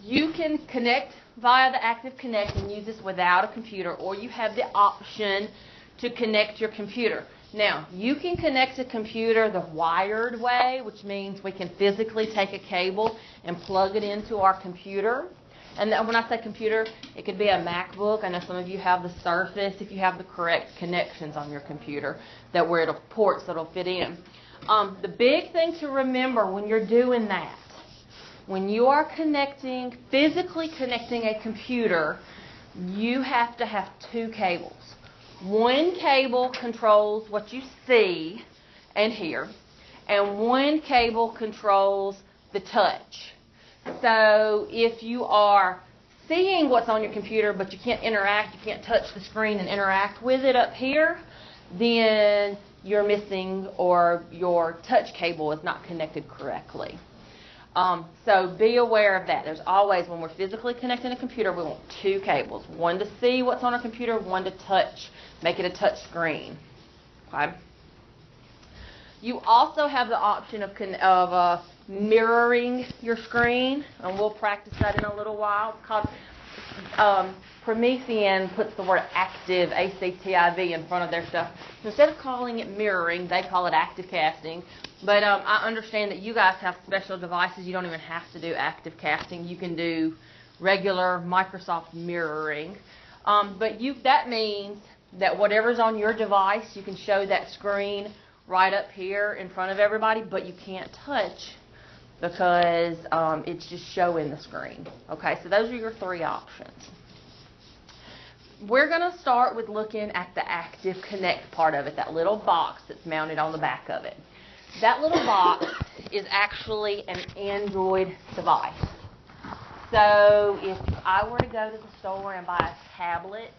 You can connect via the ActivConnect and use this without a computer, or you have the option to connect your computer. Now, you can connect a computer the wired way, which means we can physically take a cable and plug it into our computer. And when I say computer, it could be a MacBook. I know some of you have the Surface, if you have the correct connections on your computer, that where it'll ports that'll fit in. The big thing to remember when you're doing that, when you are physically connecting a computer, you have to have two cables. One cable controls what you see and hear, and one cable controls the touch. So if you are seeing what's on your computer, but you can't interact, you can't touch the screen and interact with it up here, then you're missing, or your touch cable is not connected correctly. So be aware of that. There's always, when we're physically connecting a computer, we want two cables. One to see what's on our computer, one to touch, make it a touch screen. Okay? You also have the option of mirroring your screen, and we'll practice that in a little while. It's called, Promethean puts the word active, A-C-T-I-V, in front of their stuff. So instead of calling it mirroring, they call it active casting. But I understand that you guys have special devices. You don't even have to do active casting. You can do regular Microsoft mirroring. But that means that whatever's on your device, you can show that screen right up here in front of everybody, but you can't touch because it's just showing the screen. Okay, so those are your three options. We're going to start with looking at the ActivConnect part of it, that little box that's mounted on the back of it. That little box is actually an Android device. So if I were to go to the store and buy a tablet,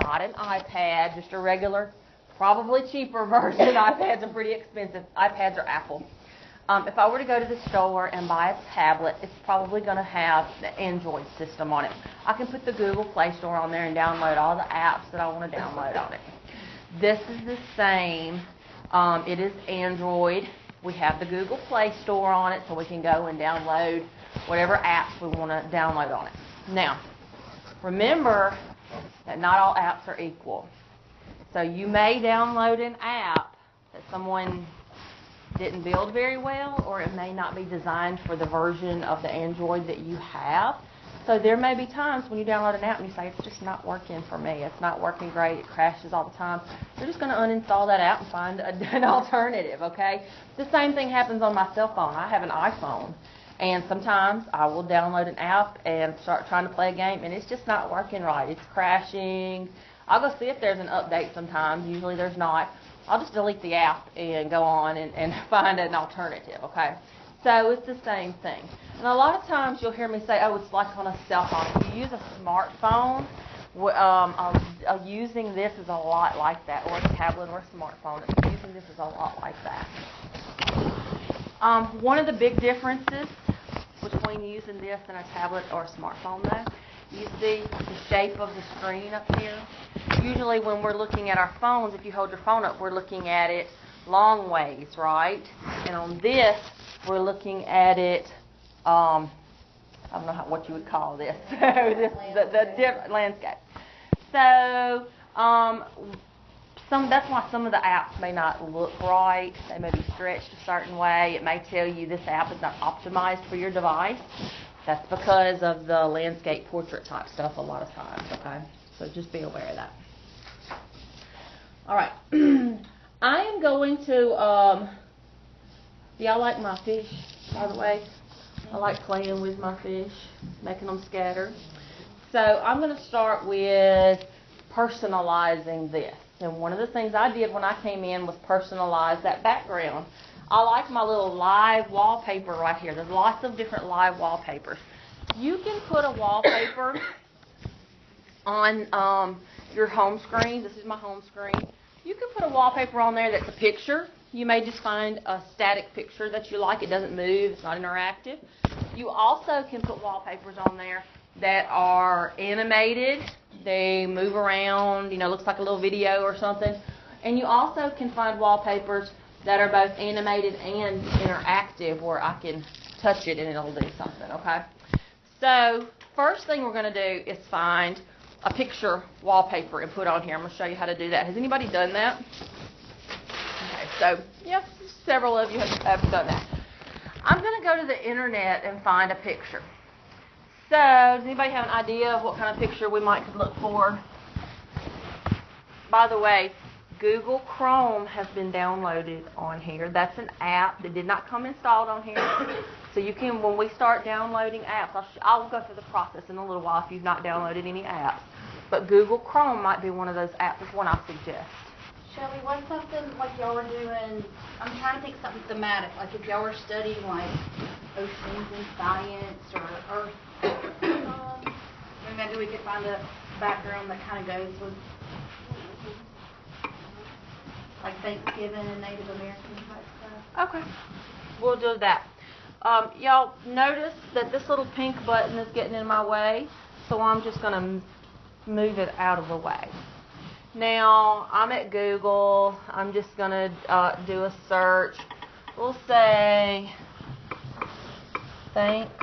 not an iPad, just a regular, probably cheaper version, iPads are pretty expensive, iPads are Apple. If I were to go to the store and buy a tablet, it's probably going to have the Android system on it. I can put the Google Play Store on there and download all the apps that I want to download on it. This is the same. It is Android. We have the Google Play Store on it, so we can go and download whatever apps we want to download on it. Now, remember that not all apps are equal. So you may download an app that someone didn't build very well, or it may not be designed for the version of the Android that you have. So there may be times when you download an app and you say, it's just not working for me. It's not working great. It crashes all the time. You're just going to uninstall that app and find an alternative, okay? The same thing happens on my cell phone. I have an iPhone, and sometimes I will download an app and start trying to play a game, and it's just not working right. It's crashing. I'll go see if there's an update sometimes. Usually there's not. I'll just delete the app and go on and find an alternative, okay? So it's the same thing. And a lot of times you'll hear me say, oh, it's like on a cell phone. If you use a smartphone, using this is a lot like that, or a tablet or a smartphone. Using this is a lot like that. One of the big differences between using this and a tablet or a smartphone, though, you see the shape of the screen up here. Usually when we're looking at our phones, if you hold your phone up, we're looking at it long ways, right? And on this, we're looking at it, I don't know what you would call this, this the different landscape. So that's why some of the apps may not look right. They may be stretched a certain way. It may tell you this app is not optimized for your device. That's because of the landscape portrait type stuff a lot of times, okay? So just be aware of that. All right. I am going to, y'all like my fish, by the way? I like playing with my fish, making them scatter. So I'm going to start with personalizing this. And one of the things I did when I came in was personalize that background. I like my little live wallpaper right here. There's lots of different live wallpapers. You can put a wallpaper on your home screen. This is my home screen. You can put a wallpaper on there that's a picture. You may just find a static picture that you like. It doesn't move. It's not interactive. You also can put wallpapers on there that are animated. They move around, looks like a little video or something. And you also can find wallpapers that are both animated and interactive, where I can touch it and it'll do something, okay? So first thing we're going to do is find a picture wallpaper and put on here. I'm going to show you how to do that. Has anybody done that? Okay, so yes, several of you have done that. I'm going to go to the internet and find a picture. So does anybody have an idea of what kind of picture we might could look for? By the way, Google Chrome has been downloaded on here. That's an app that did not come installed on here. So you can, when we start downloading apps, I'll go through the process in a little while if you've not downloaded any apps. But Google Chrome might be one of those apps. It's one I suggest. Shelly, what's something like y'all were doing? I'm trying to think something thematic, like if y'all were studying like oceans and science or earth. Maybe we could find a background that kind of goes with like Thanksgiving and Native American type stuff. Okay, we'll do that. Y'all notice that this little pink button is getting in my way, so I'm just going to move it out of the way. Now, I'm at Google. I'm just going to do a search. We'll say Thanksgiving.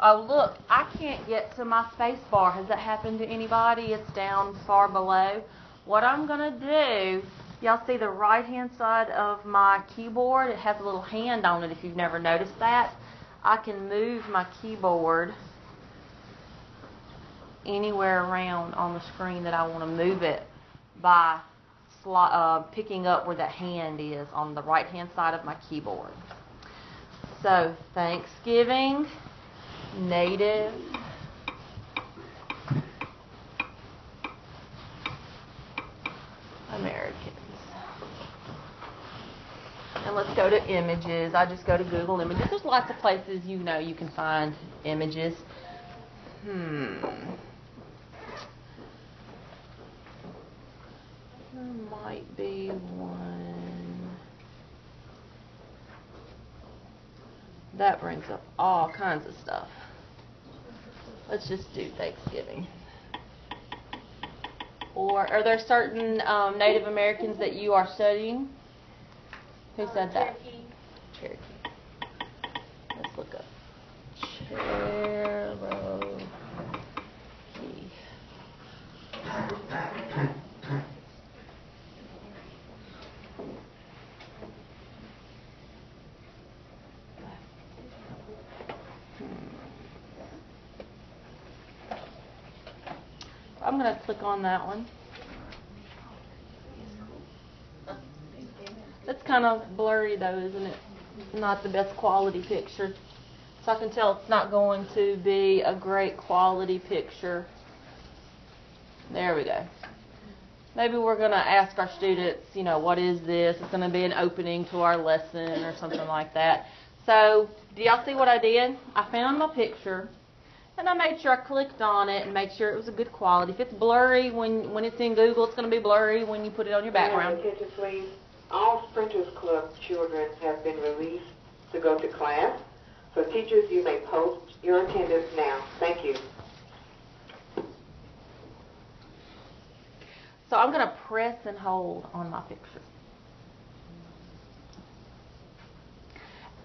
Oh, look, I can't get to my space bar. Has that happened to anybody? It's down far below. What I'm going to do, y'all see the right-hand side of my keyboard? It has a little hand on it if you've never noticed that. I can move my keyboard anywhere around on the screen that I want to move it by picking up where that hand is on the right-hand side of my keyboard. So, Thanksgiving, Native Americans. And let's go to images. I just go to Google Images. There's lots of places you can find images. There might be one. That brings up all kinds of stuff. Let's just do Thanksgiving. Or are there certain Native Americans that you are studying? Who said that? Cherokee. Let's look up Cherokee. I'm going to click on that one. It's kind of blurry though, isn't it? Not the best quality picture. So I can tell it's not going to be a great quality picture. There we go. Maybe we're going to ask our students, what is this? It's going to be an opening to our lesson or something like that. So, do y'all see what I did? I found my picture, and I made sure I clicked on it and made sure it was a good quality. If it's blurry when it's in Google, it's going to be blurry when you put it on your background. Attention, please. All Sprinters Club children have been released to go to class. So teachers, you may post your attendance now. Thank you. So I'm going to press and hold on my picture.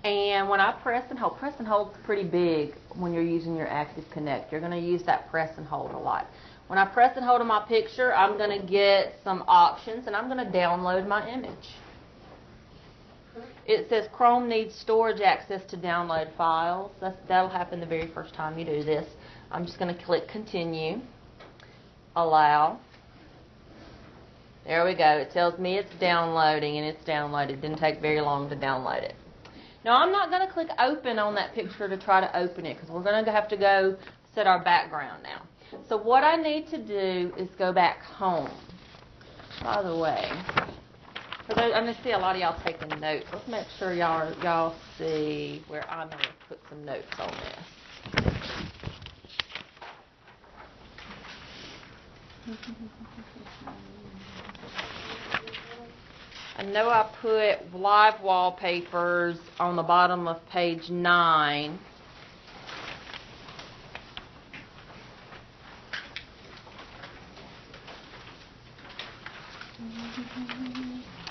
And when I press and hold is pretty big when you're using your ActivConnect. You're going to use that press and hold a lot. When I press and hold on my picture, I'm going to get some options, and I'm going to download my image. It says Chrome needs storage access to download files. That'll happen the very first time you do this. I'm just going to click Continue, Allow. There we go. It tells me it's downloading, and it's downloaded. Didn't take very long to download it. Now, I'm not going to click Open on that picture to try to open it, because we're going to have to go set our background now. So what I need to do is go back home. By the way, I'm going to see a lot of y'all taking notes. Let's make sure y'all see where I'm going to put some notes on this. I know I put live wallpapers on the bottom of page 9.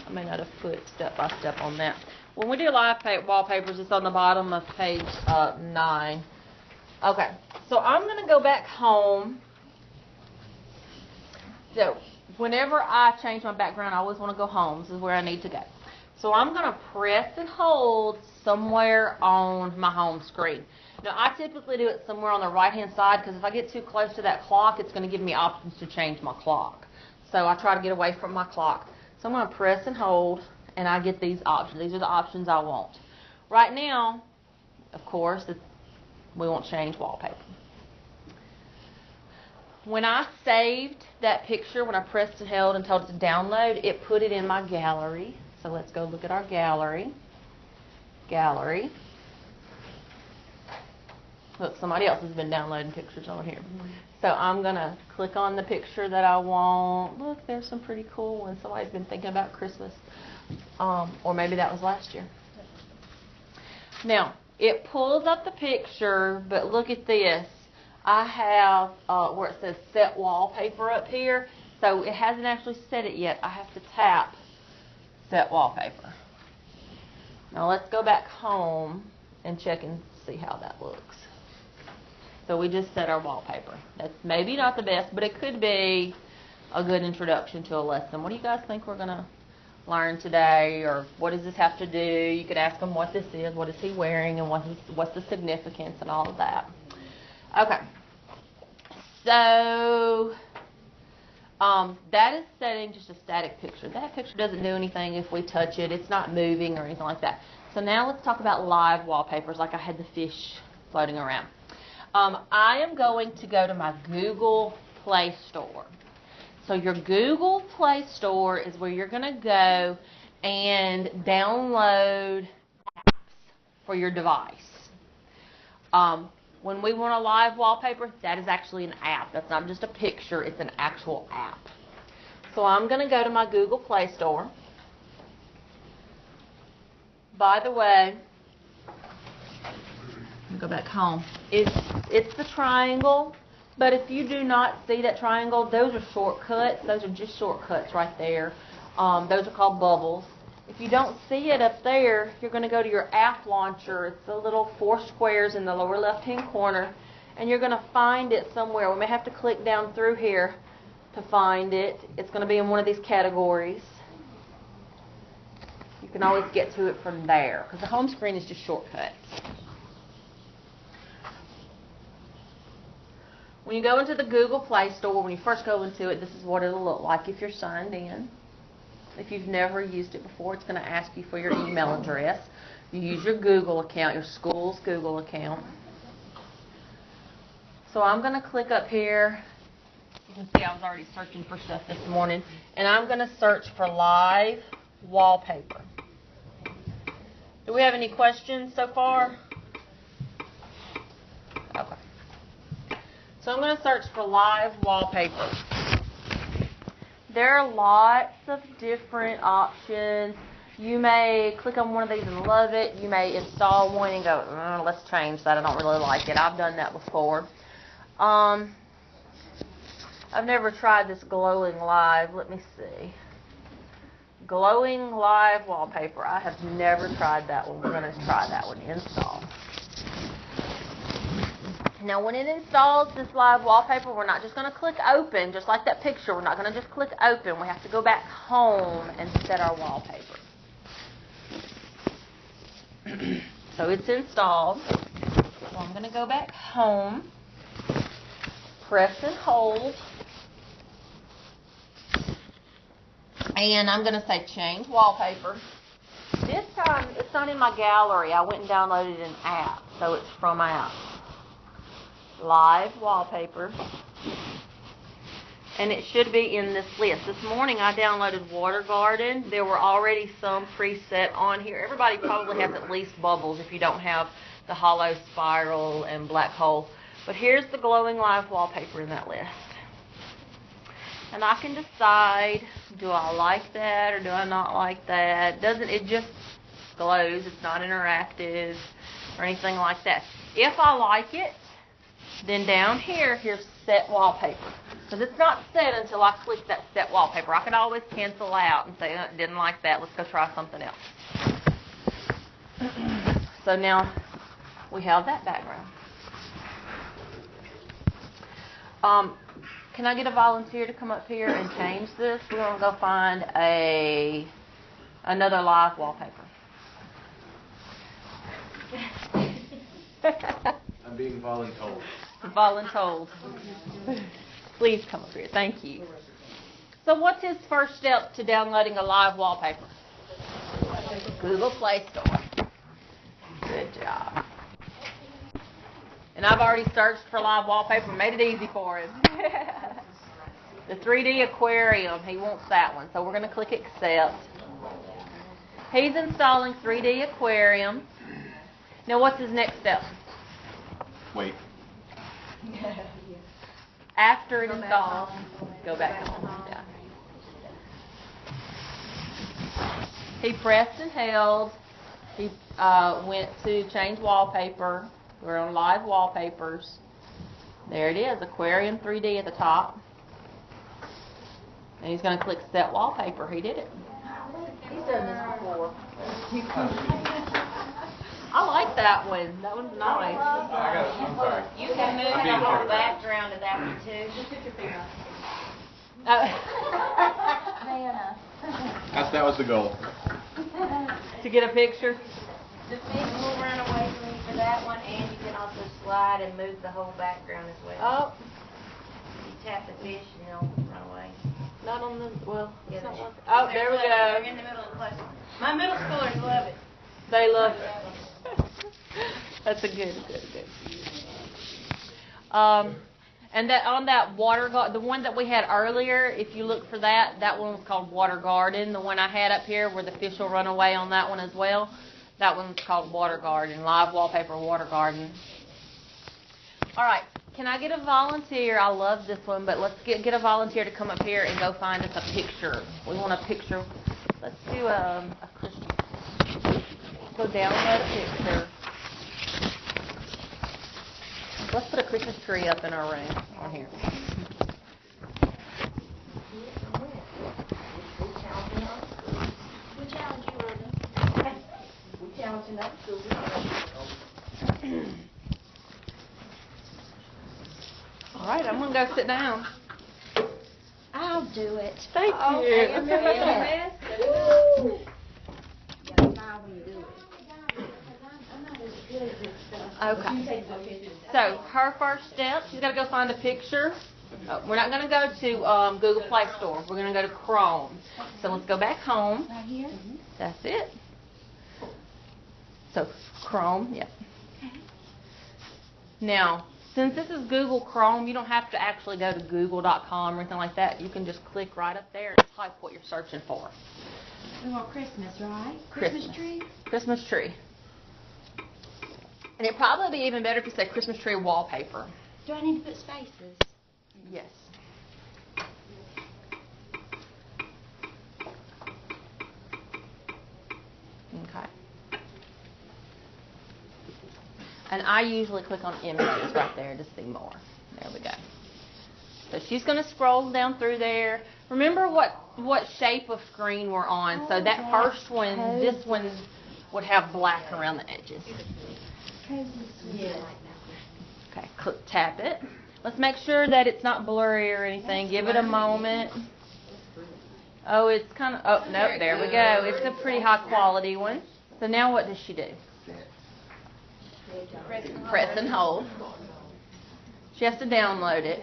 I may not have put step by step on that. When we do live wallpapers, it's on the bottom of page 9. Okay, so I'm going to go back home. So whenever I change my background, I always want to go home. This is where I need to go. So I'm going to press and hold somewhere on my home screen. Now, I typically do it somewhere on the right-hand side because if I get too close to that clock, it's going to give me options to change my clock. So I try to get away from my clock. So I'm going to press and hold, and I get these options. These are the options I want. Right now, of course, we won't change wallpaper. When I saved that picture, when I pressed and held and told it to download, it put it in my gallery. So let's go look at our gallery. Gallery. Look, somebody else has been downloading pictures on here. So I'm going to click on the picture that I want. Look, there's some pretty cool ones. Somebody's been thinking about Christmas. Or maybe that was last year. Now, it pulls up the picture, but look at this. I have where it says set wallpaper up here. So it hasn't actually set it yet. I have to tap set wallpaper. Now let's go back home and check and see how that looks. So we just set our wallpaper. That's maybe not the best, but it could be a good introduction to a lesson. What do you guys think we're going to learn today, or what does this have to do? You could ask them what this is, what is he wearing, and what's the significance and all of that. Okay, so that is setting just a static picture. That picture doesn't do anything if we touch it. It's not moving or anything like that. So now let's talk about live wallpapers, like I had the fish floating around. I am going to go to my Google Play Store. So your Google Play Store is where you're going to go and download apps for your device. When we want a live wallpaper, that is actually an app. That's not just a picture, it's an actual app. So I'm going to go to my Google Play Store. By the way, go back home. It's the triangle, but if you do not see that triangle, those are shortcuts. Those are just shortcuts right there. Those are called bubbles. If you don't see it up there, you're going to go to your app launcher. It's the little 4 squares in the lower left-hand corner, and you're going to find it somewhere. We may have to click down through here to find it. It's going to be in one of these categories. You can always get to it from there because the home screen is just shortcuts. When you go into the Google Play Store, when you first go into it, this is what it'll look like if you're signed in. If you've never used it before, it's going to ask you for your email address. You use your Google account, your school's Google account. So I'm going to click up here. You can see I was already searching for stuff this morning. And I'm going to search for live wallpaper. Do we have any questions so far? Okay. So I'm going to search for live wallpaper. There are lots of different options. You may click on one of these and love it. You may install one and go, let's change that. I don't really like it. I've done that before. I've never tried this glowing live. Let me see. Glowing live wallpaper. I have never tried that one. We're going to try that one. Install. Now, when it installs this live wallpaper, we're not just going to click open, just like that picture. We're not going to just click open. We have to go back home and set our wallpaper. So it's installed. So I'm going to go back home, press and hold, and I'm going to say change wallpaper. This time, it's not in my gallery. I went and downloaded an app, so it's from app. Live wallpaper, and it should be in this list. This morning I downloaded Water Garden. There were already some preset on here. Everybody probably has at least bubbles if you don't have the hollow spiral and black hole. But here's the glowing live wallpaper in that list. And I can decide, do I like that or do I not like that? It just glows. It's not interactive or anything like that. If I like it, then down here, here's set wallpaper. Because it's not set until I click that set wallpaper. I can always cancel out and say, didn't like that, let's go try something else. So now we have that background. Can I get a volunteer to come up here and change this? We're going to go find another live wallpaper. I'm being voluntold. Voluntold. Please come up here. Thank you. So what's his first step to downloading a live wallpaper? Google Play Store. Good job. And I've already searched for live wallpaper, made it easy for him. The 3D aquarium, he wants that one. So we're going to click accept. He's installing 3D aquarium. Now what's his next step? Wait. After it installs, go back home. Yeah. He pressed and held. He went to change wallpaper. We're on live wallpapers. There it is, aquarium 3D at the top. And he's going to click set wallpaper. He did it. He's done this before. I like that one. That one's nice. I'm sorry. You can move the whole background of that one too. Just put your finger up. That was the goal. To get a picture? The fish will run away from you for that one, and you can also slide and move the whole background as well. Oh, You tap the fish and they'll run away. not on the, well, it's not they're- like, oh, there we They're go. in the middle of the class. My middle schoolers love it. They love it. That's a good. And that on that water the one that we had earlier, if you look for that one was called Water Garden. The one I had up here where the fish will run away on that one as well. That one's called Water Garden, live wallpaper Water Garden. All right, can I get a volunteer? I love this one, but let's get a volunteer to come up here and go find us a picture. We want a picture. Let's do a Christmas. Go download a picture. Let's put a Christmas tree up in our room on here. We challenge you, Rhoda. We challenging that school. All right, I'm going to go sit down. I'll do it. Thank you. Woo! Okay. So her first step, she's got to go find a picture. We're not going to go to Google Play Store. We're going to go to Chrome. So let's go back home. Right here? That's it. So Chrome, yep. Now, since this is Google Chrome, you don't have to actually go to google.com or anything like that. You can just click right up there and type what you're searching for. We want Christmas, right? Christmas. Tree? Christmas tree. And it'd probably be even better if you say Christmas tree wallpaper. Do I need to put spaces? Yes. Okay. And I usually click on images right there to see more. There we go. So she's going to scroll down through there. Remember what shape of screen we're on. So that first one, this one would have black around the edges. Okay, tap it. Let's make sure that it's not blurry or anything. Give it a moment. Oh, it's kind of, oh, no, there we go. It's a pretty high quality one. So now what does she do? Press and hold. She has to download it.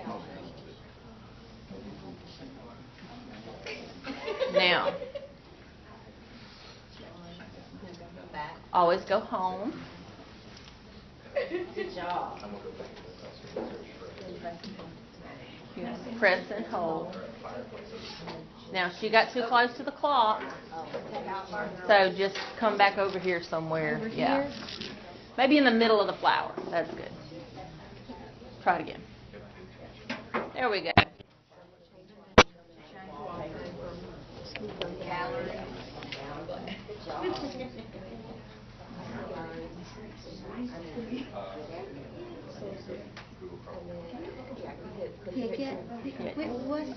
Now, always go home. Good job. Press and hold. Now, she got too close to the clock, so just come back over here somewhere. Yeah. Maybe in the middle of the flower. That's good. Try it again. There we go. Pick it.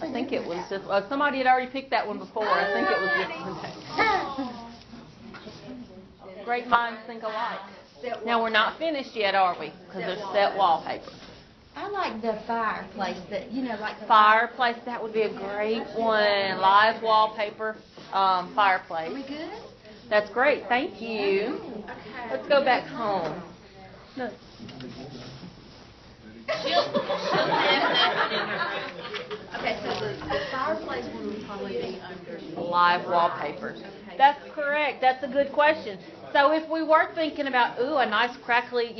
I think it was just, somebody had already picked that one before. I think it was this one. Great minds think alike. Now, we're not finished yet, are we? Because there's set wallpaper. I like the fireplace that, like the Fireplace, that would be a great one. Live wallpaper fireplace. Are we good? That's great. Thank you. Let's go back home. No. She'll have that in her room. Okay, so the fireplace one would probably be under Live wallpapers. That's correct. That's a good question. So if we were thinking about, a nice crackly,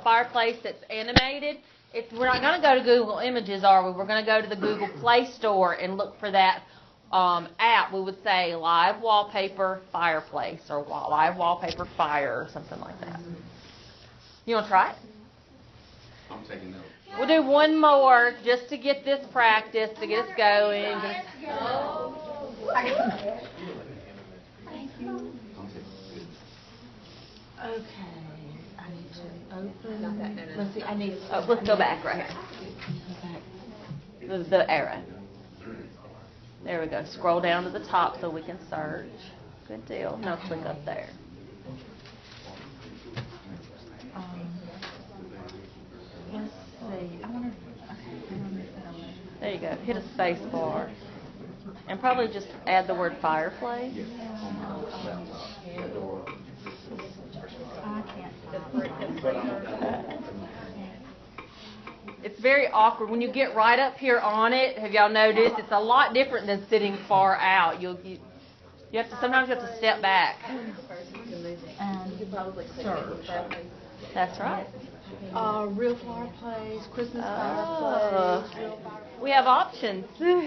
fireplace that's animated, we're not going to go to Google Images, are we? We're going to go to the Google Play Store and look for that app. We would say Live Wallpaper Fireplace or Live Wallpaper Fire or something like that. You want to try it? I'm taking notes. We'll do one more just to get this practice, to get us going. Okay, I need to open, let's see, Let's go back right here. The arrow. There we go. Scroll down to the top so we can search. Good deal. Now click up there. let's see, I wonder, There you go. Hit a space bar. And probably just add the word fireplace. I can't find It's very awkward. When you get right up here on it, have y'all noticed? It's a lot different than sitting far out. You have to, sometimes you have to step back. Serve. That's right. Real fireplace, Christmas Oh. fireplace, real fireplace. We have options. Let's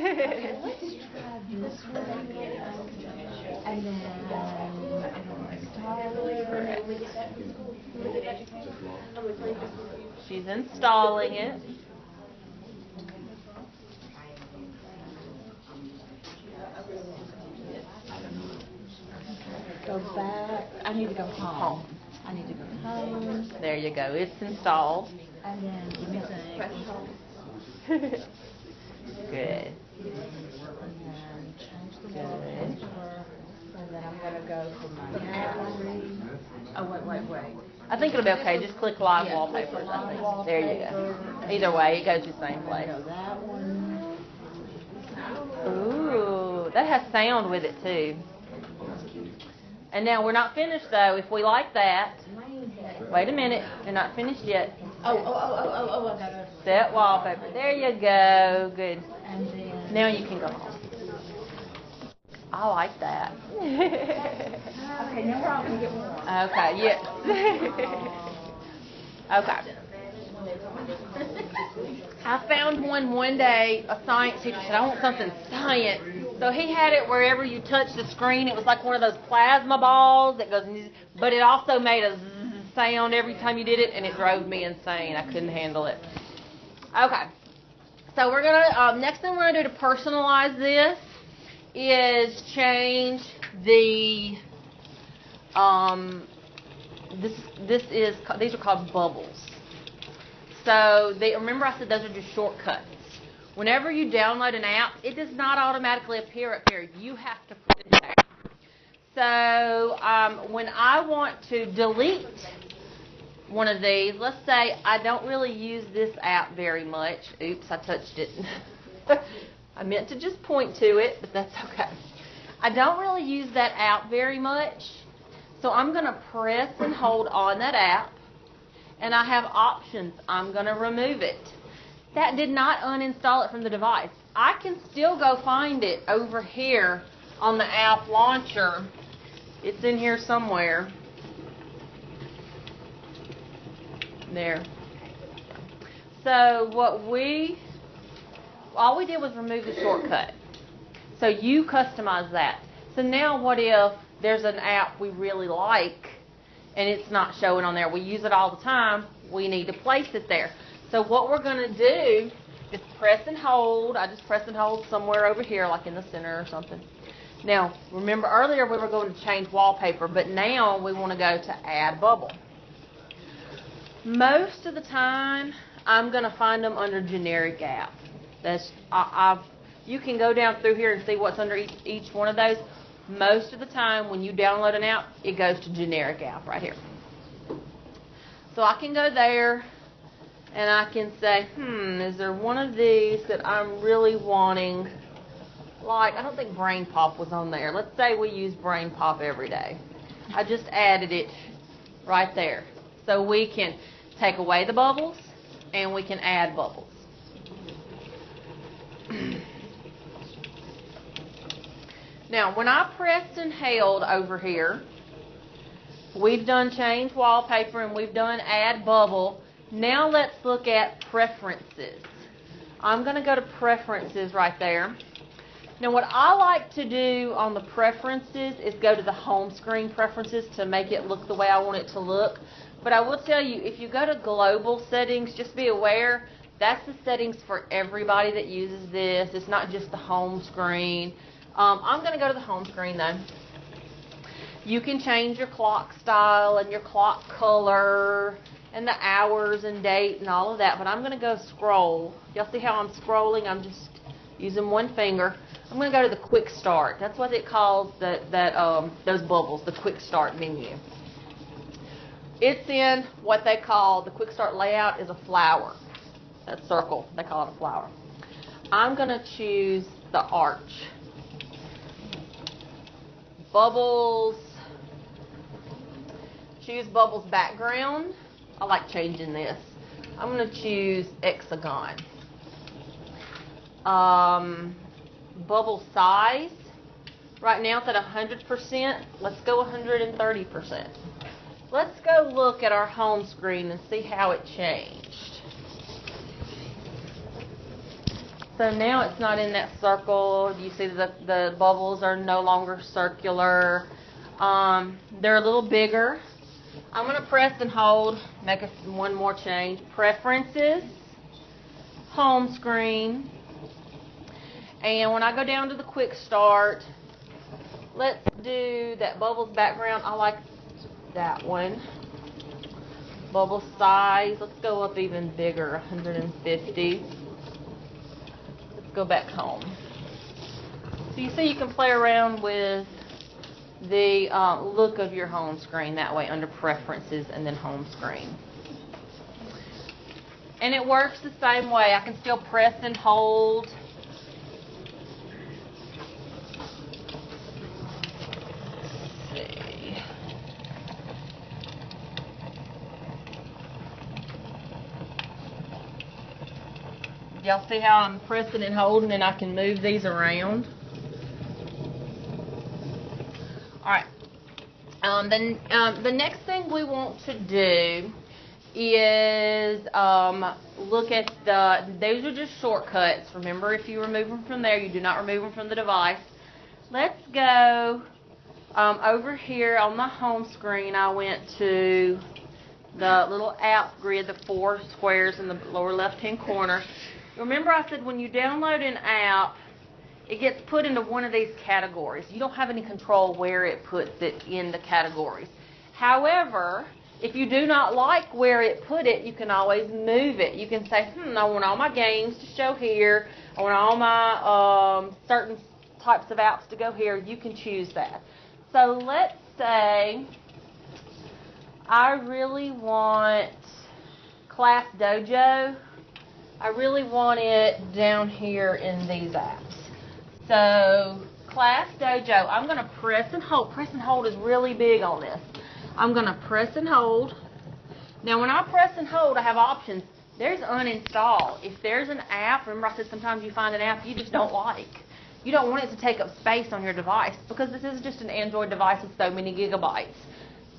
try this one. And then, She's installing it. go back. I need to go home. I need to go home. There you go. It's installed. And then let me think. Good. And then change the wallpaper. And then I'm gonna go for my gallery. Oh, wait. I think it'll be okay. Just click live Yeah, click wallpapers. live I think. wallpaper. There you go. Either way, it goes to the same place. So that one. Ooh, that has sound with it too. And now we're not finished though. If we like that, wait a minute. You're not finished yet. Oh, I got it. Set wallpaper. There you go. Good. And then. Now you can go home. I like that. Okay, now we're all gonna get one. Okay, yes. Okay. I found one day, a science teacher said, I want something science. So he had it wherever you touch the screen. It was like one of those plasma balls that goes, but it also made a zzz sound every time you did it, and it drove me insane. I couldn't handle it. Okay. So we're going to, next thing we're going to do to personalize this is change the, these are called bubbles. So remember I said those are just shortcuts. Whenever you download an app, it does not automatically appear up here. You have to put it there. So when I want to delete one of these, let's say I don't really use this app very much. Oops, I touched it. I meant to just point to it, but that's okay. I don't really use that app very much. So I'm going to press and hold on that app. And I have options. I'm going to remove it. That did not uninstall it from the device. I can still go find it over here on the app launcher. It's in here somewhere. There. So all we did was remove the shortcut. So you customize that. So now what if there's an app we really like and it's not showing on there? We use it all the time. We need to place it there. So what we're going to do is press and hold. I just press and hold somewhere over here, like in the center or something. Now, remember earlier we were going to change wallpaper, but now we want to go to add bubble. Most of the time, I'm going to find them under generic app. You can go down through here and see what's under each one of those. Most of the time when you download an app, it goes to generic app right here. So I can go there and I can say, is there one of these that I'm really wanting? Like, I don't think Brain Pop was on there. Let's say we use Brain Pop every day. I just added it right there. So we can take away the bubbles and we can add bubbles. Now, when I pressed and held over here, we've done change wallpaper and we've done add bubble. Now let's look at preferences. I'm going to go to preferences right there. Now what I like to do on the preferences is go to the home screen preferences to make it look the way I want it to look. But I will tell you, if you go to global settings, just be aware that's the settings for everybody that uses this. It's not just the home screen. I'm going to go to the home screen though. You can change your clock style and your clock color and the hours and date and all of that. But I'm going to go scroll. Y'all see how I'm scrolling? I'm just using one finger. I'm going to go to the quick start. That's what it calls those bubbles, the quick start menu. It's in what they call, the quick start layout is a flower. That circle, they call it a flower. I'm going to choose the arch. Bubbles. Choose bubbles background. I like changing this. I'm going to choose hexagon. Bubble size. Right now it's at 100%. Let's go 130%. Let's go look at our home screen and see how it changed. So now it's not in that circle. You see the bubbles are no longer circular. They're a little bigger. I'm going to press and hold, make one more change. Preferences, home screen. And when I go down to the quick start, let's do that bubbles background. I like that one. Bubble size, let's go up even bigger, 150. Let's go back home. So you see you can play around with the look of your home screen that way under preferences and then home screen. And it works the same way. I can still press and hold. Y'all see how I'm pressing and holding and I can move these around? Alright. The next thing we want to do is look at those are just shortcuts. Remember, if you remove them from there, you do not remove them from the device. Let's go over here on the home screen. I went to the little app grid, the 4 squares in the lower left-hand corner. Remember I said when you download an app, it gets put into one of these categories. You don't have any control where it puts it in the categories. However, if you do not like where it put it, you can always move it. You can say, I want all my games to show here. I want all my certain types of apps to go here. You can choose that. So let's say I really want Class Dojo. I really want it down here in these apps. So, Class Dojo, I'm going to press and hold. Press and hold is really big on this. I'm going to press and hold. Now, when I press and hold, I have options. There's uninstall. If there's an app, remember I said sometimes you find an app you just don't like. You don't want it to take up space on your device because this is just an Android device with so many gigabytes.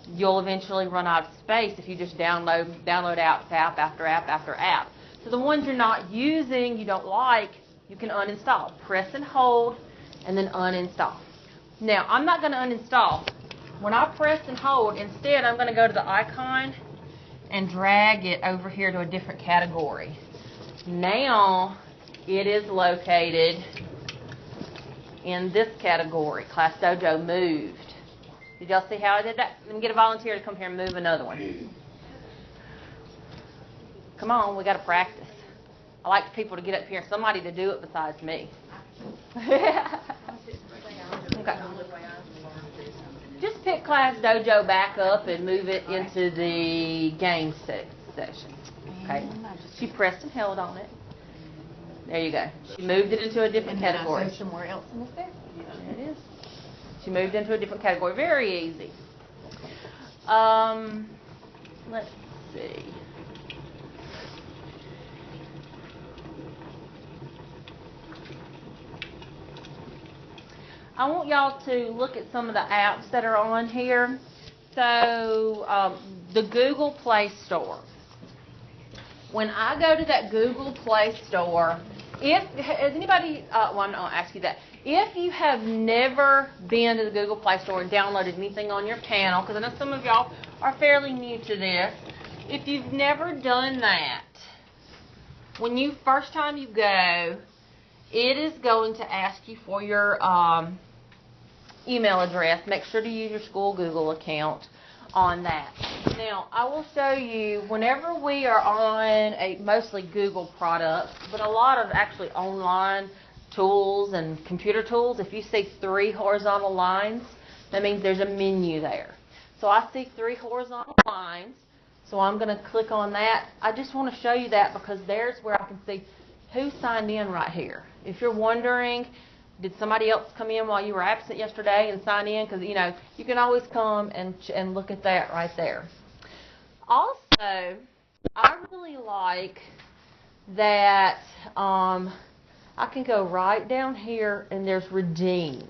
You'll eventually run out of space if you just download app after app after app. So the ones you're not using, you don't like, you can uninstall. Press and hold, and then uninstall. Now, I'm not going to uninstall. When I press and hold, instead I'm going to go to the icon and drag it over here to a different category. Now, it is located in this category, Class Dojo moved. Did y'all see how I did that? Let me get a volunteer to come here and move another one. Come on, we got to practice. I like people to get up here, somebody to do it besides me. Okay. Class Dojo back up and move it into the game section. Okay. She pressed and held on it. There you go. She moved it into a different category. Somewhere else in this there. There it is. She moved into a different category. Very easy. Let's see. I want y'all to look at some of the apps that are on here. So, the Google Play Store. When I go to that Google Play Store, has anybody, well, I'm going to ask you that. If you have never been to the Google Play Store and downloaded anything on your panel, because I know some of y'all are fairly new to this, if you've never done that, when you first time you go, it is going to ask you for your email address. Make sure to use your school Google account on that. Now, I will show you, whenever we are on a mostly Google products, but a lot of actually online tools and computer tools, if you see 3 horizontal lines, that means there's a menu there. So I see 3 horizontal lines, so I'm going to click on that. I just want to show you that because there's where I can see who signed in right here. If you're wondering, did somebody else come in while you were absent yesterday and sign in? Because, you know, you can always come and look at that right there. Also, I really like that I can go right down here and there's redeem.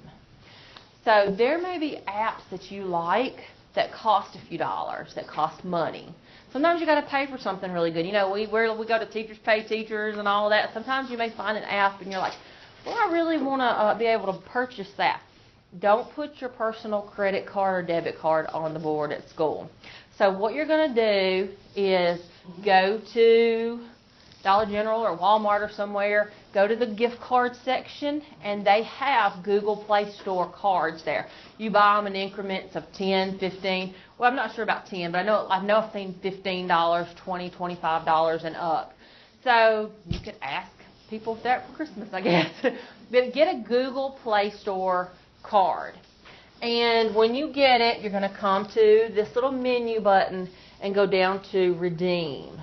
So there may be apps that you like that cost a few dollars, that cost money. Sometimes you got to pay for something really good. You know, we go to Teachers Pay Teachers and all that. Sometimes you may find an app and you're like, well, I really want to be able to purchase that. Don't put your personal credit card or debit card on the board at school. So what you're going to do is go to Dollar General or Walmart or somewhere, go to the gift card section, and they have Google Play Store cards there. You buy them in increments of 10, 15. Well, I'm not sure about 10, but I know I've seen $15, $20, $25 and up. So you could ask people for that for Christmas, I guess. But get a Google Play Store card. And when you get it, you're going to come to this little menu button and go down to Redeem.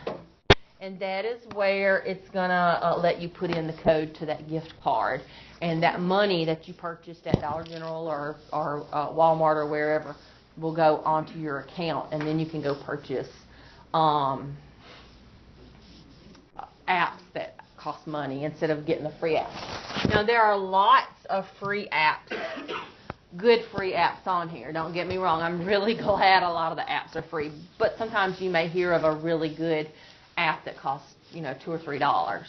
And that is where it's going to let you put in the code to that gift card. And that money that you purchased at Dollar General or Walmart or wherever will go onto your account. And then you can go purchase apps that cost money instead of getting the free apps. Now, there are lots of free apps, good free apps on here. Don't get me wrong. I'm really glad a lot of the apps are free. But sometimes you may hear of a really good app that costs, $2 or $3.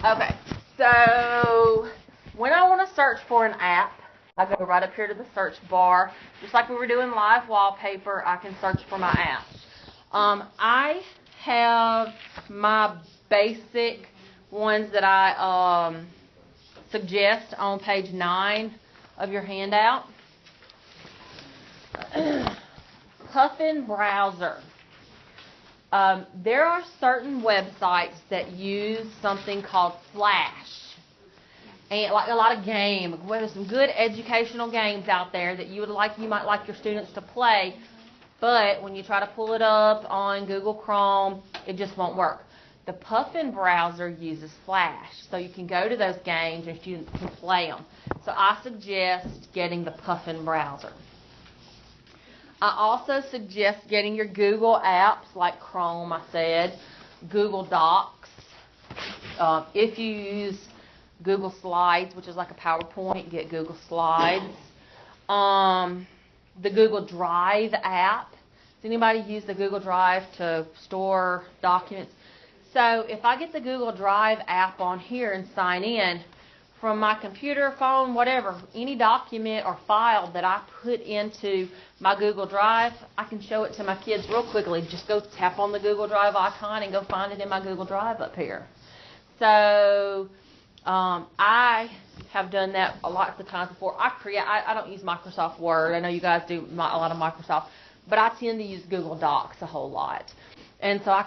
Okay, so when I want to search for an app, I go right up here to the search bar. Just like we were doing live wallpaper, I can search for my apps. I have my basic ones that I suggest on page 9 of your handout. Puffin Browser. There are certain websites that use something called Flash. And like a lot of games, there's some good educational games out there that you might like your students to play, but when you try to pull it up on Google Chrome, it just won't work. The Puffin browser uses Flash, so you can go to those games and students can play them. So I suggest getting the Puffin browser. I also suggest getting your Google apps like Chrome, I said, Google Docs. If you use Google Slides, which is like a PowerPoint, get Google Slides. The Google Drive app. Does anybody use the Google Drive to store documents? So if I get the Google Drive app on here and sign in, from my computer, phone, whatever, any document or file that I put into my Google Drive, I can show it to my kids real quickly. Just go tap on the Google Drive icon and go find it in my Google Drive up here. So I have done that a lot of the times before. I don't use Microsoft Word. I know you guys do a lot of Microsoft, but I tend to use Google Docs a whole lot. And so I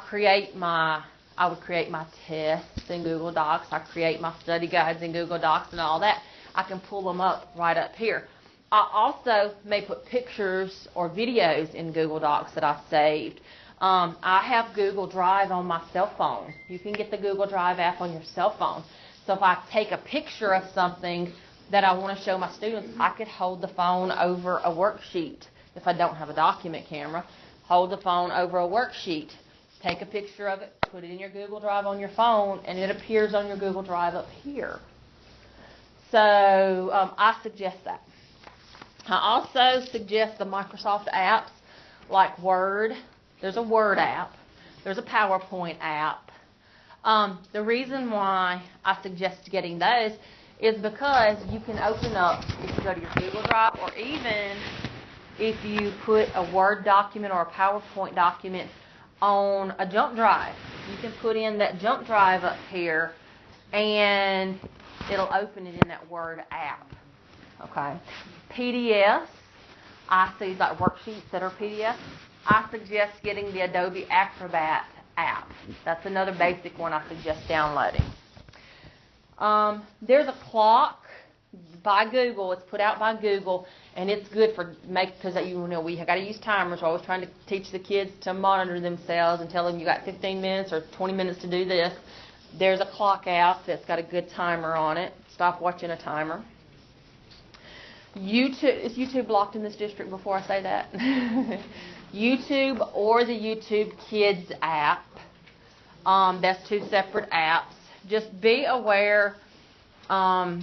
would create my tests in Google Docs. I create my study guides in Google Docs and all that. I can pull them up right up here. I also may put pictures or videos in Google Docs that I saved. I have Google Drive on my cell phone. You can get the Google Drive app on your cell phone. So if I take a picture of something that I want to show my students, I could hold the phone over a worksheet. If I don't have a document camera, hold the phone over a worksheet. Take a picture of it, put it in your Google Drive on your phone, and it appears on your Google Drive up here. So I suggest that. I also suggest the Microsoft apps like Word. There's a Word app. There's a PowerPoint app. The reason why I suggest getting those is because you can open up, if you go to your Google Drive, or even if you put a Word document or a PowerPoint document on a jump drive. You can put in that jump drive up here, and it'll open it in that Word app. Okay. PDFs, I see like worksheets that are PDFs. I suggest getting the Adobe Acrobat app. That's another basic one I suggest downloading. There's a clock by Google. It's put out by Google, and it's good for because we got to use timers. We're always trying to teach the kids to monitor themselves and tell them you got 15 minutes or 20 minutes to do this. There's a clock app that's got a good timer on it. Stop watching a timer. YouTube, is YouTube blocked in this district before I say that? YouTube or the YouTube Kids app. That's two separate apps. Just be aware. I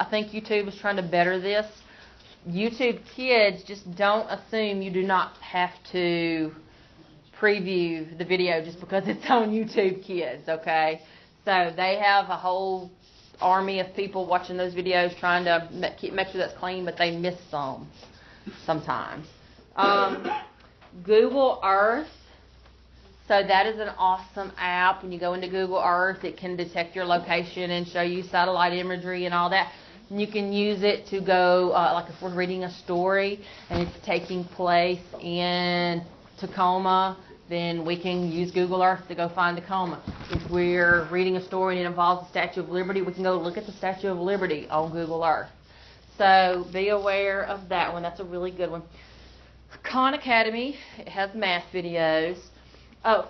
think YouTube is trying to better this. YouTube Kids, just don't assume you do not have to preview the video just because it's on YouTube Kids, okay? So they have a whole army of people watching those videos trying to make sure that's clean, but they miss some sometimes. Google Earth. So that is an awesome app. When you go into Google Earth, it can detect your location and show you satellite imagery and all that. And you can use it to go, like if we're reading a story and it's taking place in Tacoma, then we can use Google Earth to go find Tacoma. If we're reading a story and it involves the Statue of Liberty, we can go look at the Statue of Liberty on Google Earth. So be aware of that one. That's a really good one. Khan Academy, it has math videos.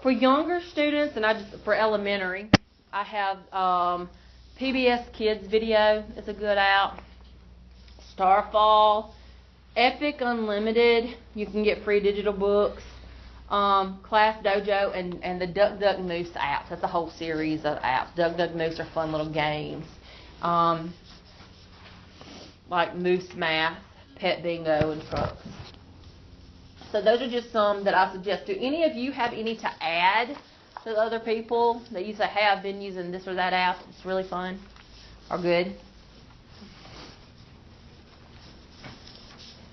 For younger students, and for elementary, I have PBS Kids video is a good app. Starfall, Epic Unlimited, you can get free digital books. Class Dojo and the Duck Duck Moose apps. That's a whole series of apps. Duck Duck Moose are fun little games. Like Moose Math, Pet Bingo, and Trucks. So those are just some that I suggest. Do any of you have any to add to other people that you say, hey, I've been using this or that app, it's really fun or good?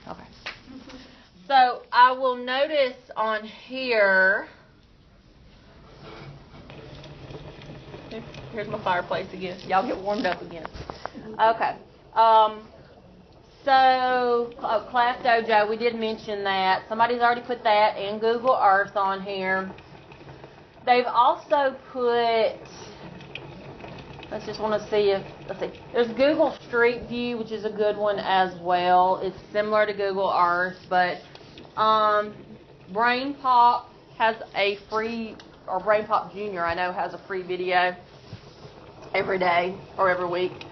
Okay. So I will notice on here, here's my fireplace again. Y'all get warmed up again. Okay. Class Dojo, we did mention that. Somebody's already put that and Google Earth on here. They've also put, let's just want to see if, there's Google Street View, which is a good one as well. It's similar to Google Earth, but Brain Pop has a free, or Brain Pop Junior, I know, has a free video every day or every week.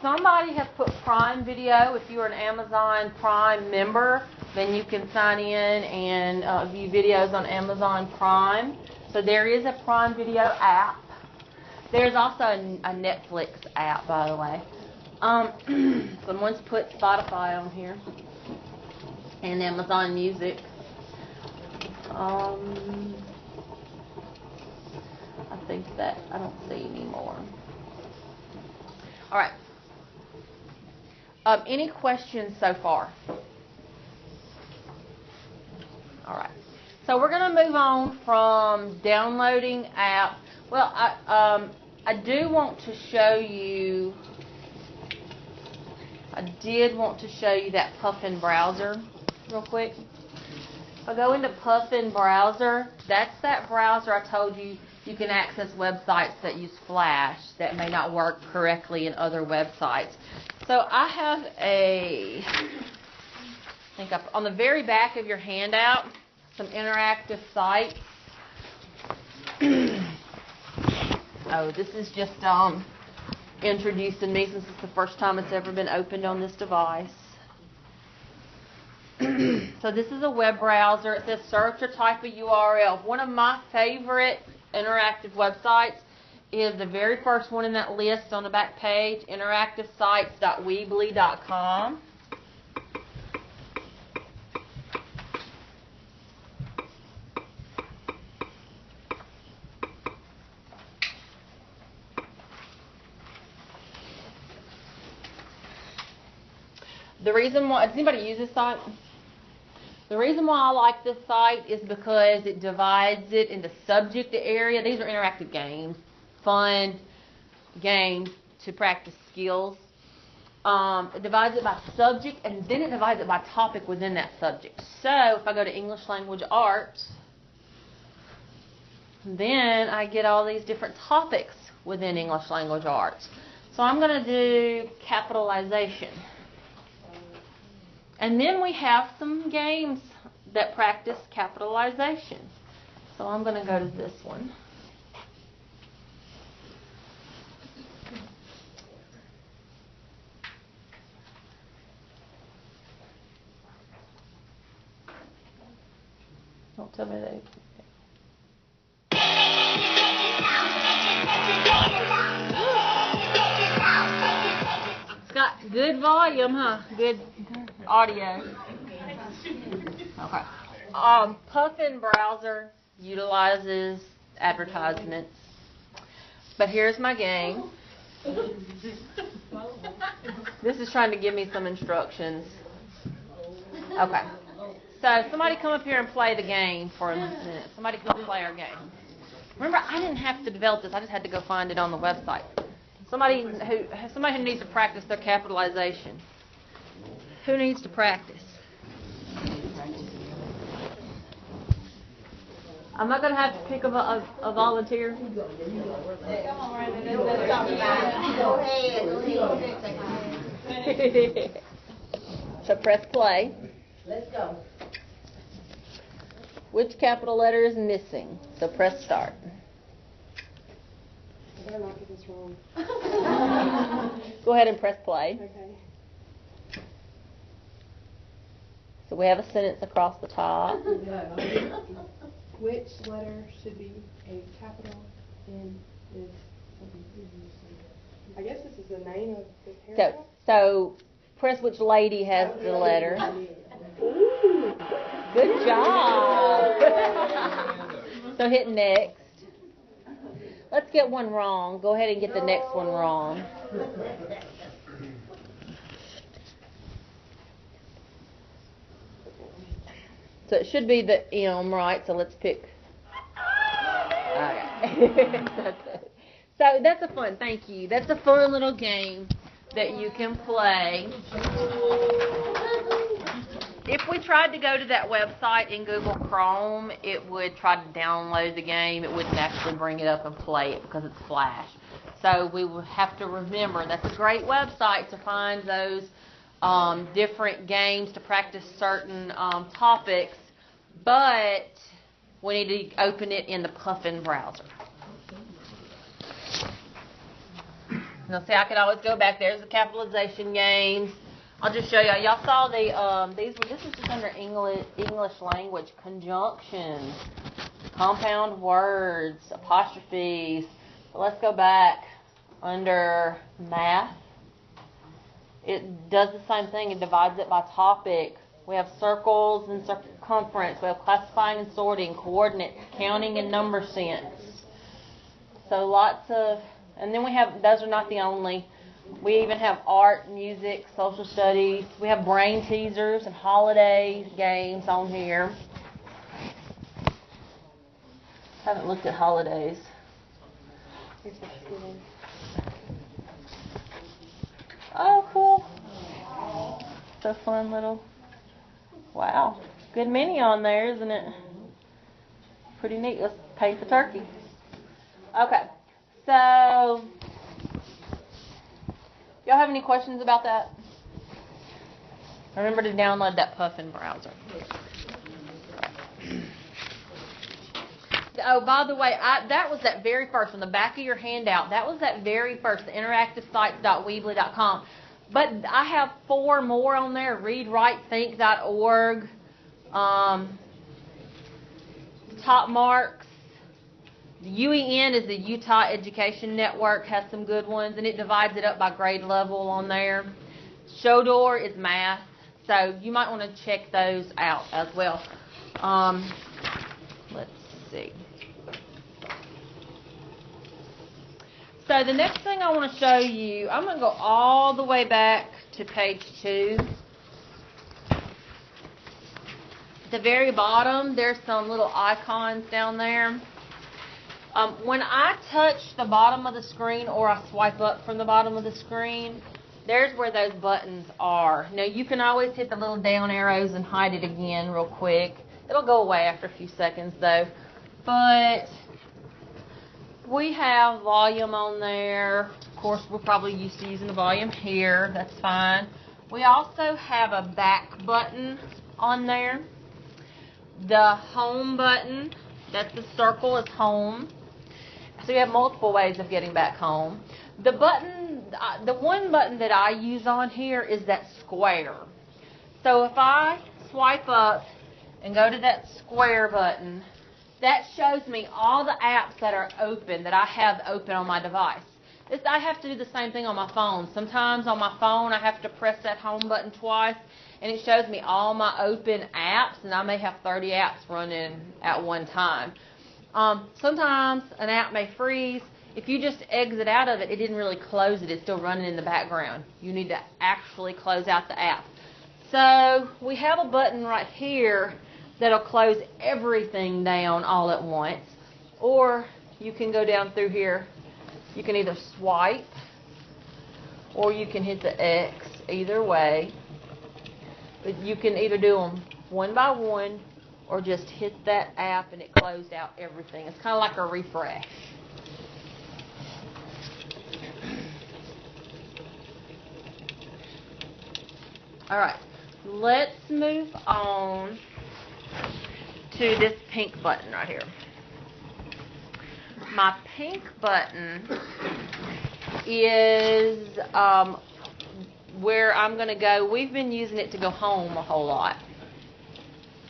Somebody has put Prime Video. If you're an Amazon Prime member, then you can sign in and view videos on Amazon Prime. So there is a Prime Video app. There's also a Netflix app, by the way. Someone's put Spotify on here and Amazon Music. I think that I don't see any more. All right. Any questions so far? All right. So we're going to move on from downloading apps. Well, I do want to show you. I did want to show you that Puffin browser real quick. If I go into Puffin browser, that's that browser I told you you can access websites that use Flash that may not work correctly in other websites. So I have on the very back of your handout, some interactive sites. Oh, this is just introducing me since it's the first time it's ever been opened on this device. So this is a web browser. It says search or type a URL. One of my favorite interactive websites is the very first one in that list on the back page, interactivesites.weebly.com. The reason why, does anybody use this site? The reason why I like this site is because it divides it into subject area. These are interactive games, fun games to practice skills. It divides it by subject, and then it divides it by topic within that subject. So if I go to English Language Arts, then I get all these different topics within English Language Arts. So I'm going to do capitalization. And then we have some games that practice capitalization. So I'm going to go to this one. Don't tell me that. It's got good volume, huh? Good audio. Okay. Puffin browser utilizes advertisements. But here's my game. This is trying to give me some instructions. Okay. So somebody come up here and play the game for a minute. Somebody come play our game. Remember, I didn't have to develop this. I just had to go find it on the website. Somebody who needs to practice their capitalization. Who needs to practice? I'm not going to have to pick a volunteer. So press play. Let's go. Which capital letter is missing? So press start. I better not get this wrong. Go ahead and press play. Okay. So we have a sentence across the top. Which letter should be a capital in this? I guess this is the name of the paragraph. So press which lady has the letter. Good job. So hit next. Let's get one wrong. Go ahead and get the next one wrong. So it should be the M, right? So let's pick. Okay. So that's a fun, thank you. That's a fun little game that you can play. If we tried to go to that website in Google Chrome, it would try to download the game. It wouldn't actually bring it up and play it because it's Flash. So we would have to remember that's a great website to find those different games to practice certain topics, but we need to open it in the Puffin browser. Now see, I can always go back. There's the capitalization games. I'll just show y'all. Y'all saw the this is just under English language conjunctions, compound words, apostrophes. So let's go back under math. It does the same thing. It divides it by topic. We have circles and circumference. We have classifying and sorting, coordinates, counting and number sense. So lots of, and then we have, those are not the only. We even have art, music, social studies. We have brain teasers and holiday games on here. Haven't looked at holidays. Oh, cool. So fun little, wow. Good many on there, isn't it? Pretty neat. Let's paint the turkey. Okay, so y'all have any questions about that? Remember to download that Puffin browser. Oh, by the way, that was that very first, on the back of your handout, that was that very first, the interactivesites.weebly.com. But I have 4 more on there, readwritethink.org, Top Marks. The UEN is the Utah Education Network, has some good ones, and it divides it up by grade level on there. Showdoor is math, so you might want to check those out as well. Let's see. So the next thing I want to show you, I'm going to go all the way back to page 2. At the very bottom, there's some little icons down there. When I touch the bottom of the screen or I swipe up from the bottom of the screen, there's where those buttons are. Now, you can always hit the little down arrows and hide it again real quick. It'll go away after a few seconds, though. But we have volume on there. Of course, we're probably used to using the volume here. That's fine. We also have a back button on there. The home button, that's the circle, is home. So you have multiple ways of getting back home. The one button that I use on here is that square. So if I swipe up and go to that square button, that shows me all the apps that are open, that I have open on my device. I have to do the same thing on my phone. Sometimes on my phone I have to press that home button twice, and it shows me all my open apps, and I may have 30 apps running at one time. Sometimes an app may freeze. If you just exit out of it, it didn't really close it. It's still running in the background. You need to actually close out the app. So we have a button right here that'll close everything down all at once. Or you can go down through here. You can either swipe or you can hit the X, either way. But you can either do them one by one or just hit that app and it closed out everything. It's kind of like a refresh. All right, let's move on to this pink button right here. My pink button is where I'm going to go. We've been using it to go home a whole lot.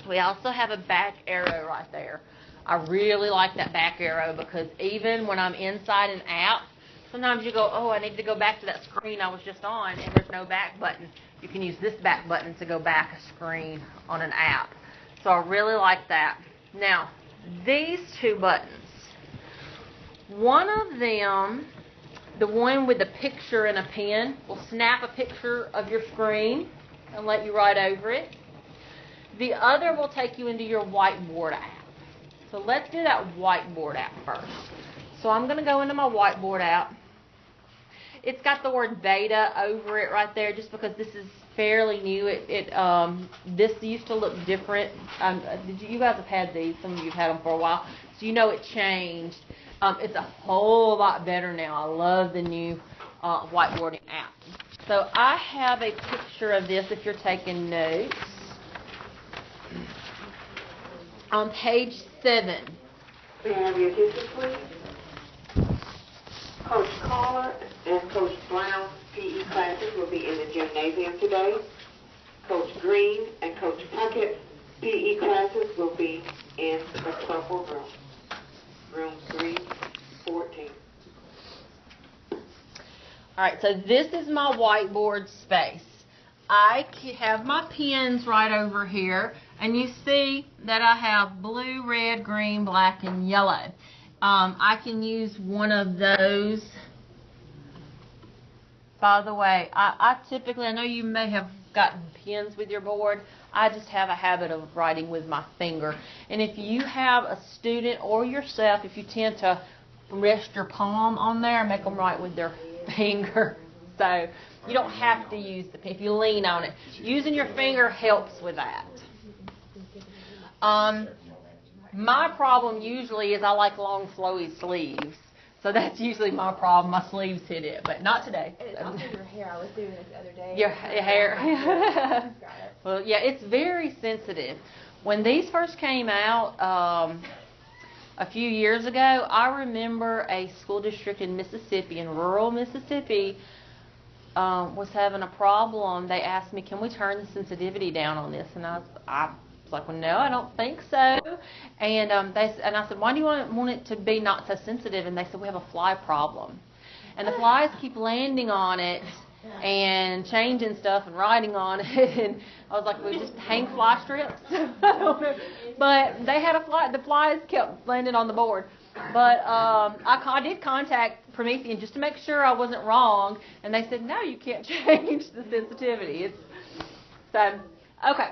We also have a back arrow right there. I really like that back arrow because even when I'm inside an app, sometimes you go, oh, I need to go back to that screen I was just on, and there's no back button. You can use this back button to go back a screen on an app. So I really like that. Now, these 2 buttons. One of them, the one with the picture and a pen, will snap a picture of your screen and let you write over it. The other will take you into your whiteboard app. So let's do that whiteboard app first. So I'm going to go into my whiteboard app. It's got the word beta over it right there just because this is fairly new. This used to look different. You guys have had these. Some of you have had them for a while. So you know it changed. It's a whole lot better now. I love the new whiteboarding app. So I have a picture of this if you're taking notes. On page 7. May I have your attention, please? Coach Caller and Coach Brown's PE classes will be in the gymnasium today. Coach Green and Coach Puckett's PE classes will be in the purple room, room 314. All right, so this is my whiteboard space. I have my pens right over here, and you see that I have blue, red, green, black, and yellow. I can use one of those. By the way, I typically, I know you may have gotten pens with your board. I just have a habit of writing with my finger. And if you have a student or yourself, if you tend to rest your palm on there, make them write with their finger. So you don't have to use the pen if you lean on it. Using your finger helps with that. My problem usually is I like long, flowy sleeves. So that's usually my problem. My sleeves hit it, but not today. And it's also your hair. I was doing this the other day. Your hair. Got it. Well, yeah, it's very sensitive. When these first came out a few years ago, I remember a school district in Mississippi, in rural Mississippi, was having a problem. They asked me, can we turn the sensitivity down on this? And I was like, well, no, I don't think so. And I said, why do you want it to be not so sensitive? And they said, we have a fly problem. And the flies keep landing on it and changing stuff and writing on it. And I was like, we just hang fly strips. But they had the flies kept landing on the board. But I did contact Promethean just to make sure I wasn't wrong. And they said, no, you can't change the sensitivity. Okay.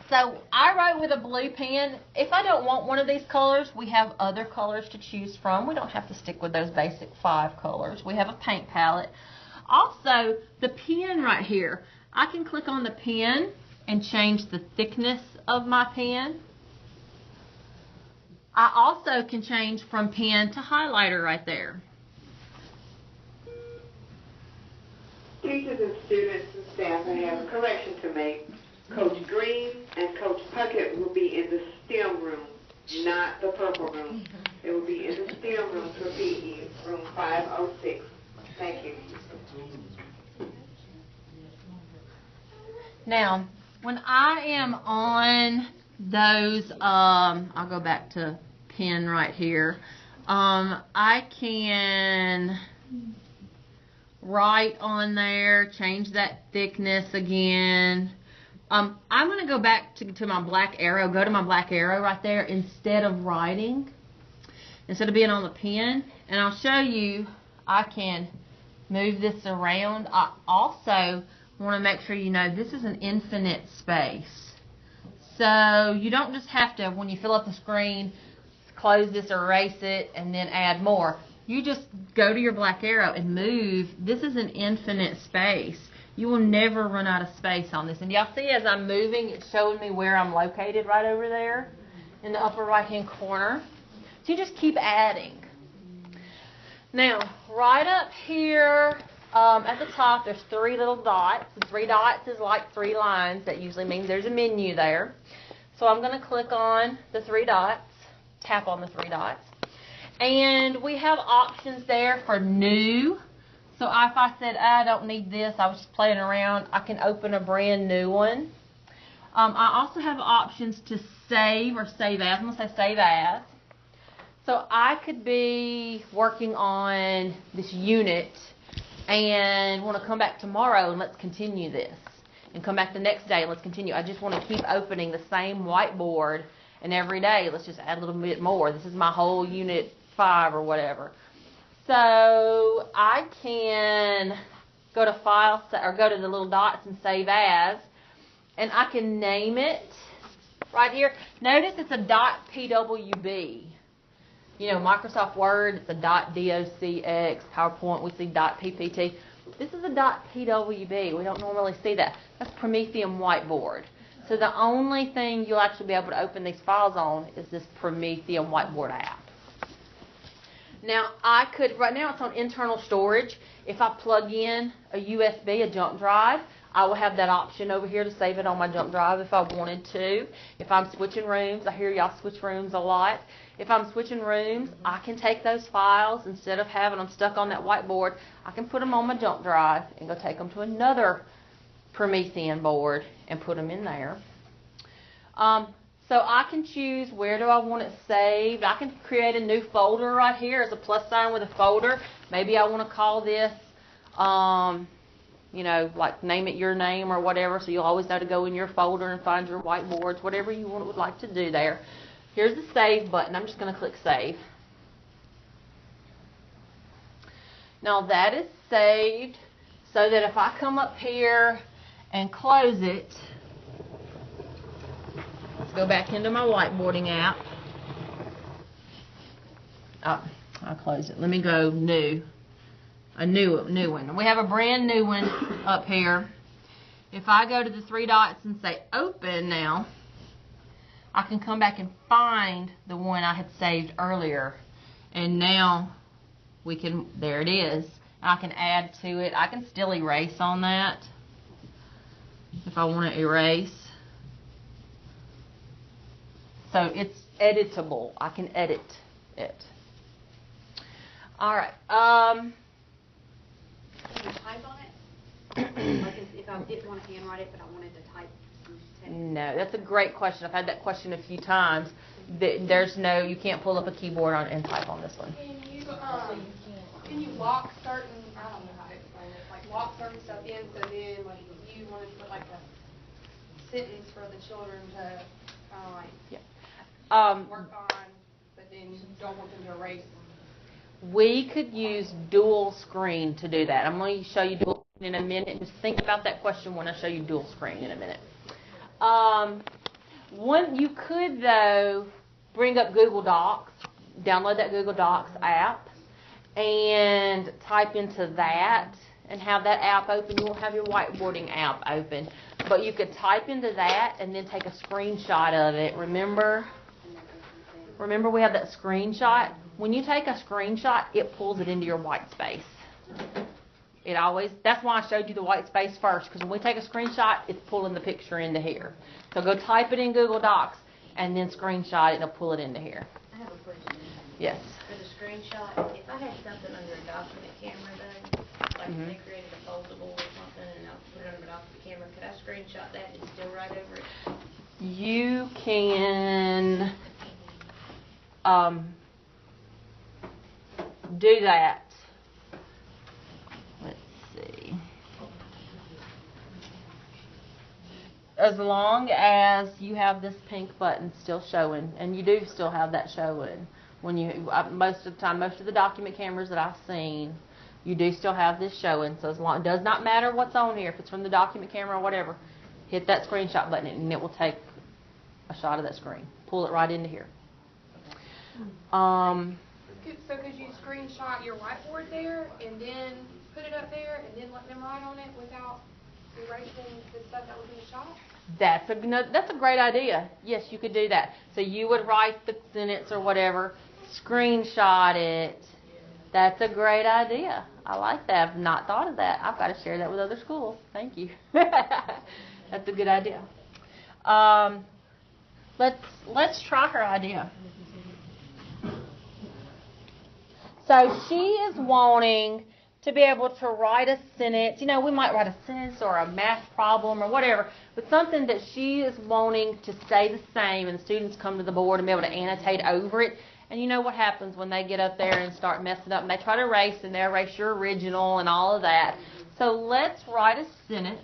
So I wrote with a blue pen. If I don't want one of these colors, we have other colors to choose from. We don't have to stick with those basic 5 colors. We have a paint palette. Also, the pen right here, I can click on the pen and change the thickness of my pen. I also can change from pen to highlighter right there. Teachers and students and staff will have a correction to make. Coach Green and Coach Puckett will be in the STEM room, not the purple room. They will be in the STEM room for PE, room 506. Thank you. Now, when I am on those, I'll go back to pen right here. I can write on there, change that thickness again. I'm going to go back to my black arrow, go to my black arrow right there instead of writing, instead of being on the pen. And I'll show you, I can move this around. I also want to make sure you know this is an infinite space. So you don't just have to, when you fill up the screen, close this, erase it, and then add more. You just go to your black arrow and move. This is an infinite space. You will never run out of space on this. And y'all see as I'm moving, it's showing me where I'm located right over there in the upper right-hand corner. So you just keep adding. Now, right up here at the top, there's 3 little dots. And 3 dots is like 3 lines. That usually means there's a menu there. So I'm going to click on the 3 dots, tap on the 3 dots. And we have options there for new. So if I said, I don't need this, I was just playing around, I can open a brand new one. I also have options to save or save as. I'm going to say save as. So I could be working on this unit and want to come back tomorrow and let's continue this. And come back the next day and let's continue. I just want to keep opening the same whiteboard, and every day let's just add a little bit more. This is my whole unit 5 or whatever. So I can go to File, or go to the little dots and Save As, and I can name it right here. Notice it's a .pwb. You know, Microsoft Word, it's a .docx. PowerPoint, we see .ppt. This is a .pwb. We don't normally see that. That's Promethean Whiteboard. So the only thing you'll actually be able to open these files on is this Promethean Whiteboard app. Now, I could, right now it's on internal storage. If I plug in a USB, a jump drive, I will have that option over here to save it on my jump drive if I wanted to. If I'm switching rooms, I hear y'all switch rooms a lot. If I'm switching rooms, I can take those files, instead of having them stuck on that whiteboard, I can put them on my jump drive and go take them to another Promethean board and put them in there. So I can choose where do I want it saved. I can create a new folder right here. There's a plus sign with a folder. Maybe I want to call this, you know, like name it your name or whatever, so you'll always know to go in your folder and find your whiteboards, whatever you would like to do there. Here's the save button. I'm just going to click save. Now that is saved, so that if I come up here and close it, let's go back into my whiteboarding app. Oh, I closed it. Let me go new. A new one. And we have a brand new one up here. If I go to the 3 dots and say open now, I can come back and find the one I had saved earlier. And now there it is. I can add to it. I can still erase on that if I want to erase. So it's editable. I can edit it. All right. Can you type on it? Like if I didn't want to handwrite it, but I wanted to type some text. No, that's a great question. I've had that question a few times. There's no, you can't pull up a keyboard and type on this one. Can you lock certain, I don't know how to explain it, like lock certain stuff in, so then like if you wanted to put like a sentence for the children to kind of like work on, but then you don't want them to erase. We could use dual screen to do that. I'm going to show you dual screen in a minute. Just think about that question when I show you dual screen in a minute. You could, though, bring up Google Docs, download that Google Docs app, and type into that and have that app open. You won't have your whiteboarding app open, but you could type into that and then take a screenshot of it. Remember we have that screenshot? When you take a screenshot, it pulls it into your white space. That's why I showed you the white space first, because when we take a screenshot, it's pulling the picture into here. So go type it in Google Docs and then screenshot it and it'll pull it into here. I have a question. Yes. For the screenshot, if I had something under a document camera though, like if they created a foldable or something and I put it under a document camera, could I screenshot that and still write over it? You can do that. Let's see. As long as you have this pink button still showing, and you do still have that showing. When most of the document cameras that I've seen, you do still have this showing. So it does not matter what's on here. If it's from the document camera or whatever, hit that screenshot button and it will take a shot of that screen. Pull it right into here. So could you screenshot your whiteboard there and then put it up there and then let them write on it without erasing the stuff that was in the shot? That's a great idea. Yes, you could do that. So you would write the sentence or whatever, screenshot it. That's a great idea. I like that. I've not thought of that. I've got to share that with other schools. Thank you. That's a good idea. Let's try her idea. So she is wanting to be able to write a sentence. You know, we might write a sentence or a math problem or whatever, but something that she is wanting to stay the same, and the students come to the board and be able to annotate over it. And you know what happens when they get up there and start messing up and they try to erase and they erase your original and all of that. So let's write a sentence.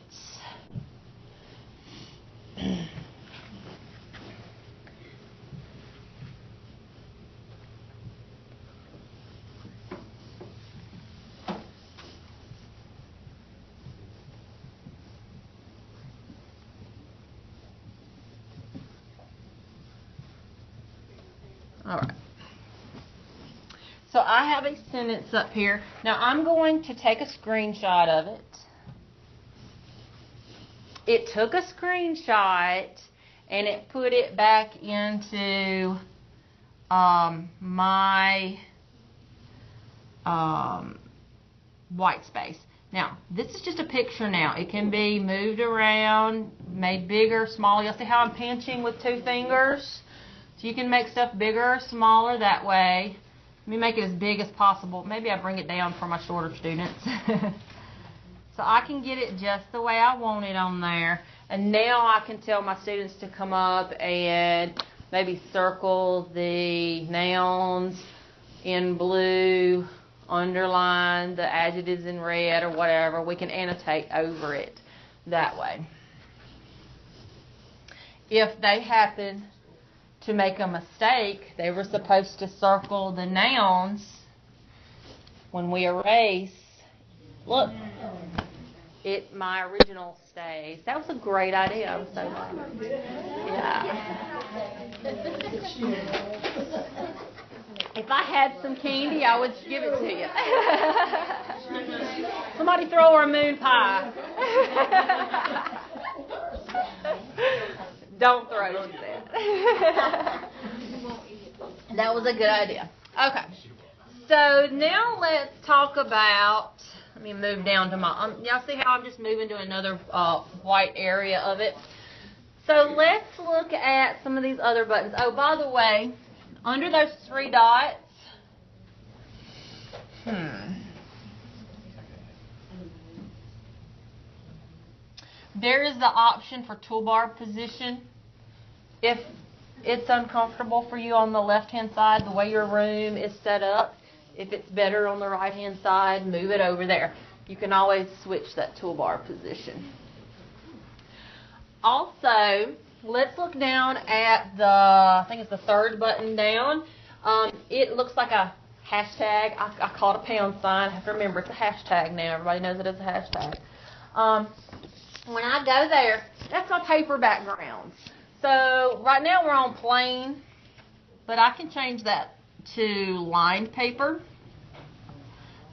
All right. So I have a sentence up here. Now I'm going to take a screenshot of it. It took a screenshot and it put it back into my white space. Now, this is just a picture now. It can be moved around, made bigger, smaller. You'll see how I'm pinching with 2 fingers? So you can make stuff bigger or smaller that way. Let me make it as big as possible. Maybe I bring it down for my shorter students. So I can get it just the way I want it on there. And now I can tell my students to come up and maybe circle the nouns in blue, underline the adjectives in red or whatever. We can annotate over it that way. If they happen to make a mistake, they were supposed to circle the nouns when we erase. Look, my original stays. That was a great idea. I'm so glad. Yeah. If I had some candy, I would give it to you. Somebody throw her a moon pie. Don't throw it, she said. That was a good idea. Okay. So now let's talk about, let me move down to my, y'all see how I'm just moving to another white area of it? So let's look at some of these other buttons. Oh, by the way, under those 3 dots, there is the option for toolbar position. If it's uncomfortable for you on the left-hand side, the way your room is set up, if it's better on the right-hand side, move it over there. You can always switch that toolbar position. Also, let's look down at the, I think it's the 3rd button down. It looks like a hashtag. I call it a pound sign. I have to remember it's a hashtag now. Everybody knows it is a hashtag. When I go there, that's my paper backgrounds. So right now we're on plain, but I can change that to lined paper.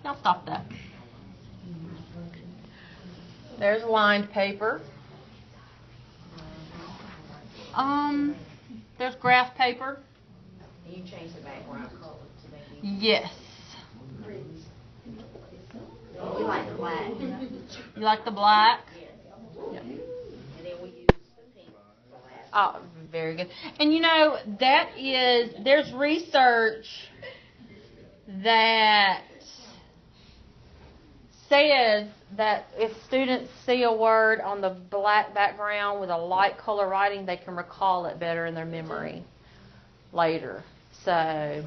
I'll stop that. There's lined paper. There's graph paper. You change the background color to make it. Yes. You like the black. You like the black? Yes. And then we use the pink for last. Oh, very good. And you know, there's research that says that if students see a word on the black background with a light color writing, they can recall it better in their memory later. So,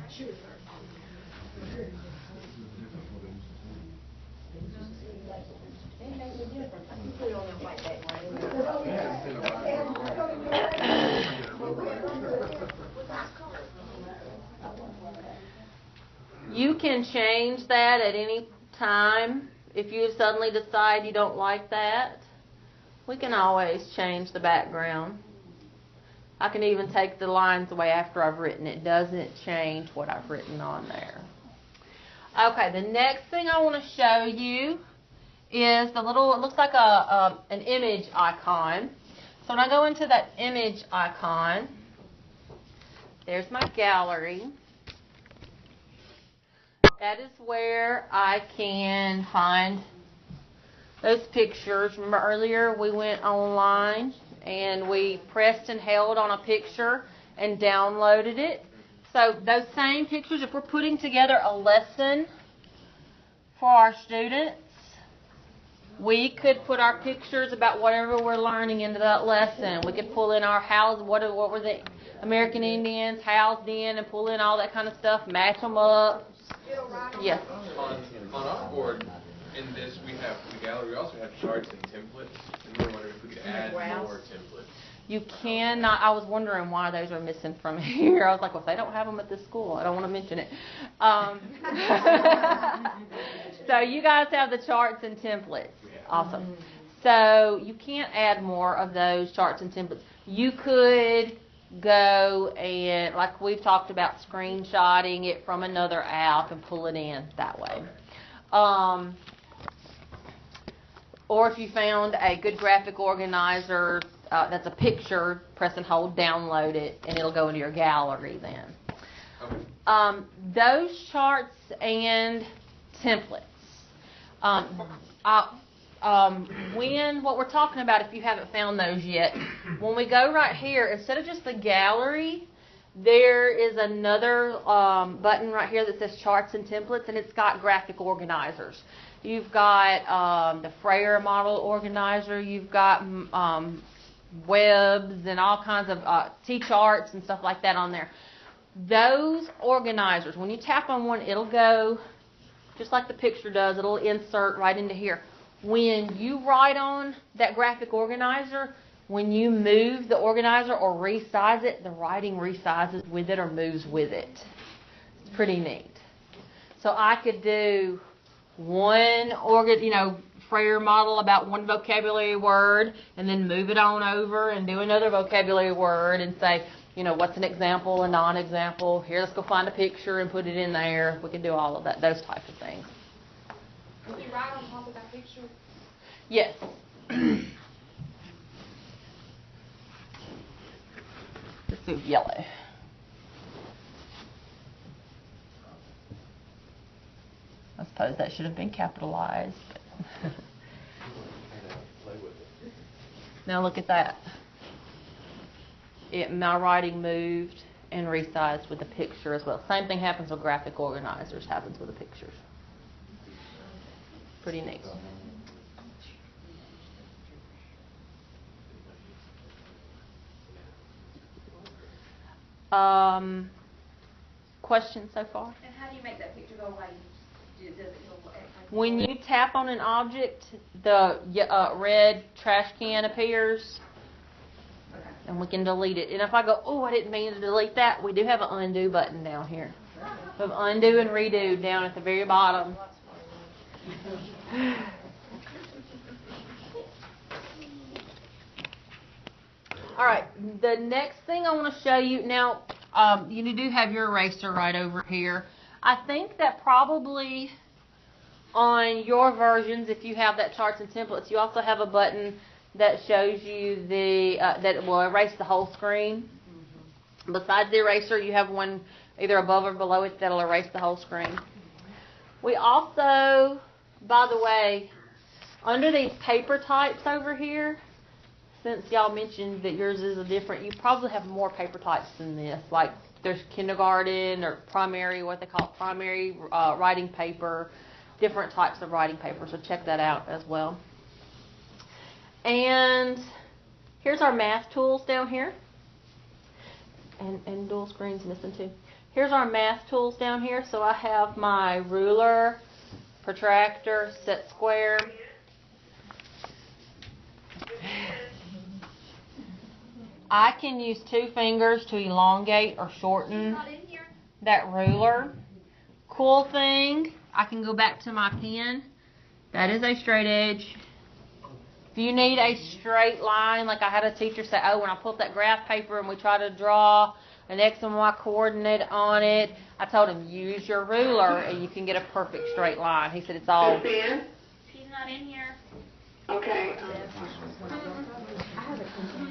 you can change that at any time. If you suddenly decide you don't like that, we can always change the background. I can even take the lines away after I've written it. It doesn't change what I've written on there. Okay, the next thing I want to show you is the little, it looks like an image icon. So when I go into that image icon, there's my gallery. That is where I can find those pictures. Remember earlier we went online and we pressed and held on a picture and downloaded it. So those same pictures, if we're putting together a lesson for our students, we could put our pictures about whatever we're learning into that lesson. We could pull in our house, what were the American Indians housed in, and pull in all that kind of stuff, match them up. Yes. On our board, in this, we have the gallery. We also have charts and templates. And we were wondering if we could add more templates. You cannot. I was wondering why those are missing from here. I was like, well, if they don't have them at this school, I don't want to mention it. So you guys have the charts and templates. Awesome. So you can't add more of those charts and templates. You could go and, like we've talked about, screenshotting it from another app and pull it in that way. Or if you found a good graphic organizer that's a picture, press and hold, download it, and it'll go into your gallery then. Okay. Those charts and templates. What we're talking about, if you haven't found those yet, when we go right here, instead of just the gallery, there is another button right here that says charts and templates, and it's got graphic organizers. You've got the Frayer model organizer, you've got webs and all kinds of T-charts and stuff like that on there. Those organizers, when you tap on one, it'll go just like the picture does. It'll insert right into here. When you write on that graphic organizer, when you move the organizer or resize it, the writing resizes with it or moves with it. It's pretty neat. So I could do one Frayer model about one vocabulary word and then move it on over and do another vocabulary word and say, what's an example, a non-example. Here, let's go find a picture and put it in there. We can do all of that, those types of things. Can you write on top of that picture? Yes. Let's do yellow. suppose that should have been capitalized. Now look at that. My writing moved and resized with the picture as well. Same thing happens with graphic organizers, happens with the pictures. Pretty neat. Questions so far? And how do you make that picture go away? Does it go away? When you tap on an object, the red trash can appears, and we can delete it. And if I go, oh, I didn't mean to delete that, we do have an undo button down here. We have undo and redo down at the very bottom. All right, the next thing I want to show you, now, you do have your eraser right over here. I think that probably on your versions, if you have that charts and templates, you also have a button that shows you that will erase the whole screen. Besides the eraser, you have one either above or below it that'll erase the whole screen. We also, by the way, under these paper types over here, since y'all mentioned that yours is different, you probably have more paper types than this. Like there's kindergarten or primary, what they call primary writing paper, different types of writing paper. So check that out as well. And here's our math tools down here. And dual screen's missing too. Here's our math tools down here. So I have my ruler, protractor, set square. I can use 2 fingers to elongate or shorten that ruler. Cool thing, I can go back to my pen. That is a straight edge. If you need a straight line, like I had a teacher say, oh, when I pulled that graph paper and we try to draw an X and Y coordinate on it, I told him, use your ruler and you can get a perfect straight line. He said it's all... She's not in here. Okay.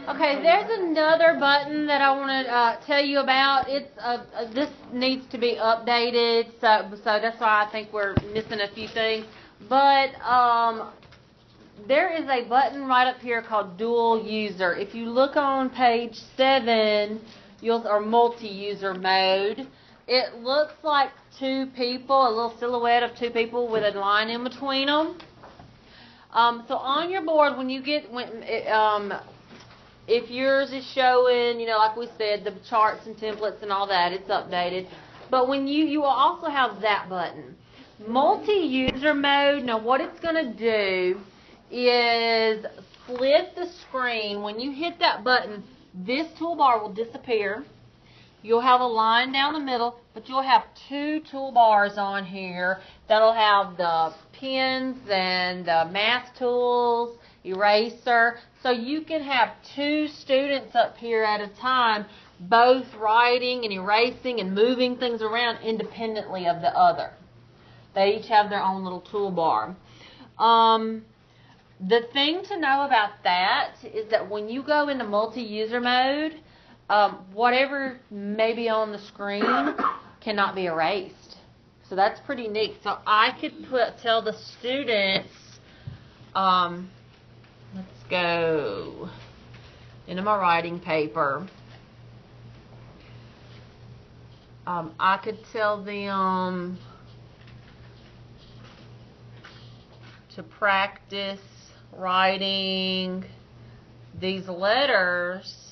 Okay, there's another button that I want to tell you about. It's this needs to be updated, so that's why I think we're missing a few things. But there is a button right up here called Dual User. If you look on page 7, or Multi-User Mode, it looks like 2 people, a little silhouette of 2 people with a line in between them. So on your board, if yours is showing, like we said, the charts and templates and all that, it's updated. But when you will also have that button. Multi-user mode, now what it's going to do is split the screen. When you hit that button, this toolbar will disappear. You'll have a line down the middle, but you'll have 2 toolbars on here that'll have the pens and the math tools, eraser. So you can have 2 students up here at a time, both writing and erasing and moving things around independently of the other. They each have their own little toolbar. The thing to know about that is that when you go into multi-user mode, whatever may be on the screen cannot be erased. So that's pretty neat. So I could tell the students, let's go into my writing paper. I could tell them to practice writing these letters.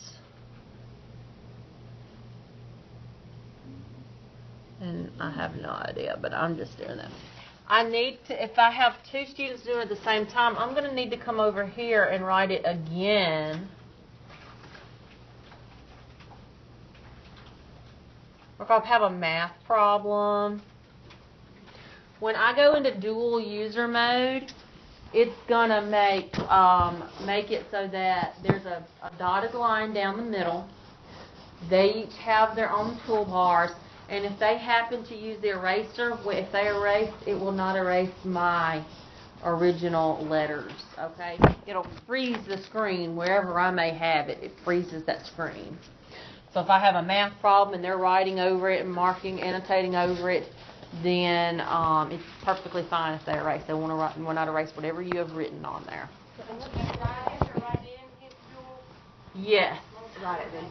And I have no idea, but I'm just doing that. I need to, if I have 2 students doing it at the same time, I'm going to need to come over here and write it again. Or if I have a math problem. When I go into dual user mode, it's going to make it so that there's a dotted line down the middle. They each have their own toolbars. And if they happen to use the eraser, if they erase, it will not erase my original letters, okay? It'll freeze the screen wherever I may have it. It freezes that screen. So if I have a math problem and they're writing over it and marking, annotating over it, then it's perfectly fine if they erase. They want to not erase whatever you have written on there. Yes. Write it then.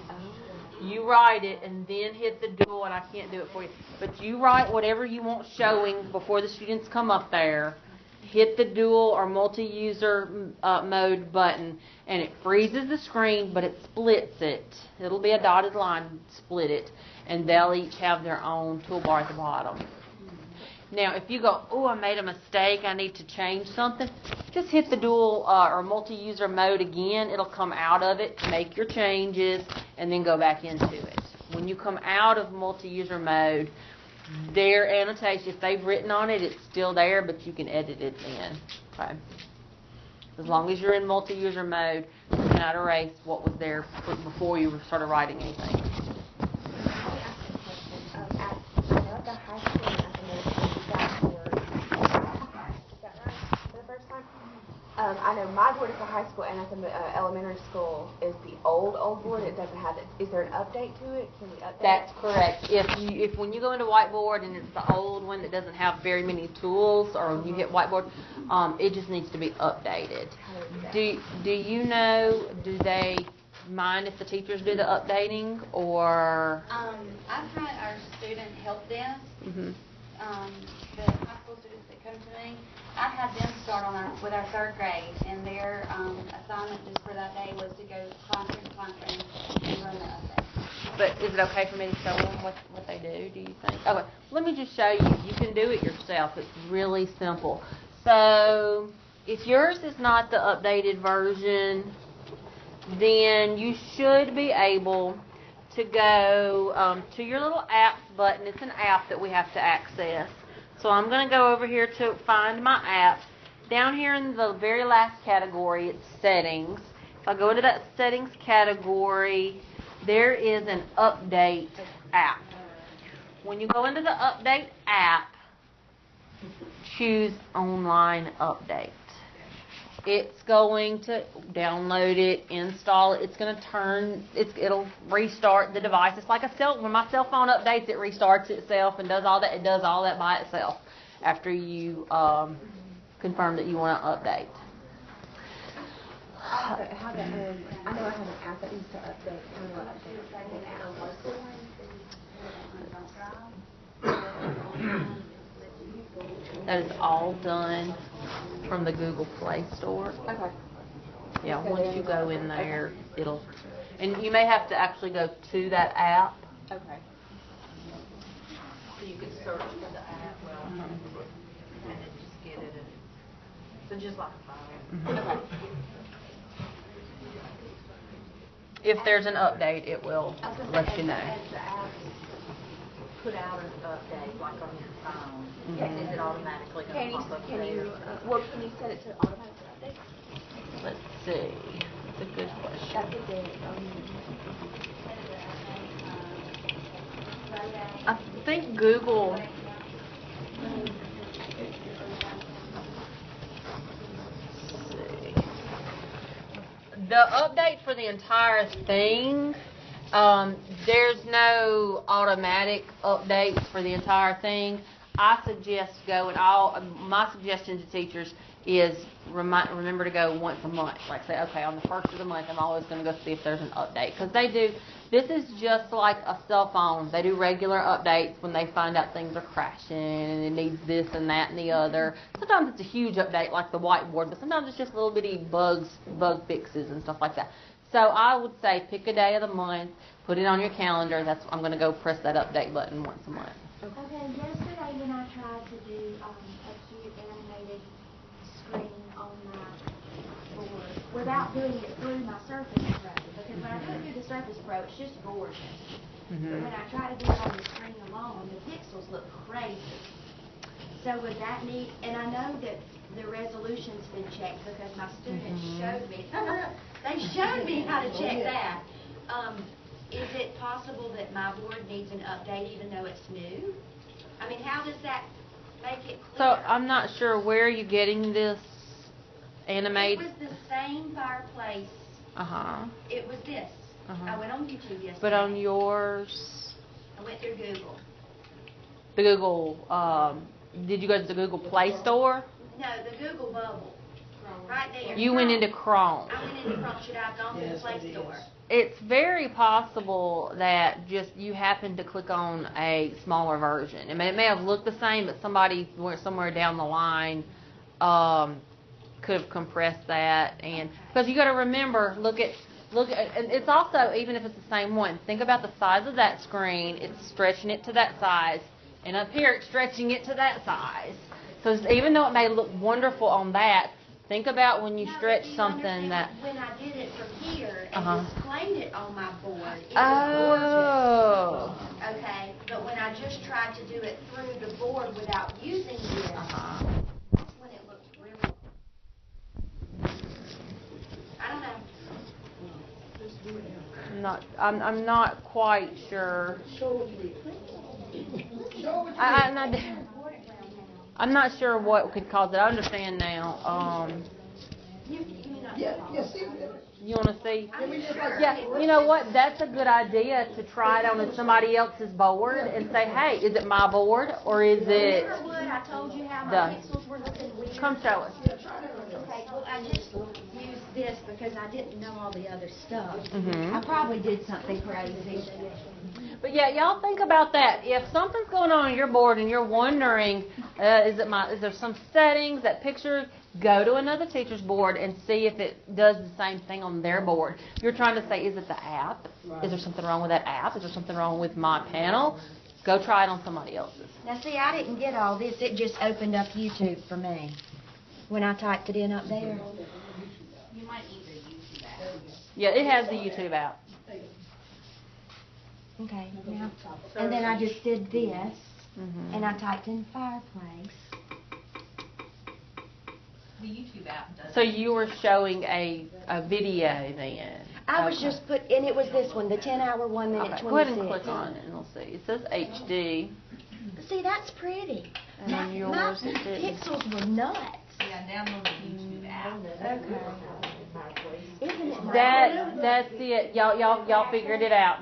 You write it and then hit the dual, and I can't do it for you. But you write whatever you want showing before the students come up there. Hit the dual or multi-user mode button, and it freezes the screen, but it splits it. It'll be a dotted line, split it, and they'll each have their own toolbar at the bottom. Now, if you go, oh, I made a mistake, I need to change something, just hit the dual or multi-user mode again. It'll come out of it, make your changes, and then go back into it. When you come out of multi-user mode, their annotation, if they've written on it, it's still there, but you can edit it then. Okay. As long as you're in multi-user mode, you cannot erase what was there before you started writing anything. At the high school, I know my board at the high school and at the elementary school is the old board. It doesn't have it. Is there an update to it? Can we update? That's correct. If when you go into whiteboard and it's the old one that doesn't have very many tools, or when you hit whiteboard, it just needs to be updated. Do you know? Do they mind if the teachers do the updating, or? I've had our student help desk. Mm-hmm. The high school students that come to me, I've had them start with our third grade, and their assignment just for that day was to go classroom to classroom and run the update. But is it okay for me to show them what they do you think? Okay, let me just show you. You can do it yourself. It's really simple. So if yours is not the updated version, then you should be able to go to your little apps button. It's an app that we have to access. So I'm going to go over here to find my apps. Down here in the very last category, it's settings. If I go into that settings category, there is an update app. When you go into the update app, choose online update. It's going to download it, install it. It's going to it'll restart the device. It's like when my cell phone updates, it restarts itself and does all that. It does all that by itself after you confirm that you want to update. I know I have an app that needs to update. How do I update? That is all done from the Google Play Store. Okay. Yeah, once you go in there, and you may have to actually go to that app. Okay. So you could search for the app, and then just get it. So just like a file. Okay. If there's an update, it will let you know. As the app put out an update, like on your phone, is it automatically going to pop up there? Can you set it to automatic update? Let's see. That's a good question. That's a good. I think Google. The update for the entire thing, there's no automatic updates for the entire thing. I suggest go, and my suggestion to teachers is remember to go once a month. Like say, okay, on the first of the month, I'm always going to go see if there's an update. Because they do, this is just like a cell phone. They do regular updates when they find out things are crashing and it needs this and that and the other. Sometimes it's a huge update like the whiteboard, but sometimes it's just little bitty bug fixes and stuff like that. So I would say pick a day of the month, put it on your calendar. I'm going to go press that update button once a month. Okay, yesterday when I tried to do a cute animated screen on my board without doing it through my Surface Pro, because when I put it through the Surface Pro, it's just gorgeous. Mm-hmm. But when I try to do it on the screen alone, the pixels look crazy. So would that need, and I know that the resolution's been checked because my students showed me, they showed me how to check that. Is it possible that my board needs an update even though it's new? I mean, how does that make it clear? So I'm not sure where you're getting this animated. It was the same fireplace. Uh-huh. It was this. Uh-huh. I went on YouTube yesterday. But on yours, I went through Google. the Google, did you go to the Google Play Store? No, the Google bubble. Right there. You went into Chrome. I went into Chrome. Should I have gone to the Play Store? It's very possible that just you happened to click on a smaller version. I mean, it may have looked the same, but somebody somewhere down the line could have compressed that. And because you got to remember, look at. And it's also, even if it's the same one, think about the size of that screen. It's stretching it to that size, and up here it's stretching it to that size. So even though it may look wonderful on that, think about when you stretch something that. When I did it from here and Uh-huh. displayed it on my board, it was Oh. gorgeous. Okay, but when I just tried to do it through the board without using this, Uh-huh. that's when it looked really. I don't know. I'm not quite sure. I'm not sure what could cause it. I understand now. You want to see? Yeah, you know what? That's a good idea to try it on somebody else's board and say, hey, is it my board or is it Remember what I told you how my the. pixels were looking weird? Come show us. Okay, well, I just used this because I didn't know all the other stuff. Mhm. I probably did something crazy. But yeah, y'all think about that. If something's going on your board and you're wondering, is there some settings, that picture, go to another teacher's board and see if it does the same thing on their board. You're trying to say, is it the app? Is there something wrong with that app? Is there something wrong with my panel? Go try it on somebody else's. Now, see, I didn't get all this. It just opened up YouTube for me when I typed it in up there. You might need the YouTube app. Yeah, it has the YouTube app. Okay, now, and then I just did this, Mhm. and I typed in fireplace. The YouTube app does. So you were showing a video then. I was Okay. just and it was this one, the 10-hour, 1 minute, Okay, 26. go ahead and click on it and we'll see. It says HD. See, that's pretty. And then My yours didn't. pixels were nuts. Yeah, download the YouTube app. Okay. Isn't it nice? That's it. Y'all figured it out.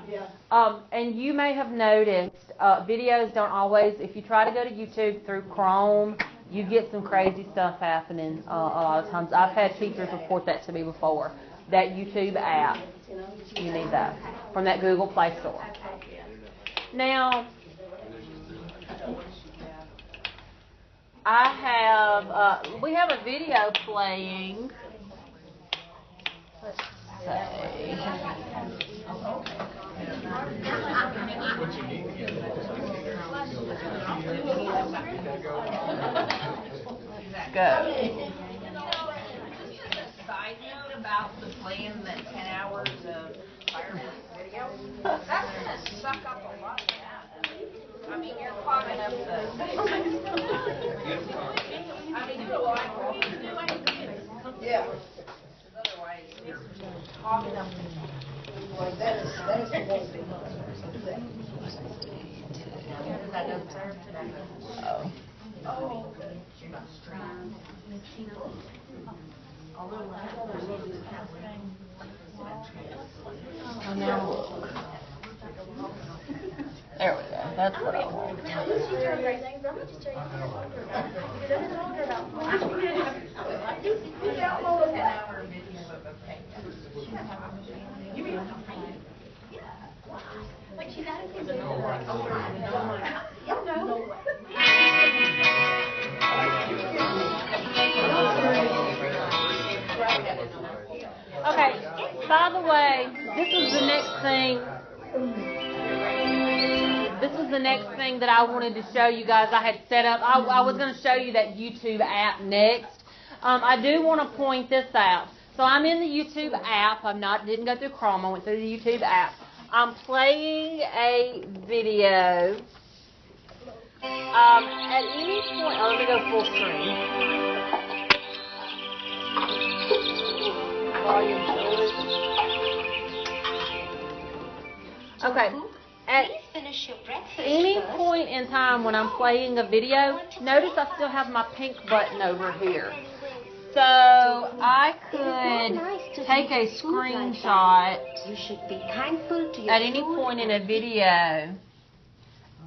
And you may have noticed videos don't always. If you try to go to YouTube through Chrome, you get some crazy stuff happening a lot of times. I've had teachers report that to me before. That YouTube app, you need that from that Google Play Store. Now, we have a video playing. Let's see. What you need to get Go. Side note about the plan, that 10 hours of fireworks video, that's gonna suck up a lot of that. I mean, you're clogging up the. I mean, do I need to do anything? Yeah. Otherwise, it's clogging up. Like that is the most thing. Oh. Oh, now look. There we go. That's what I want. Okay, by the way, this is the next thing. This is the next thing that I wanted to show you guys. I had set up. I was going to show you that YouTube app next. I do want to point this out. So I'm in the YouTube app. Didn't go through Chrome. I went through the YouTube app. I'm playing a video. At any point, let me go full screen. Okay. At any point in time when I'm playing a video, notice I still have my pink button over here. So I could take a screenshot at any point in a video,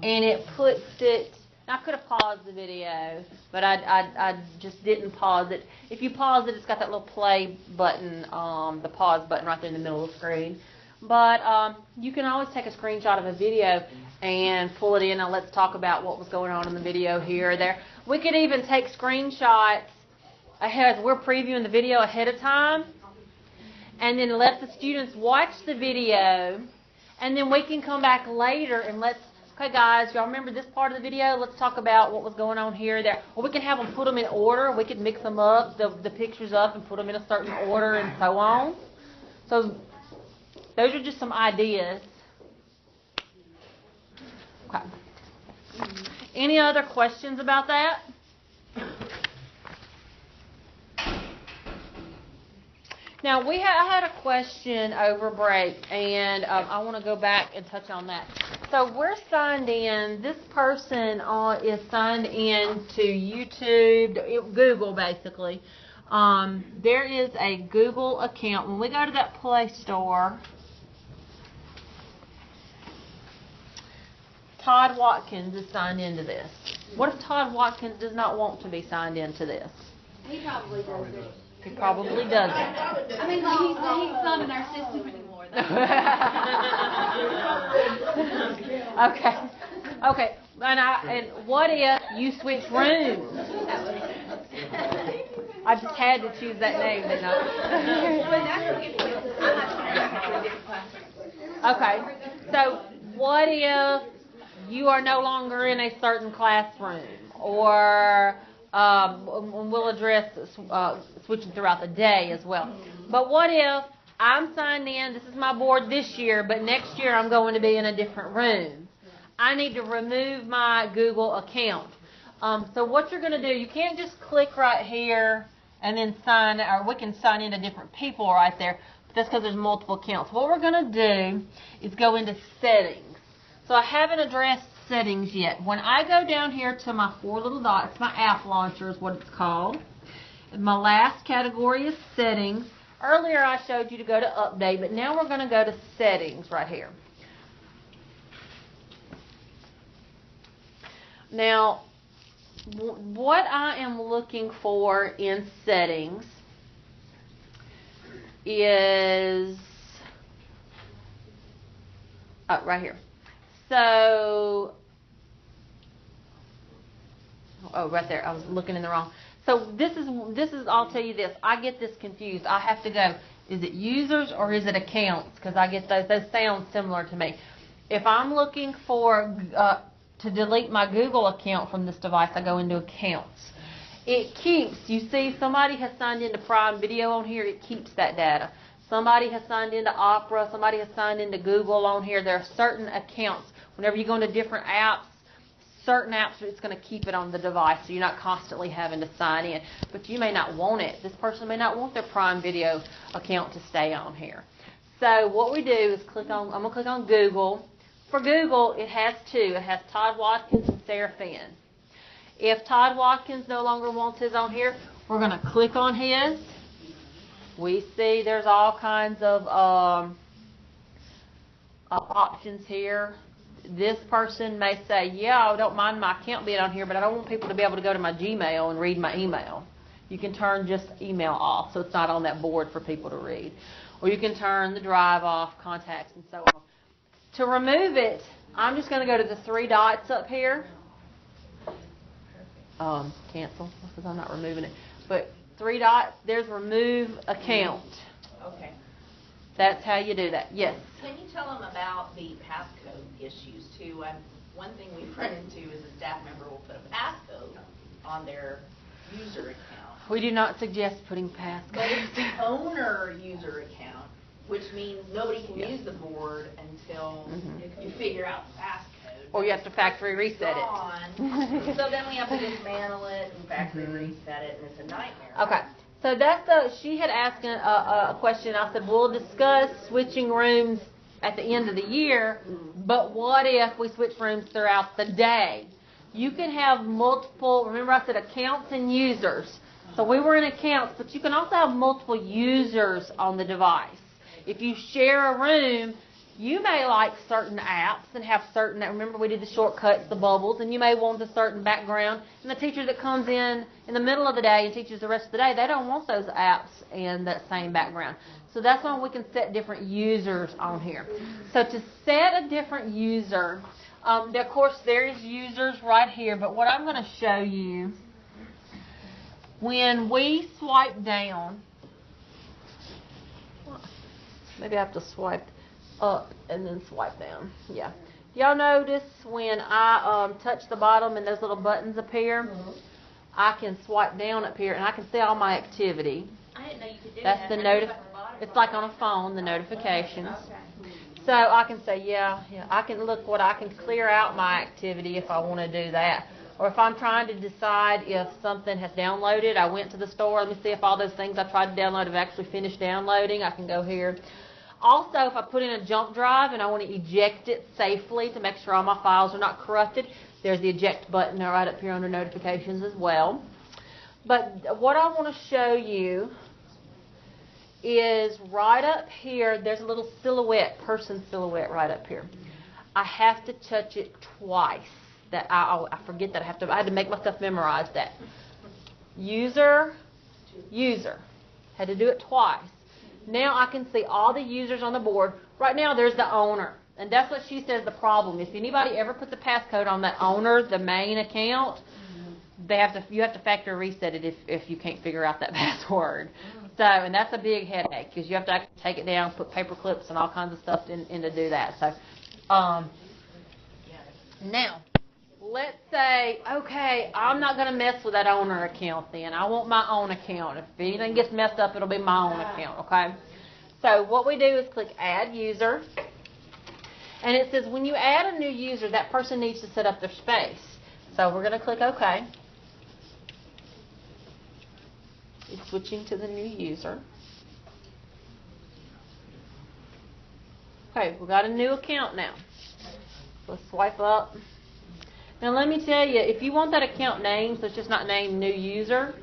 and it puts it I could have paused the video, but I just didn't pause it. If you pause it, it's got that little play button, the pause button right there in the middle of the screen. But you can always take a screenshot of a video and pull it in, and let's talk about what was going on in the video here or there. We could even take screenshots ahead. We're previewing the video ahead of time, and then let the students watch the video, and then we can come back later and okay guys, y'all remember this part of the video? Let's talk about what was going on here or there. Or we can have them put them in order. We could mix them up, the pictures up, and put them in a certain order and so on. So those are just some ideas. Okay. Any other questions about that? Now, I had a question over break, and I want to go back and touch on that. So we're signed in. This person is signed in to YouTube, Google, basically. There is a Google account. When we go to that Play Store, Todd Watkins is signed into this. What if Todd Watkins does not want to be signed into this? He probably does it. He probably doesn't. I mean, he's not in our system anymore, though. Okay. And what if you switch rooms? I just had to choose that name, didn't I? Okay. So what if you are no longer in a certain classroom, or we'll address switching throughout the day as well. But what if I'm signed in, this is my board this year, but next year I'm going to be in a different room? I need to remove my Google account. So what you're going to do, you can't just click right here and then sign, or we can sign into different people right there. But that's because there's multiple accounts. What we're going to do is go into settings. So I haven't addressed settings yet. When I go down here to my 4 little dots, my app launcher is what it's called. And my last category is settings. Earlier I showed you to go to update, but now we're going to go to settings right here. Now, what I am looking for in settings is right here. So, right there. I was looking in the wrong. So this is. I'll tell you this. I get this confused. I have to go. Is it users or is it accounts? Because I get those. Those sound similar to me. If I'm looking for to delete my Google account from this device, I go into accounts. It keeps. You see, somebody has signed into Prime Video on here. It keeps that data. Somebody has signed into Opera. Somebody has signed into Google on here. There are certain accounts. Whenever you go into different apps, certain apps, it's going to keep it on the device, so you're not constantly having to sign in. But you may not want it. This person may not want their Prime Video account to stay on here. So what we do is I'm going to click on Google. For Google, it has 2. It has Todd Watkins and Sarah Finn. If Todd Watkins no longer wants his on here, we're going to click on his. We see there's all kinds of options here. This person may say, yeah, I don't mind my account being on here, but I don't want people to be able to go to my Gmail and read my email. You can turn just email off, so it's not on that board for people to read. Or you can turn the drive off, contacts, and so on. To remove it, I'm just going to go to the 3 dots up here. Cancel, because I'm not removing it. But 3 dots, there's remove account. Okay. That's how you do that. Yes? Can you tell them about the passcode issues too? One thing we've run into is a staff member will put a passcode on their user account. We do not suggest putting passcodes. But it's the owner user account, which means nobody can use the board until you figure out the passcode. Or you have to factory reset it. So then we have to dismantle it and factory reset it, and it's a nightmare. Okay. So she had asked a question. I said, we'll discuss switching rooms at the end of the year, but what if we switch rooms throughout the day? You can have multiple, remember I said accounts and users. So we were in accounts, but you can also have multiple users on the device. If you share a room, You may like certain apps and have certain, remember we did the shortcuts, the bubbles, and you may want a certain background. And the teacher that comes in the middle of the day and teaches the rest of the day, they don't want those apps and that same background. So that's why we can set different users on here. So to set a different user, of course there is users right here, but what I'm going to show you, when we swipe down, maybe I have to swipe up and then swipe down. Yeah. Y'all notice when I touch the bottom and those little buttons appear, I can swipe down up here and I can see all my activity. I didn't know you could do That's that. the it's like on a phone, the notifications. So I can say, yeah, I can look what I can clear out my activity if I want to do that. Or if I'm trying to decide if something has downloaded, I went to the store, let me see if all those things I tried to download have actually finished downloading. I can go here. Also, if I put in a jump drive and I want to eject it safely to make sure all my files are not corrupted, there's the eject button right up here under notifications as well. But what I want to show you is right up here, there's a little silhouette, person silhouette right up here. I have to touch it twice. I forget that I had to make myself memorize that. User. Had to do it twice. Now I can see all the users on the board. Right now there's the owner. And that's what she says the problem. If anybody ever puts a passcode on that owner, the main account, you have to factory reset it if you can't figure out that password. So, and that's a big headache because you have to actually take it down, put paper clips and all kinds of stuff in to do that. So, now, let's say, okay, I'm not going to mess with that owner account then. I want my own account. If anything gets messed up, it'll be my own account, okay? So what we do is click Add User. And it says when you add a new user, that person needs to set up their space. So we're going to click OK. It's switching to the new user. Okay, we've got a new account now. Let's swipe up. Now let me tell you, if you want that account name, so it's just not named new user,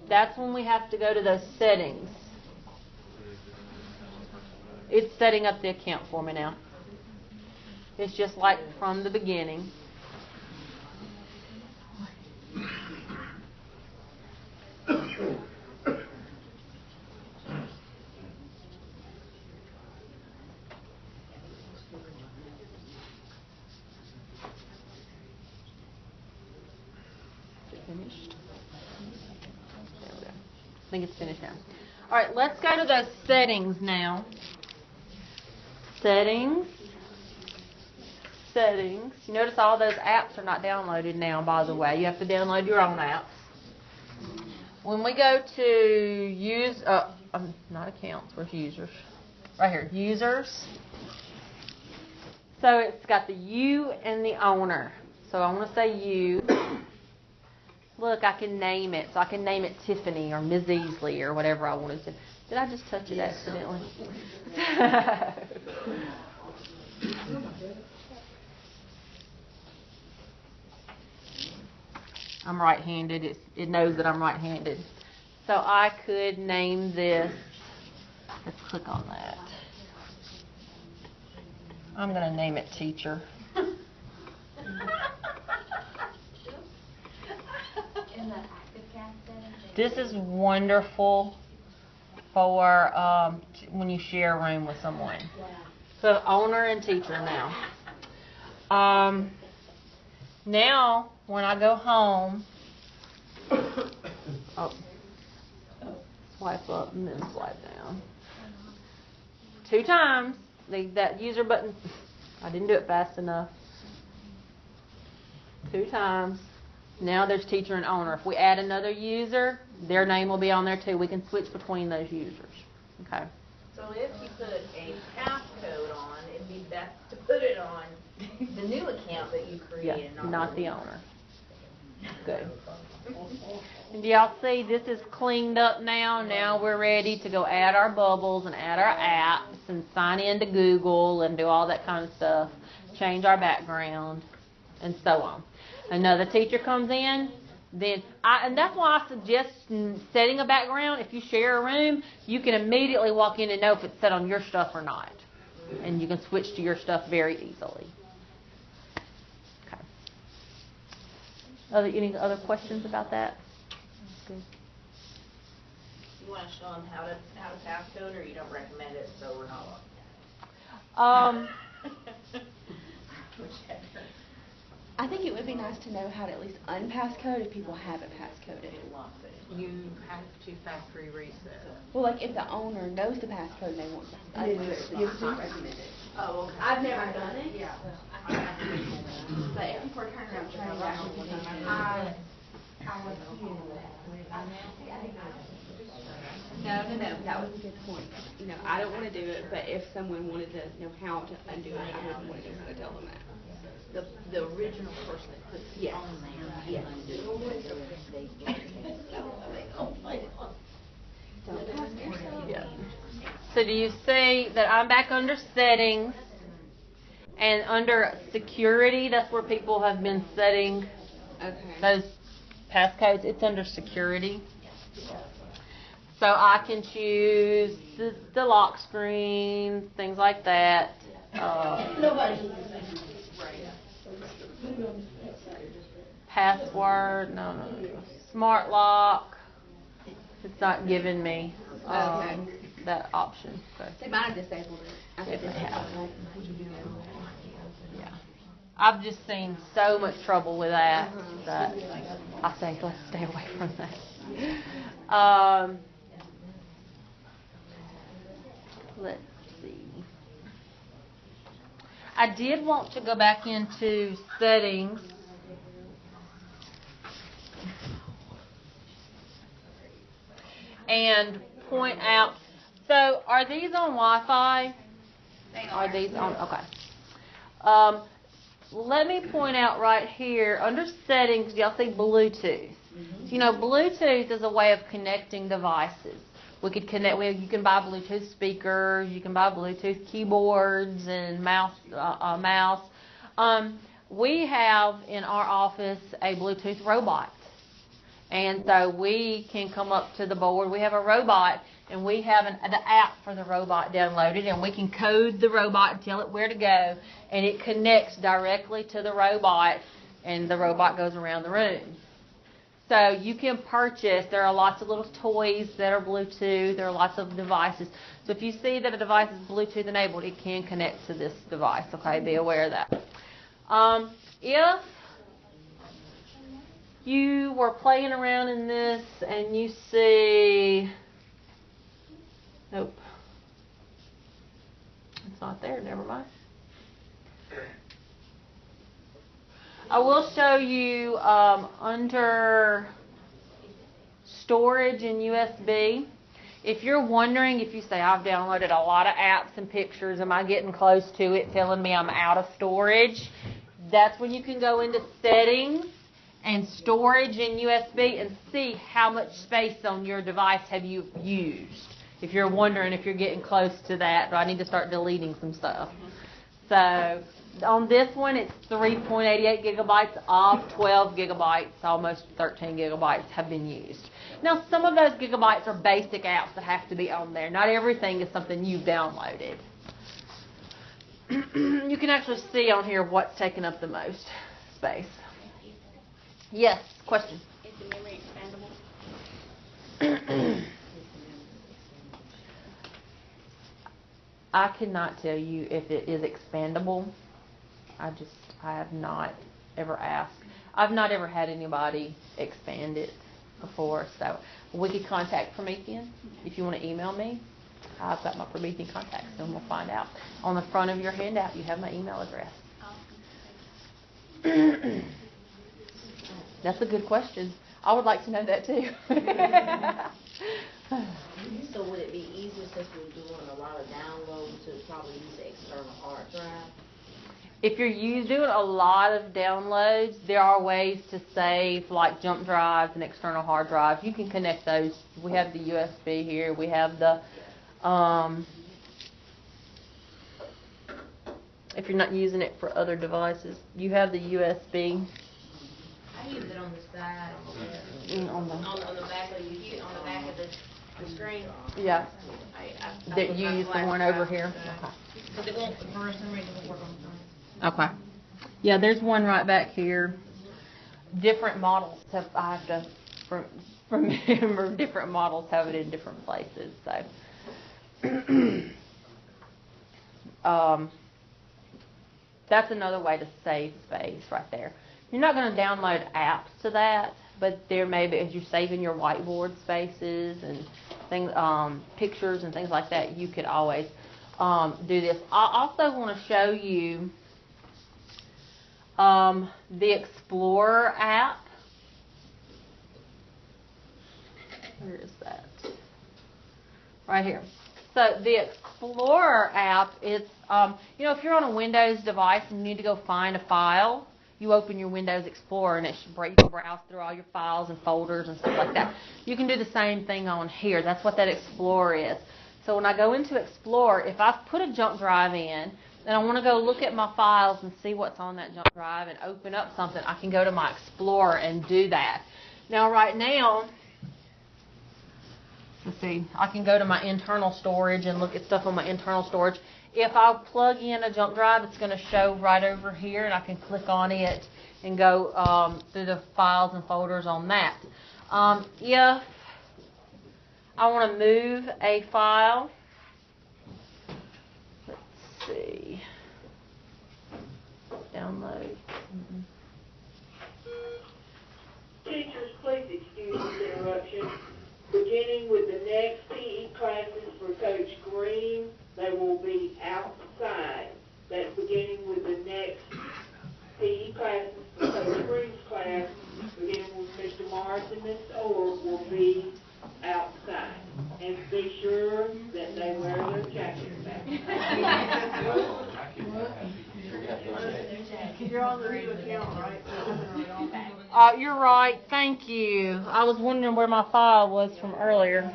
that's when we have to go to those settings. It's setting up the account for me now. It's just like from the beginning. Finished. There we go. I think it's finished now. All right, let's go to those settings now. Settings. You notice all those apps are not downloaded now, by the way. You have to download your own apps. When we go to not accounts, where's users? Right here, users. So it's got the you and the owner. So I want to say you. Look, I can name it. So I can name it Tiffany or Ms. Easley or whatever I wanted to. Did I just touch it accidentally? I'm right-handed. It knows that I'm right-handed. So I could name this. Let's click on that. I'm going to name it Teacher. This is wonderful for when you share a room with someone. So owner and teacher now. Now, when I go home, swipe up and then swipe down. 2 times. That user button, I didn't do it fast enough. 2 times. Now there's teacher and owner. If we add another user, their name will be on there too. We can switch between those users. Okay. So if you put a passcode on, it'd be best to put it on the new account that you created. Yeah, not the owner. Good. And y'all see this is cleaned up now. Now we're ready to go add our bubbles and add our apps and sign into Google and do all that kind of stuff. Change our background and so on. Another teacher comes in, and that's why I suggest setting a background. If you share a room, you can immediately walk in and know if it's set on your stuff or not. and you can switch to your stuff very easily. Okay. Any other questions about that? Good. You want to show them how to passcode, or you don't recommend it, so we're not Um, Whichever. I think it would be nice to know how to at least unpasscode if people haven't passcoded. You have to factory reset. Well, like if the owner knows the passcode and they want to undo it, but it's not recommended. Oh, okay. I've never done it. Yeah. But for turnaround training, that would be No, that was a good point. You know, I don't want to do it, but if someone wanted to know how to undo it, I wouldn't want to know how to tell them that. The original person that puts it Yes. on there, Yes. undo it. Don't pass yourself. yeah. So do you see that I'm back under settings, and under security, that's where people have been setting Okay. those passcodes. It's under security. So I can choose the lock screen, things like that. Password, no. Smart lock. It's not giving me that option. So. They might have disabled it. I think If they have. Yeah. I've just seen so much trouble with that that I say let's stay away from that. Let's see. I did want to go back into settings. And point out, so are these on Wi-Fi? Are these on, okay. Let me point out right here, under settings, y'all see Bluetooth. You know, Bluetooth is a way of connecting devices. We could connect, you can buy Bluetooth speakers, you can buy Bluetooth keyboards and mouse. We have in our office a Bluetooth robot. And so we can come up to the board. We have a robot, and we have the app for the robot downloaded, and we can code the robot and tell it where to go, and it connects directly to the robot, and the robot goes around the room. So you can purchase, there are lots of little toys that are Bluetooth, there are lots of devices. So if you see that a device is Bluetooth enabled, it can connect to this device, okay? Be aware of that. If you were playing around in this and you see, nope, it's not there, never mind. I will show you under storage and USB. If you're wondering, if you say, I've downloaded a lot of apps and pictures, am I getting close to it telling me I'm out of storage? That's when you can go into settings and storage and USB and see how much space on your device have you used. If you're wondering if you're getting close to that, do I need to start deleting some stuff? So on this one, it's 3.88 gigabytes of 12 gigabytes, almost 13 gigabytes have been used. Now, some of those gigabytes are basic apps that have to be on there. Not everything is something you've downloaded. You can actually see on here what's taking up the most space. Yes, question? Is the memory expandable? I cannot tell you if it is expandable. I have not ever asked. I've not ever had anybody expand it before, so we could contact Promethean if you want to email me. I've got my Promethean contacts, and we'll find out. On the front of your handout, you have my email address. That's a good question. I would like to know that too. So would it be easier, since we're doing a lot of downloads, to probably use the external hard drive? If you're doing a lot of downloads, there are ways to save, like jump drives and external hard drives. You can connect those. We have the USB here. We have the, if you're not using it for other devices, you have the USB. I use it on the side, On the, on the back of the screen. yeah. I That put you my use the flash one over drive, here. so- Okay. Because it won't, for some reason, it won't work on the front. Okay. Yeah, there's one right back here. Different models have, I have to remember, different models have it in different places, so. That's another way to save space right there. You're not going to download apps to that, but there may be, as you're saving your whiteboard spaces and things, pictures and things like that, you could always do this. I also want to show you the Explorer app. Where is that? Right here. So the Explorer app, it's, if you're on a Windows device and you need to go find a file, you open your Windows Explorer and it should browse through all your files and folders and stuff like that. You can do the same thing on here. That's what that Explorer is. So when I go into Explorer, if I've put a jump drive in and I want to go look at my files and see what's on that jump drive and open up something, I can go to my Explorer and do that. Now right now, let's see, I can go to my internal storage and look at stuff on my internal storage. If I plug in a jump drive, it's going to show right over here, and I can click on it and go through the files and folders on that. If I want to move a file, let's see, download. Teachers, please excuse this interruption. Beginning with the next PE classes for Coach Green, they will be outside. That's beginning with the next PE classes for Coach Green's class, beginning with Mr. Morris and Ms. Orr, will be outside. And be sure that they wear their jackets back. You're on the new account, right? You're right. Thank you. I was wondering where my file was from earlier.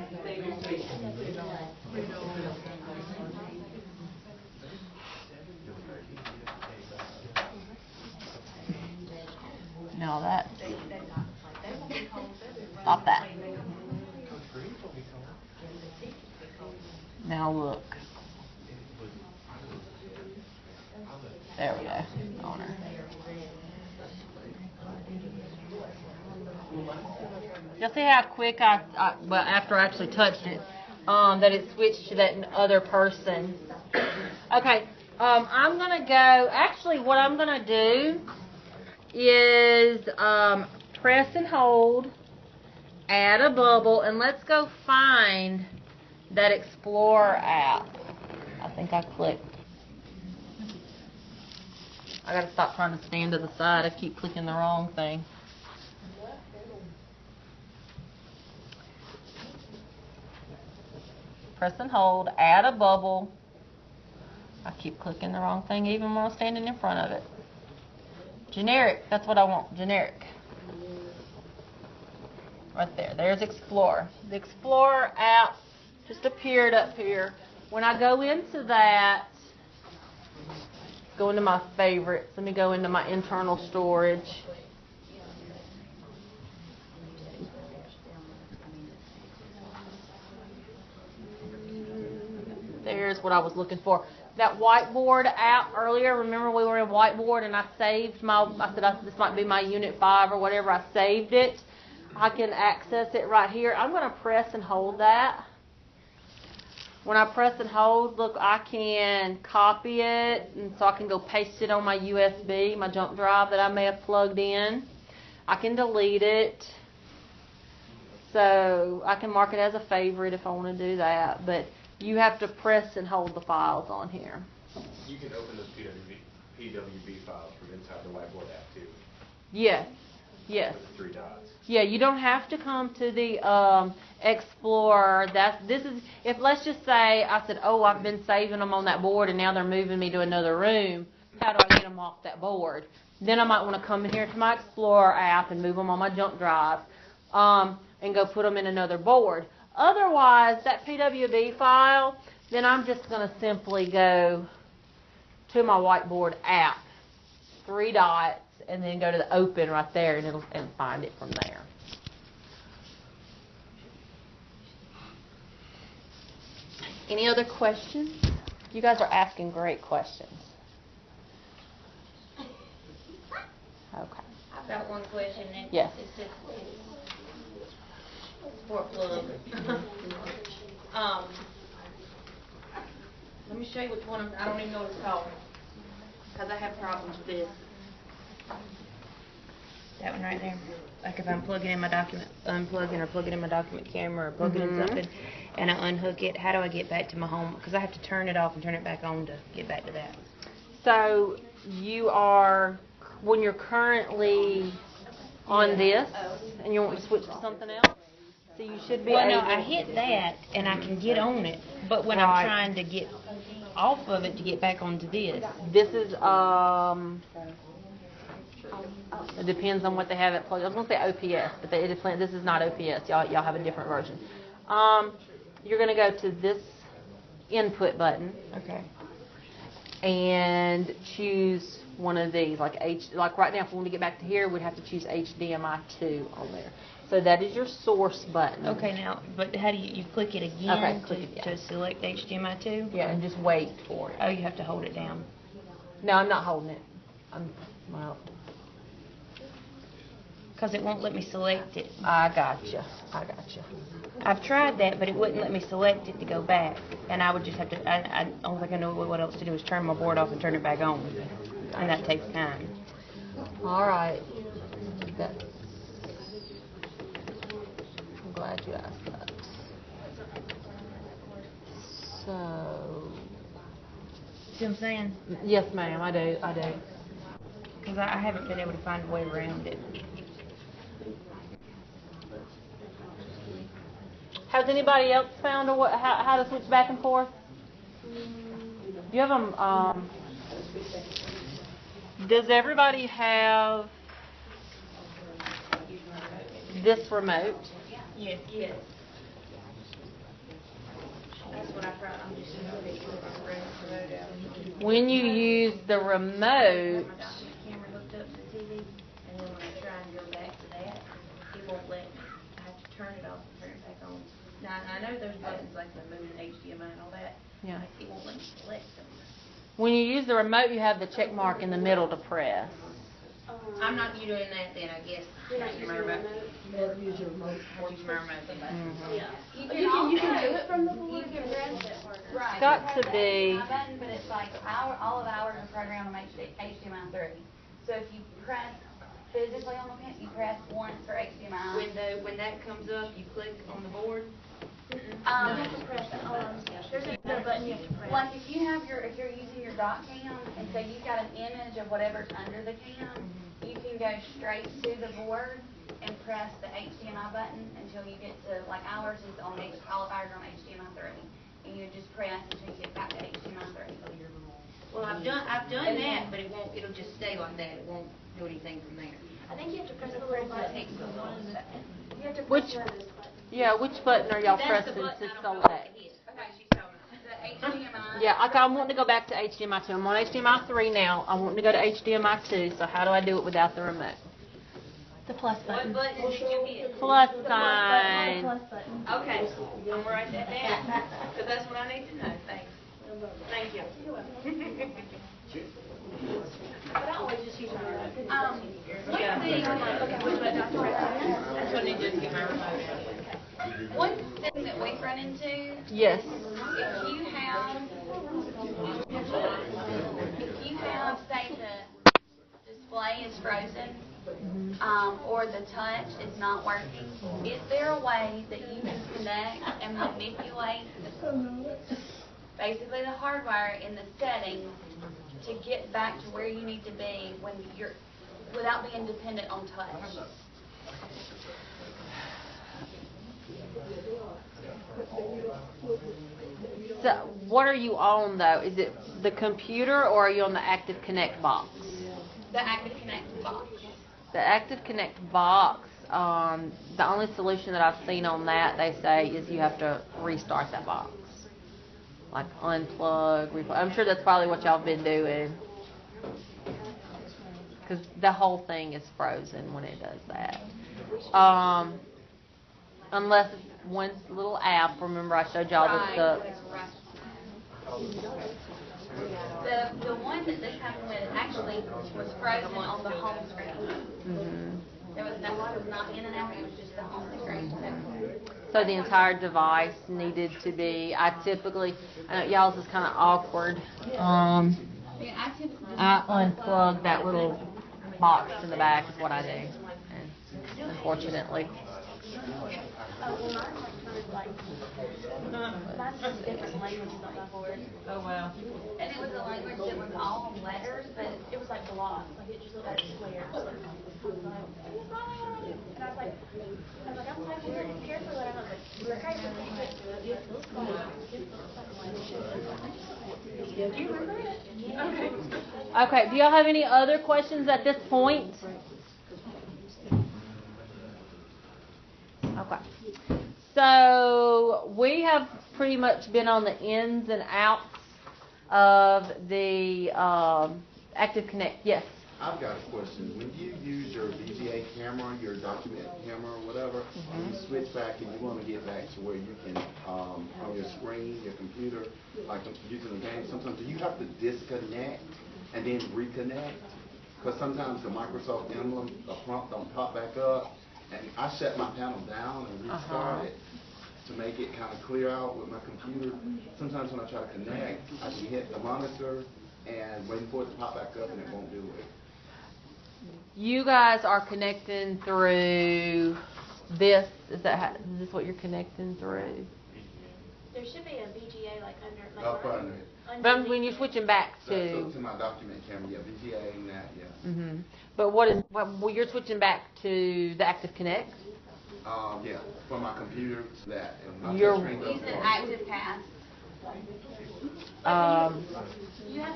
No, that. Stop that. Now look. There we go. On her. You'll see how quick well, after I actually touched it, that it switched to that other person. Okay, I'm going to go, actually what I'm going to do is press and hold, add a bubble, and let's go find that Explorer app. I think I clicked. I got to stop trying to stand to the side. I keep clicking the wrong thing. Press and hold, add a bubble. I keep clicking the wrong thing even when I'm standing in front of it. Generic, that's what I want, generic. Right there, there's Explorer. The Explorer app just appeared up here. When I go into that, go into my favorites. Let me go into my internal storage. There's what I was looking for. That whiteboard app earlier, remember we were in whiteboard and I saved I said this might be my unit 5 or whatever. I saved it. I can access it right here. I'm going to press and hold that. When I press and hold, look, I can copy it, and so I can go paste it on my USB, my jump drive that I may have plugged in. I can delete it. So I can mark it as a favorite if I want to do that, but you have to press and hold the files on here. You can open those PWB files from inside the whiteboard app too. Yes. Yes. With the 3 dots. Yeah, you don't have to come to the Explorer. If let's just say I said, oh, I've been saving them on that board and now they're moving me to another room. How do I get them off that board? Then I might want to come in here to my Explorer app and move them on my jump drive and go put them in another board. Otherwise, that PWB file, then I'm just going to simply go to my whiteboard app, 3 dots, and then go to the open right there and find it from there. Any other questions? You guys are asking great questions. Okay. I've got one question, and Yes. it's just, for a plug. Let me show you which one, I don't even know what it's called, because I have problems with this. That one right there. Like if I'm plugging in my document, unplugging or plugging in my document camera or plugging in something, and I unhook it, how do I get back to my home? Because I have to turn it off and turn it back on to get back to that. So you are, when you're currently on this, and you want to switch to something else, so you should be Well, no, able. I hit that and I can get on it, but when I'm trying to get off of it to get back onto this. This is it depends on what they have it plugged. I was going to say OPS, but this is not OPS. Y'all have a different version. You're going to go to this input button. Okay. And choose one of these, like right now, if we want to get back to here, we'd have to choose HDMI 2 on there. So that is your source button. Okay, now, but how do you click it again Okay, click it, to select HDMI 2? Yeah, and just wait for it. Oh, you have to hold it down. No, I'm not holding it. Well, Because it won't let me select it. I gotcha. I've tried that, but it wouldn't let me select it to go back. And I would just have to, I don't think I know what else to do is turn my board off and turn it back on. And that takes time. All right. I'm glad you asked that. So. See what I'm saying? Yes, ma'am, I do. Because I haven't been able to find a way around it. Has anybody else found how to switch back and forth? Do you have them? Does everybody have this remote? Yes. That's what I tried. I'm just going to bring the remote out. When you use the remote, My document camera hooked up to the TV, and then when I try and go back to that, it won't let me. I have to turn it off and turn it back on. Now, I know there's buttons like the moving HDMI and all that. Yeah. It won't let me select them. when you use the remote, you have the check mark in the middle to press. I'm not doing that then, I guess. You're not using the remote? Use your remote. I'll use my remote then. Yeah. You can do it from the board. You can press it. Right. Got you to press the be- HDMI button, but it's like all of ours are programmed on HDMI 3. So if you press physically on the pen, you press once for HDMI. When that comes up, you click on the board. You have to press there's another button you have to press. Like if you're using your dot cam, and so you've got an image of whatever's under the cam, you can go straight to the board and press the HDMI button until you get to, like ours is on, all of ours are on HDMI 3. And you just press until you get back to HDMI 3. Well, I've done that, but it'll just stay like that. It won't do anything from there. I think you have to press the little button. It takes a little second. You have to press Which- one of those buttons. Yeah, which button are y'all That's the pressing button to I don't know what select? to hit. Okay, she's telling me. The HDMI. Yeah, I'm wanting to go back to HDMI 2. I'm on HDMI 3 now. I'm wanting to go to HDMI 2, so how do I do it without the remote? The plus button. What button did you hit? Plus The sign. plus button. Okay, I'm gonna write that down, because that's what I need to know. Thanks. Thank you. But I always just use my remote. Yeah. That's what I need to do to get my remote out. One thing that we've run into, Yes. if you have, say, the display is frozen, or the touch is not working, is there a way that you can connect and manipulate basically the hardwire in the settings to get back to where you need to be when you're, without being dependent on touch? So, what are you on though? Is it the computer or are you on the ActivConnect box? The ActivConnect box. The ActivConnect box, the only solution that I've seen on that, they say, is you have to restart that box. Like unplug, replug. I'm sure that's probably what y'all been doing. Because the whole thing is frozen when it does that. Unless it's one little app. Remember I showed y'all Right. the The one that this happened with actually was frozen on the home screen. There was not in and out, it was just the home screen. So the entire device needed to be, I know y'all's is kind of awkward. I unplug that little box in the back is what I do. And unfortunately. Mine has different languages on my board. Oh, wow. And it was a language that was all letters, but It was like blocks, like it just looked like squares. And I was like, I'm so careful that I'm like, we're trying to switch to it. Do you remember it? Yeah. Okay, do y'all have any other questions at this point? Okay. So we have pretty much been on the ins and outs of the Active Connect. Yes. I've got a question. When you use your VGA camera, your document camera, or whatever, and you switch back and you want to get back to where you can, on your screen, your computer, like using the game, sometimes do you have to disconnect and then reconnect? Because sometimes the Microsoft emblem, the prompt don't pop back up. And I shut my panel down and restart it to make it kind of clear out with my computer. Sometimes when I try to connect, I can hit the monitor and wait for it to pop back up and it won't do it. You guys are connecting through this. Is this what you're connecting through? There should be a VGA like under. Up under it. But when you're switching back So to my document camera, yeah, VGA and that, yeah. Mm-hmm. But well, you're switching back to the Active Connect? Yeah, from my computer to that. And my You're using ActivPanel.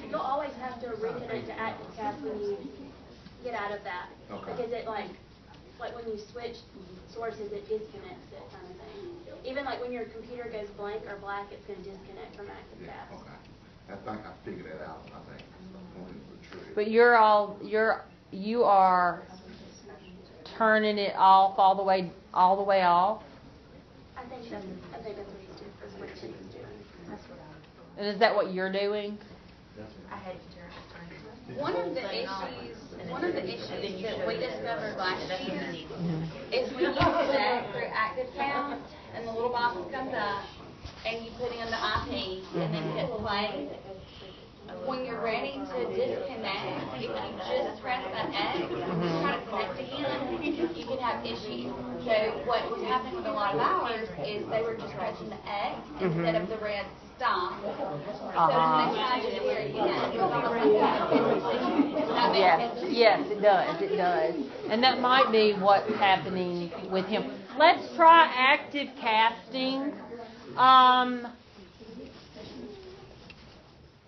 You'll always have to reconnect to ActivPanel when you get out of that. Okay. Because it like when you switch sources, it disconnects it kind of thing. Even like when your computer goes blank or black, it's going to disconnect from ActivPanel. Yeah, okay. I think I figured that out, I think. But you are turning it off all the way off? I think that's what he's doing. And is that what you're doing? I had to turn it. One of the issues that we discovered last year is when you connect through ActivPanel and the little box comes up and you put in the IP and then hit play. When you're ready to disconnect, if you just press that X and try to connect again, you can have issues. So what was happening with a lot of ours is they were just pressing the X instead of the red stop. So when they tried to do it again, it was almost like Yes, it does. And that might be what's happening with him. Let's try active casting.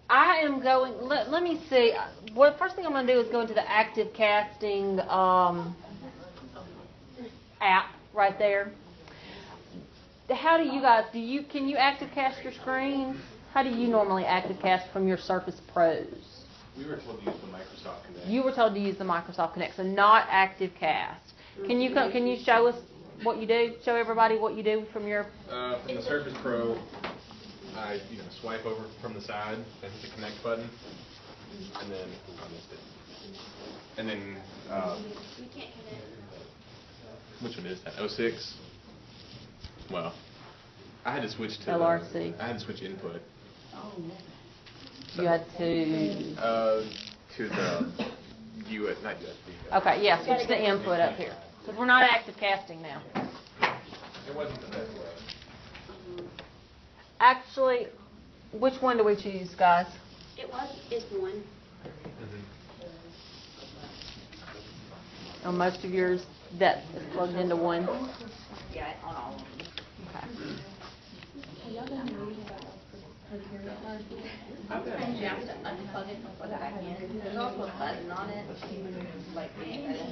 I am going, let me see. Well, first thing I'm going to do is go into the active casting app right there. How do you guys, can you active cast your screens? How do you normally active cast from your Surface Pros? We were told to use the Microsoft Connect. You were told to use the Microsoft Connect, so not active cast. Can you show us what you do? Show everybody what you do from your... From the Surface Pro, I swipe over from the side and hit the connect button, and then I missed it. And then You can't connect. which one is that? 06. Well, I had to switch to LRC. I had to switch input. You had to... to the not USB. Okay, yeah, switch the input up here. Because we're not active casting now. It wasn't the best way. Actually, which one do we choose, guys? It's one. On most of yours, that is plugged into one. Yeah, on all of them. Okay. Sometimes you have to unplug it and plug it back in. There's also a button on it, like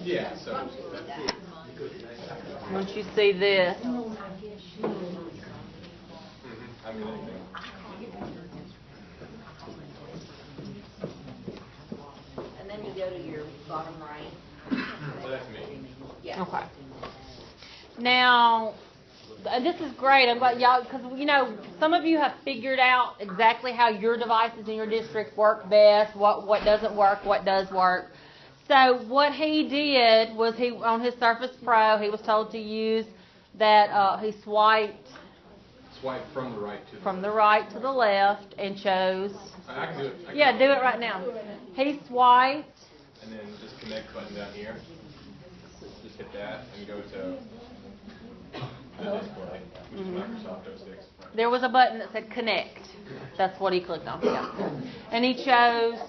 Yeah, so Once you see this, I'm connecting. And then you go to your bottom right. So that's me. Yeah. okay. Now, this is great. I'm glad y'all, because some of you have figured out exactly how your devices in your district work best, what doesn't work, what does work. So what he did was on his Surface Pro, he was told to use that he swiped from the right to the left and chose. I can do it. Yeah, do it right now. He swiped. And then just connect button down here. Just hit that and go to the display, which is Microsoft 06. There was a button that said connect. That's what he clicked on. Yeah. And he chose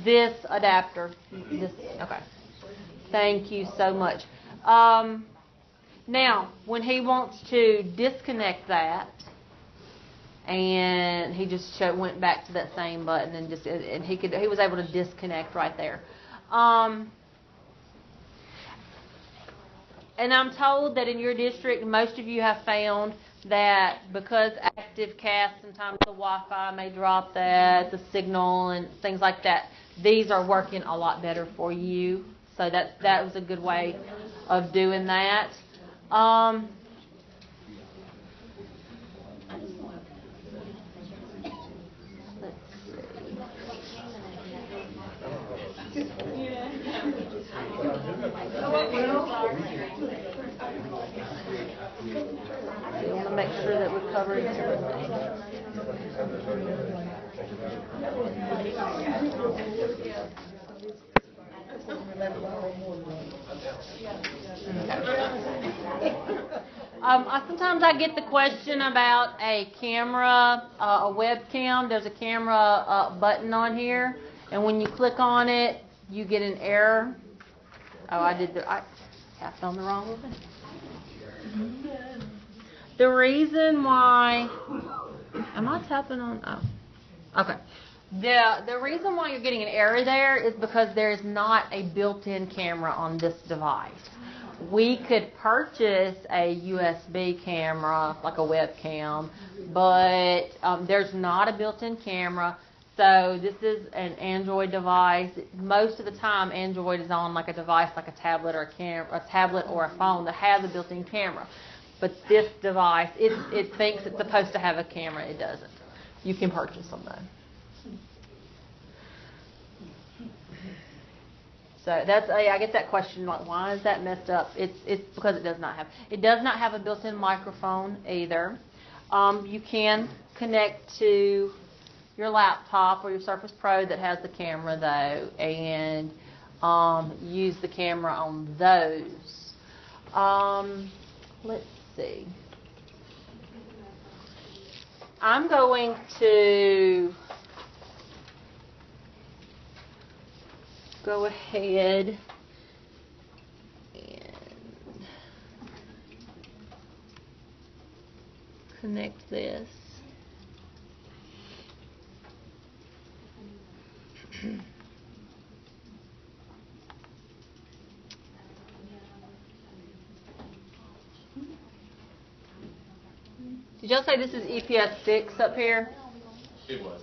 this adapter. Okay. Thank you so much. Now, when he wants to disconnect that, and he just went back to that same button and he was able to disconnect right there. And I'm told that in your district, most of you have found that because ActivCast, sometimes the Wi-Fi may drop the signal and things like that. These are working a lot better for you. So that was a good way of doing that. We want to make sure that we're covering everything. Sometimes I get the question about a camera, a webcam. There's a camera button on here, and when you click on it, you get an error. Oh, I tapped on the wrong one. The reason why, am I tapping on? Oh, okay. The reason why you're getting an error there is because there is not a built-in camera on this device. We could purchase a USB camera, like a webcam, but there's not a built-in camera. So this is an Android device. Most of the time, Android is on like a device, like a tablet or a tablet or a phone that has a built-in camera. But this device, it thinks it's supposed to have a camera. It doesn't. You can purchase them though. So I get that question, like, why is that messed up? It's because it does not have a built-in microphone either. You can connect to your laptop or your Surface Pro that has the camera though, and use the camera on those. Let's see. I'm going to go ahead and connect this. Did y'all say this is EPS 6 up here? It was.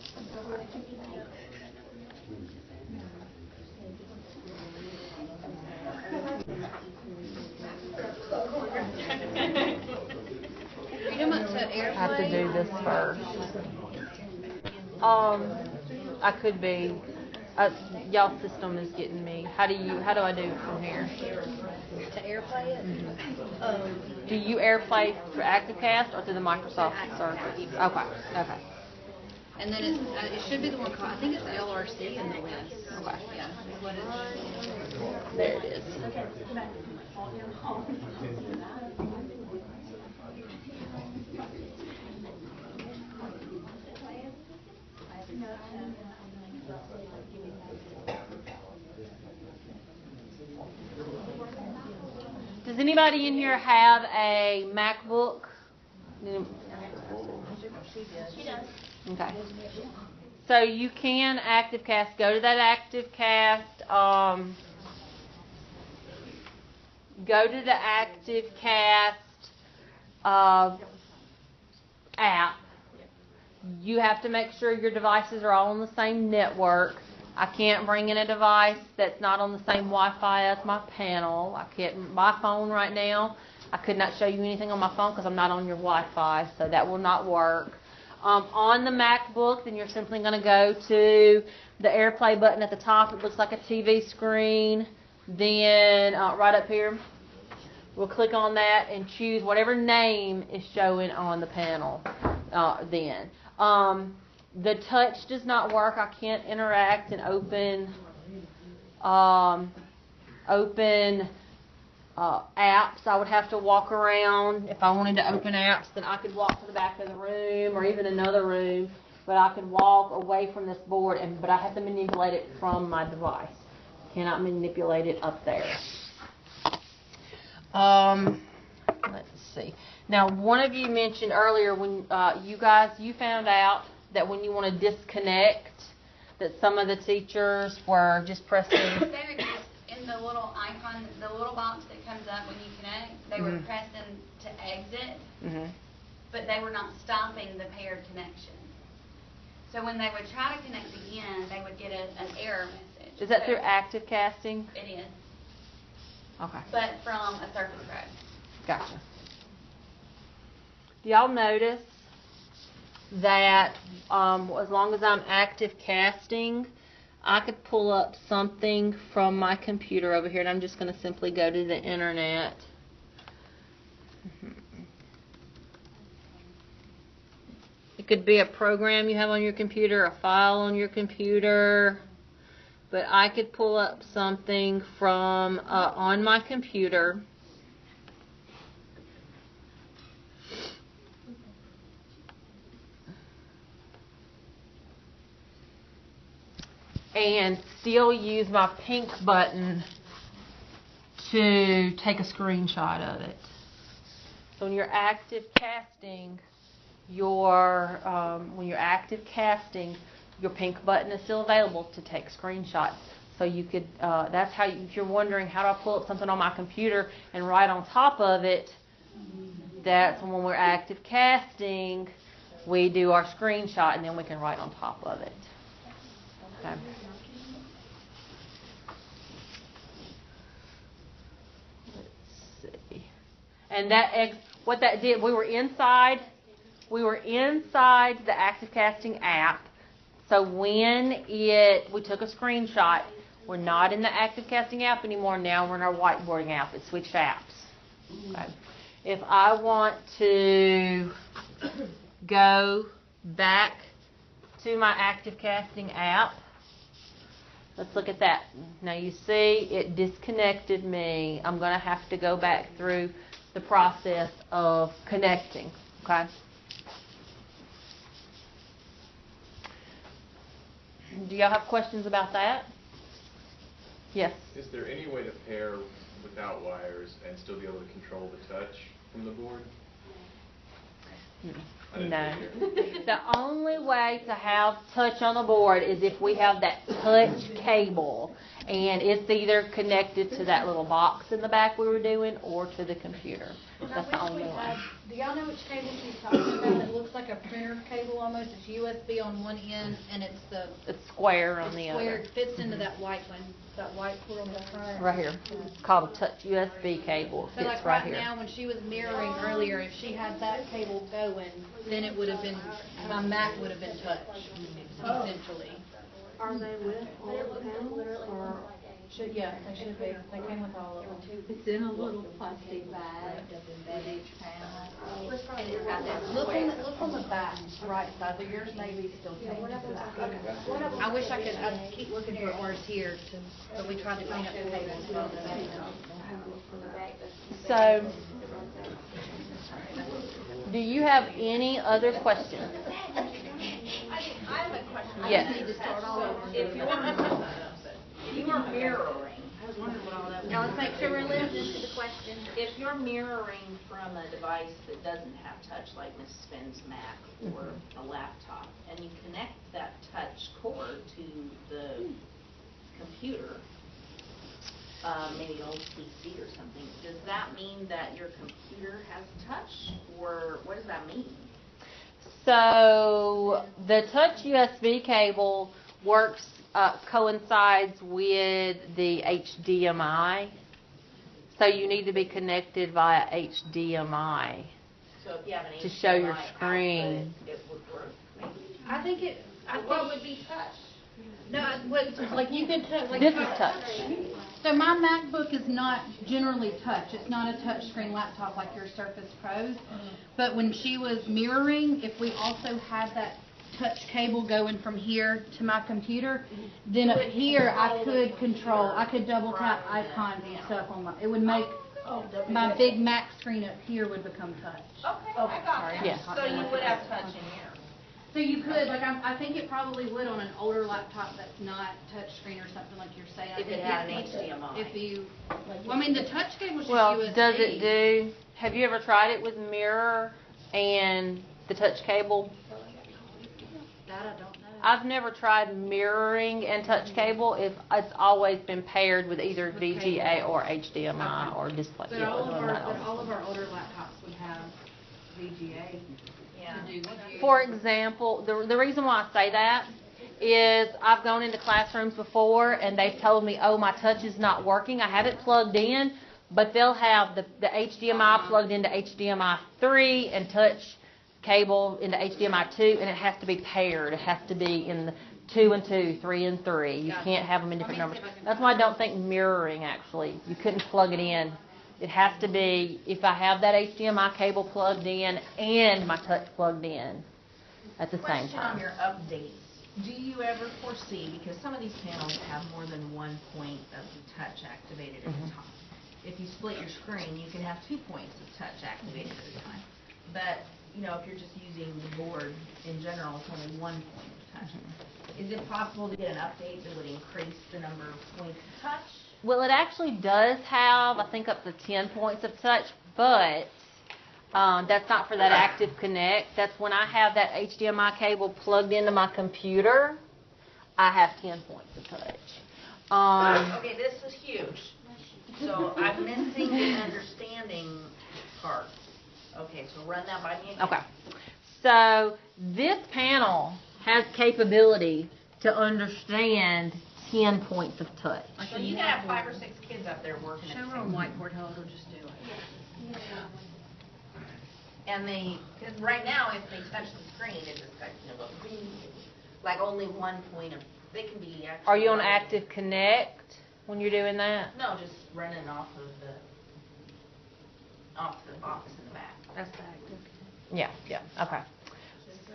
I have to do this first. I could be. Y'all's system is getting me. How do I do it from here? To airplay it? Mm-hmm. Do you airplay through ActivCast or through the Microsoft server? Okay. And then it should be the one called, I think it's LRC in the list. Okay. Yeah. What is it? There it is. Does anybody in here have a MacBook? She does. Okay. So you can ActivCast. Go to that ActivCast. Go to the ActivCast app. You have to make sure your devices are all on the same network. I can't bring in a device that's not on the same Wi-Fi as my panel. I can't. My phone right now I could not show you anything on my phone because I'm not on your Wi-Fi, so that will not work. On the MacBook, then you're simply going to go to the AirPlay button at the top. It looks like a TV screen. Then right up here, we'll click on that and choose whatever name is showing on the panel then. The touch does not work. I can't interact and open apps. I would have to walk around. If I wanted to open apps, then I could walk to the back of the room or even another room, but I could walk away from this board, but I have to manipulate it from my device. Cannot manipulate it up there. Let's see. Now, one of you mentioned earlier when you found out that when you want to disconnect, that some of the teachers were just pressing. They would just, in the little icon, the little box that comes up when you connect, they were pressing to exit, but they were not stopping the paired connection. So when they would try to connect again, they would get an error message. Is that through ActivCasting? It is. Okay. But from a Surface Pro. Gotcha. Do y'all notice that as long as I'm active casting, I could pull up something from my computer over here, and I'm just going to simply go to the internet. It could be a program you have on your computer, a file on your computer, but I could pull up something from on my computer. And still use my pink button to take a screenshot of it. So when you're active casting, your pink button is still available to take screenshots. So you could, that's how if you're wondering how do I pull up something on my computer and write on top of it, that's when we're active casting, we do our screenshot and then we can write on top of it. Okay. Let's see. And what that did, we were inside the ActivCasting app. So when we took a screenshot, we're not in the ActivCasting app anymore. Now we're in our whiteboarding app. It switched apps. Okay. If I want to go back to my ActivCasting app, let's look at that. Now you see it disconnected me. I'm going to have to go back through the process of connecting. Okay. Do y'all have questions about that? Yes. Is there any way to pair without wires and still be able to control the touch from the board? No. The only way to have touch on the board is if we have that touch cable, and it's either connected to that little box in the back we were doing or to the computer. That's the only way. Do y'all know which cable she's talking about? It looks like a printer cable almost. It's USB on one end, and it's square on the square. other. It fits into that white one, that white cord on the front. Right here. It's called a touch USB cable. It So fits like right right here. now, when she was mirroring earlier, if she had that cable going, then it would have been, my Mac would have been touched, essentially. Are they with all the panels, or? Yeah, they should be. They came with all of them. It's in a little plastic bag with each panel. And it's got that. Look on the back, right side, but yours may be still changed. I wish I could, I keep looking for ours here, but we tried to clean up the cables. So, do you have any other questions? I have a question. Yes. I need to start all over. If you're mirroring, I was wondering what all that was. Now, let's make sure we're listening to the question. if you're mirroring from a device that doesn't have touch, like Mrs. Finn's Mac or a laptop, and you connect that touch cord to the computer, maybe an old PC or something, does that mean that your computer has touch, or what does that mean? So the touch USB cable coincides with the HDMI. So you need to be connected via HDMI So if you have an to show your HDMI screen. output, it would work, maybe? I think it, I think. What would be touch? No, like you can touch, like. This is touch. So my MacBook is not generally touch. It's not a touch screen laptop like your Surface Pros. But when she was mirroring, if we also had that touch cable going from here to my computer, then up here I could double tap icons and stuff on my, it would make my big Mac screen up here would become touch. Okay, I got it. Yes. So you would have touch in here. So you could, like, I think it probably would on an older laptop that's not touch screen or something like you're saying. If it had an HDMI. If you, well, I mean, the touch cable's just Well, USB. does it do, have you ever tried it with mirror and the touch cable? That I don't know. I've never tried mirroring and touch cable. It's always been paired with either VGA or HDMI or display. But all of our older laptops would have VGA. For example, the reason why I say that is I've gone into classrooms before and they've told me, oh, my touch is not working. I have it plugged in, but they'll have the HDMI plugged into HDMI 3 and touch cable into HDMI 2, and it has to be paired. It has to be in the 2 and 2, 3 and 3. You can't have them in different numbers. That's why I don't think mirroring, actually. You couldn't plug it in. It has to be, if I have that HDMI cable plugged in and my touch plugged in at the same Question on time. your updates. Do you ever foresee, because some of these panels have more than one point of the touch activated at a time. If you split your screen, you can have 2 points of touch activated at a time. But, you know, if you're just using the board in general, it's only 1 point of touch. Is it possible to get an update that would increase the number of points of touch? Well, it actually does have, I think, up to 10 points of touch, but that's not for that Active Connect. That's when I have that HDMI cable plugged into my computer, I have 10 points of touch. Okay, this is huge. So I'm missing the understanding part. Okay, so run that by me again. Okay. So this panel has capability to understand 10 points of touch. So you can have 5 or 6 kids up there working. Show her on whiteboard how it'll just do it. And because right now, if they touch the screen, it just kind of goes, like only 1 point of, they can be actually. Are you on Active Connect when you're doing that? No, just running off the box in the back. That's the Active. Yeah, okay.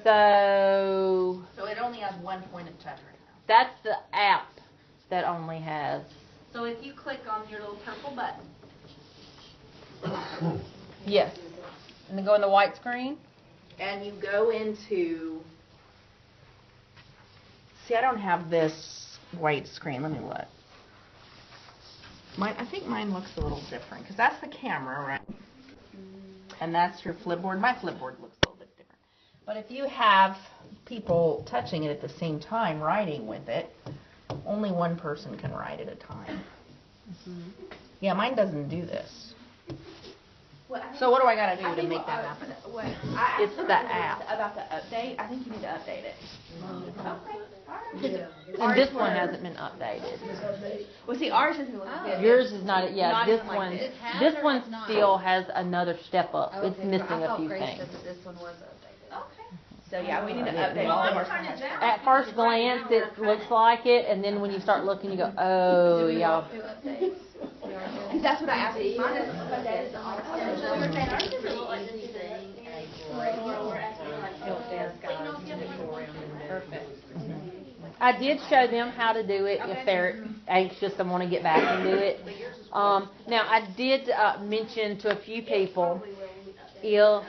So it only has 1 point of touch right now. that's the app that only has. So if you click on your little purple button, Yes. And then go in the white screen. And you go into, see, I don't have this white screen. Let me look. I think mine looks a little different, because that's the camera, right? And that's your flipboard. My flipboard looks a little bit different. But if you have people touching it at the same time, writing with it, only one person can write at a time. Yeah, mine doesn't do this. So what do I got to do to make that happen? It's the app. About the update, I think you need to update it. And this one hasn't been updated. Well, see, ours isn't like this. Yours is not. Yeah, Not this even like one. this. This one still has another step up. It's Okay, missing I a thought few Grace things. said that this one was updated. So yeah, we need to update all of our touch. At first glance, it looks like it, and then when you start looking, you go, oh, y'all. Because that's what I asked you. Perfect. I did show them how to do it if they're anxious and want to get back and do it. Now, I did mention to a few people, if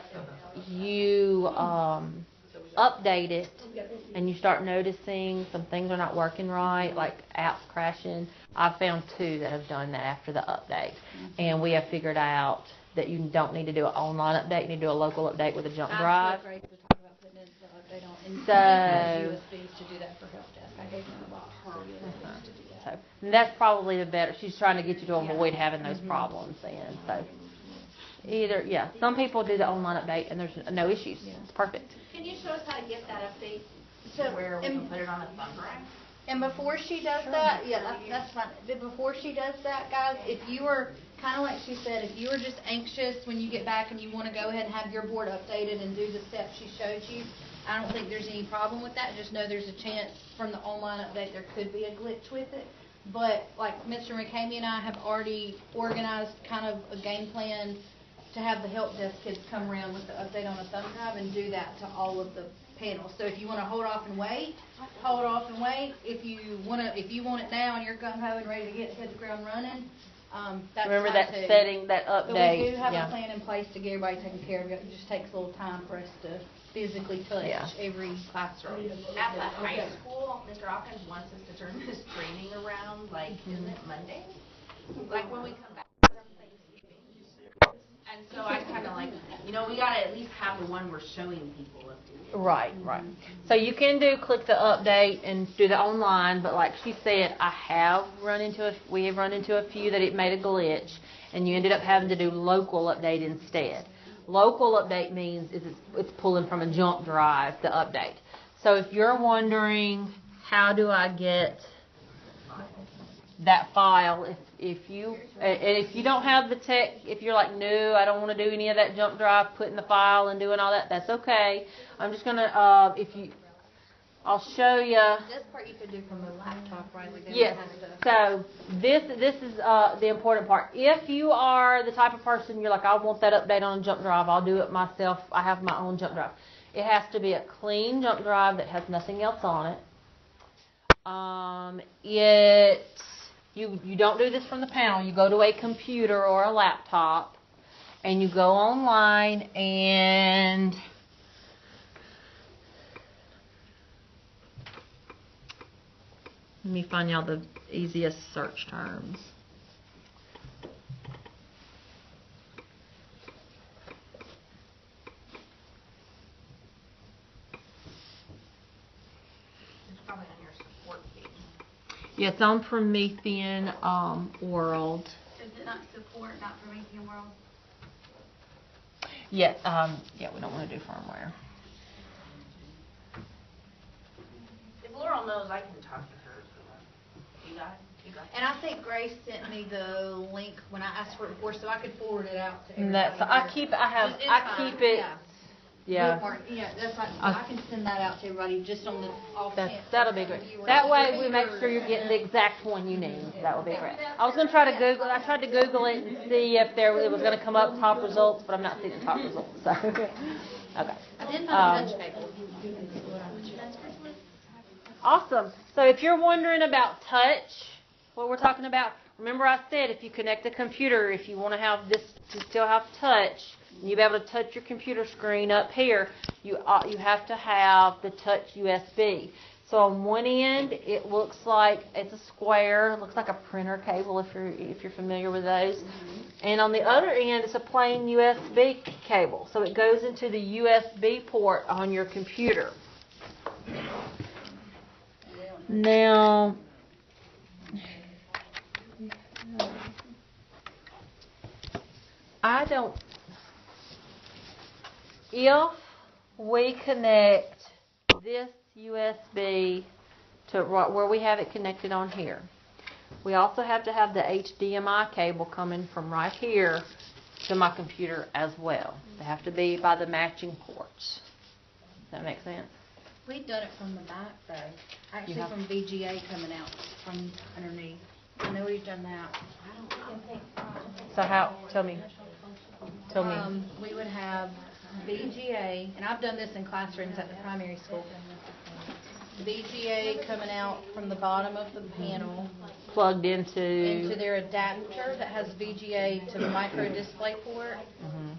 you update it and you start noticing some things are not working right, like apps crashing, I've found 2 that have done that after the update. And we have figured out that you don't need to do an online update, you need to do a local update with a jump drive. Grace was talking about putting in the update on, and USBs to do that for help desk. I gave them about her USBs to do that. So that's probably the better. She's trying to get you to avoid having those problems then. So some people do the online update and there's no issues. It's perfect. can you show us how to get that update? Where we can put it on a thumb drive? And before she does that, yeah, that's fine. But before she does that, guys, if you are, kind of like she said, if you are just anxious when you get back and you want to go ahead and have your board updated and do the steps she showed you, I don't think there's any problem with that. Just know there's a chance from the online update there could be a glitch with it. But like Mr. McCamey and I have already organized kind of a game plan to have the help desk kids come around with the update on a thumb drive and do that to all of the panels. So if you want to hold off and wait, hold off and wait. If you want it now and you're gung ho and ready to hit the ground running, that's Remember fine that too. setting, that update. But we do have yeah. a plan in place to get everybody taken care of. It just takes a little time for us to physically touch every classroom. At the high school, Mr. Hawkins wants us to turn this training around, like, isn't it Monday? Like, when we come back from Thanksgiving. And so I kind of like, we gotta at least have the one we're showing people up to. Right. So you can click the update and do the online, but like she said, we have run into a few that it made a glitch, and you ended up having to do local update instead. Local update means it's pulling from a jump drive, the update. So if you're wondering, how do I get that file, if you don't have the tech, if you're like, no, I don't want to do any of that jump drive, putting the file and doing all that, that's okay. I'm just gonna I'll show you. This part you could do from the laptop, right? Like yes. So this is the important part. If you are the type of person you're like, I want that update on a jump drive, I'll do it myself. I have my own jump drive. It has to be a clean jump drive that has nothing else on it. You don't do this from the panel. You go to a computer or a laptop, and you go online and let me find y'all the easiest search terms. It's probably on your support page. Yeah, it's on Promethean World. Is it not support, not Promethean World? Yeah, we don't want to do firmware. If Laurel knows, I can talk to her. You got it? And I think Grace sent me the link when I asked for it before, so I could forward it out to everybody. That's I keep it. Yeah. That's fine. I can send that out to everybody just on the off chance. That'll be great. That way we make sure you're getting the exact one you need. That would be great. I was going to try to Google. I tried to Google it and see if it was going to come up top results, but I'm not seeing the top results. So, okay. I did find a touch cable. Awesome. So if you're wondering about touch, what we're talking about, remember I said if you connect a computer, if you want to have this to still have touch, and you'll be able to touch your computer screen up here, you have to have the touch USB. So on one end, it looks like it's a square. It looks like a printer cable if you're familiar with those. And on the other end, it's a plain USB cable. So it goes into the USB port on your computer. Now, if we connect this USB to where we have it connected on here, we also have to have the HDMI cable coming from right here to my computer as well. They have to be by the matching ports. Does that make sense? We've done it from the back though. Actually from VGA coming out from underneath. I know we've done that. So how, tell me. We would have VGA, and I've done this in classrooms at the primary school. VGA coming out from the bottom of the panel. Plugged into their adapter that has VGA to micro display port.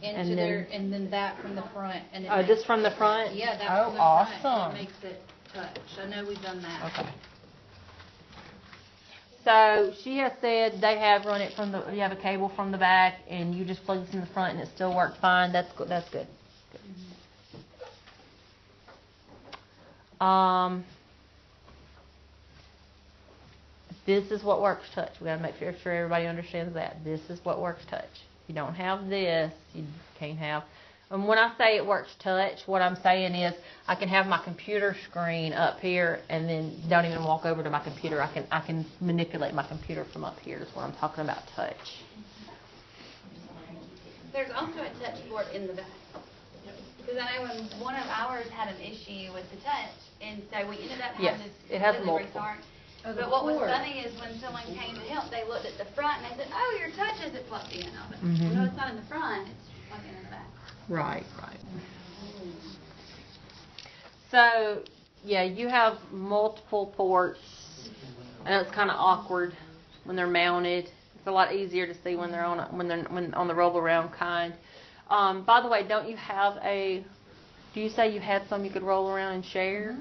And then that from the front. And this from the front? Yeah, that from the awesome. front. It makes it touch. I know we've done that. Okay. So she has said they have run it you have a cable from the back and you just plug this in the front and it still works fine. That's good. That's good. This is what Works Touch. We got to make sure everybody understands that. This is what Works Touch. If you don't have this, you can't have. And when I say it works touch, what I'm saying is I can have my computer screen up here and then don't even walk over to my computer. I can manipulate my computer from up here. That's what I'm talking about touch. There's also a touch board in the back. Because I know when one of ours had an issue with the touch, and so we ended up Yes, having to it has completely multiple. restart. But what was funny is when someone came to help, they looked at the front and they said, "Oh, your touch isn't plugged in." I was like, "No, it's not in the front. It's plugged in the back." Right. So, yeah, you have multiple ports. I know it's kind of awkward when they're mounted. It's a lot easier to see when they're when on the roll around kind. By the way, don't you have do you say you had some you could roll around and share?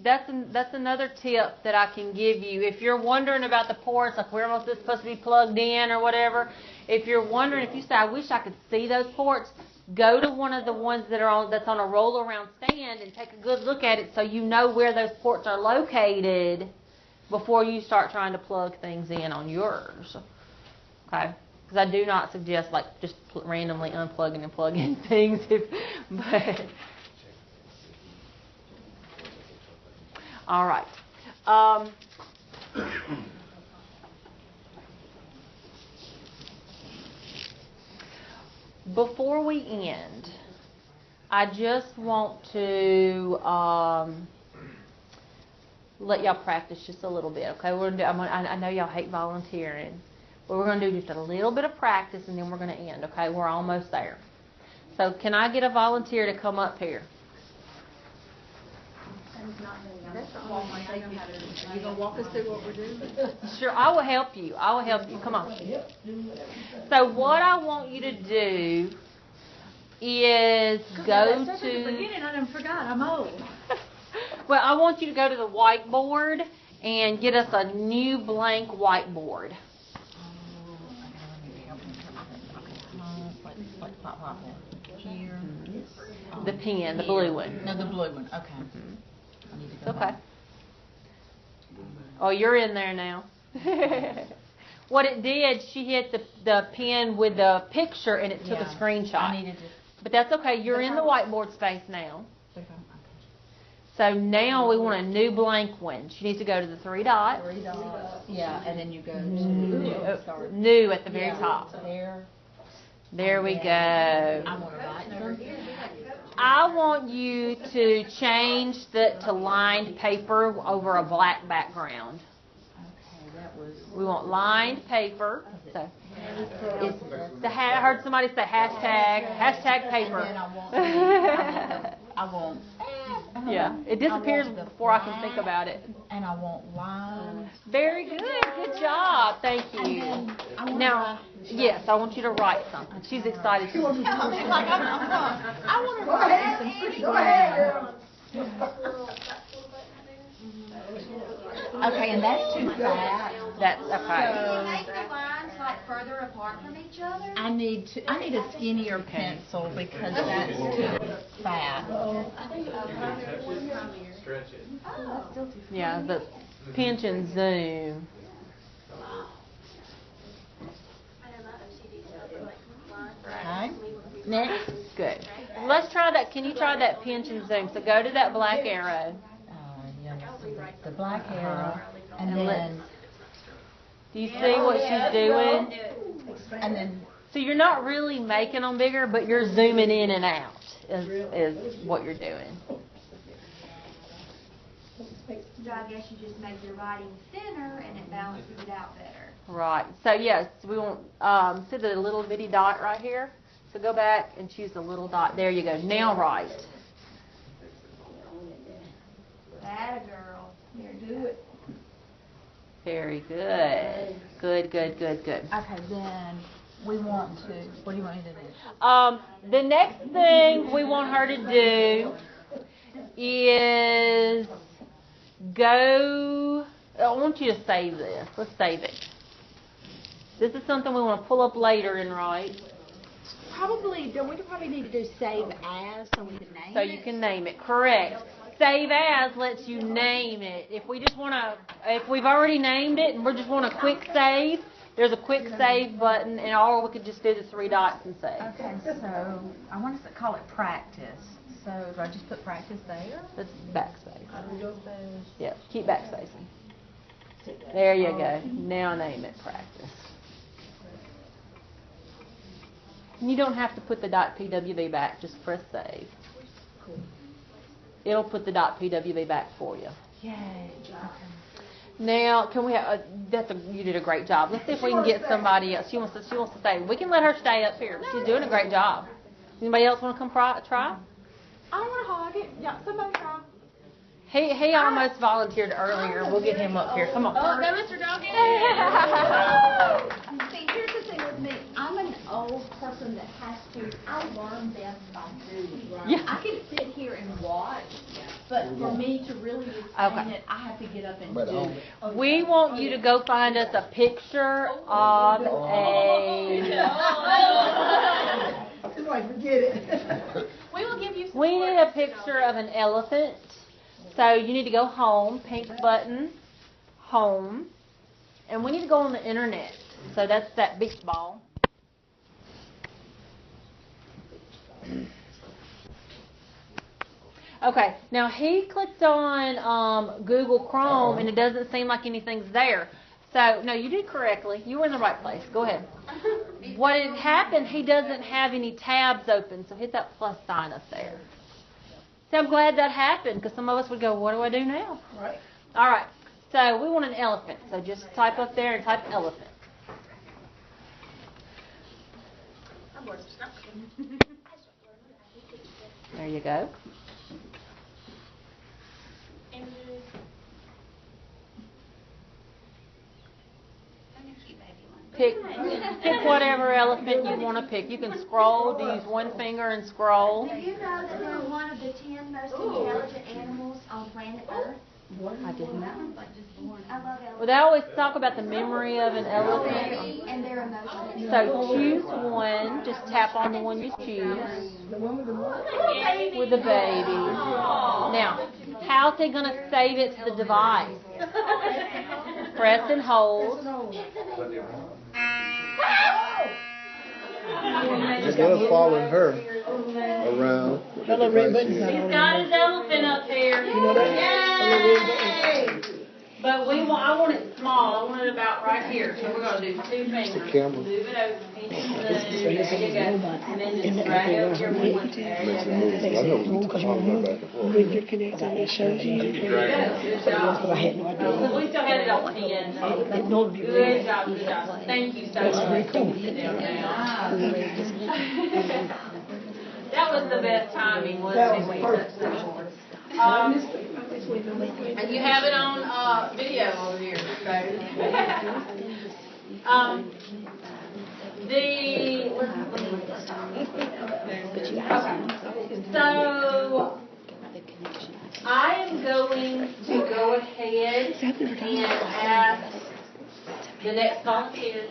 That's another tip that I can give you. If you're wondering about the ports, like where was this supposed to be plugged in or whatever, if you're wondering, if you say, I wish I could see those ports, go to one of the ones that's on a roll around stand and take a good look at it so you know where those ports are located before you start trying to plug things in on yours. Okay? Because I do not suggest like just randomly unplugging and plugging things. All right. Before we end, I just want to let y'all practice just a little bit. Okay, we're gonna do. I know y'all hate volunteering, but we're gonna do just a little bit of practice, and then we're gonna end. Okay, we're almost there. So, can I get a volunteer to come up here? Are you gonna walk us through what we're doing? Sure, I will help you. Come on. So what I want you to do is go to... Forgetting, I done forgot, I'm old. Well, I want you to go to the whiteboard and get us a new blank whiteboard. Here. The pen, the blue one. No, the blue one, okay. I need to go Okay. back. Oh, you're in there now. What it did, she hit the pen with the picture and it took a screenshot. I needed to. But that's okay. You're in the whiteboard space now. So now we want a new blank one. She needs to go to the 3 dots. 3 dots. Yeah, and then you go to New at the very top. There. There we go. I want to write something. I want you to change to lined paper over a black background. Okay, that was. We want lined paper. So I heard somebody say hashtag paper. And I want. Yeah, it disappears before I can think about it. And I want lines. Very good. Good job. Thank you. Now, yes, I want you to write something. She's excited. I want to write some pretty good. Okay, and that's too fat. That's okay. Can you make the lines like further apart from each other? I need a skinnier pencil because that's too fat. Stretch it. Yeah, the pinch and zoom. Okay. Next. Good. Let's try that. Can you try that pinch and zoom? So go to that black arrow. Yeah, the black arrow, and then. Do you see what she's doing? And then. So you're not really making them bigger, but you're zooming in and out is what you're doing. So I guess you just make your writing thinner and it balances it out better. Right. So yes, we want see the little bitty dot right here. So go back and choose the little dot. There you go. Now write. That a girl. There, do it. Very good. Good. Okay, then we want to. What do you want me to do? The next thing we want her to do is go. I want you to save this. Let's save it. This is something we want to pull up later and write. We probably need to do save as so we can name it. So you can name it. Correct. Save as lets you name it. If we've already named it and we just want a quick save, There's a quick save button, and or we could just do the 3 dots and save. Okay, so I want to call it practice. So do I just put practice there? That's backspace. Yep, keep backspacing. There you go. Now name it practice. And you don't have to put the .pwv back, just press save. It'll put the .pwv back for you. Yay. Okay. Now, can we have, you did a great job. Let's see if we can get somebody else. She wants to stay. We can let her stay up here. She's doing a great job. Anybody else want to come try? I want to hog it. Yeah, somebody try. He almost volunteered earlier. We'll get him up here. Come on. Oh, go, Mr. Doggy. See, here's the thing with me. I'm an old person that has to, I learn best by doing. Yeah. I can sit here and watch, but for me to really retain it, I have to get up and do it. We want you to go find us a picture of a... We will give you some We need a picture of an elephant. So you need to go home, pink button, home. And we need to go on the internet. So that's that big ball. Okay, now he clicked on Google Chrome and it doesn't seem like anything's there. So, no, you did correctly. You were in the right place. Go ahead. What had happened, he doesn't have any tabs open, so hit that plus sign up there. So I'm glad that happened because some of us would go, what do I do now? Right. All right, so we want an elephant. So just type up there and type elephant. There you go. Pick whatever elephant you want to pick. You can scroll, use one finger and scroll. Do you know that they're one of the 10 most intelligent animals on planet Earth? I didn't know. I love elephants. Well, they always talk about the memory of an elephant. And their emotions. So choose one. Just tap on the one you choose. With the baby. Now, how's he going to save it to the device? Press and hold. Just us following her around. He's got his elephant up there. Yay! But I want it small. I want it about right here. So we're going to do 2 fingers. Move it over. Pinch and move. There you go. And then just drag over your one. There you go. When you're connected, it shows you. Good job. I had no idea. Because we still had it on 10. Good job. Good job. Thank you so much. Sit down now. That was the best timing, wasn't it? And you have it on video over here. So I am going to go ahead and ask the next volunteer.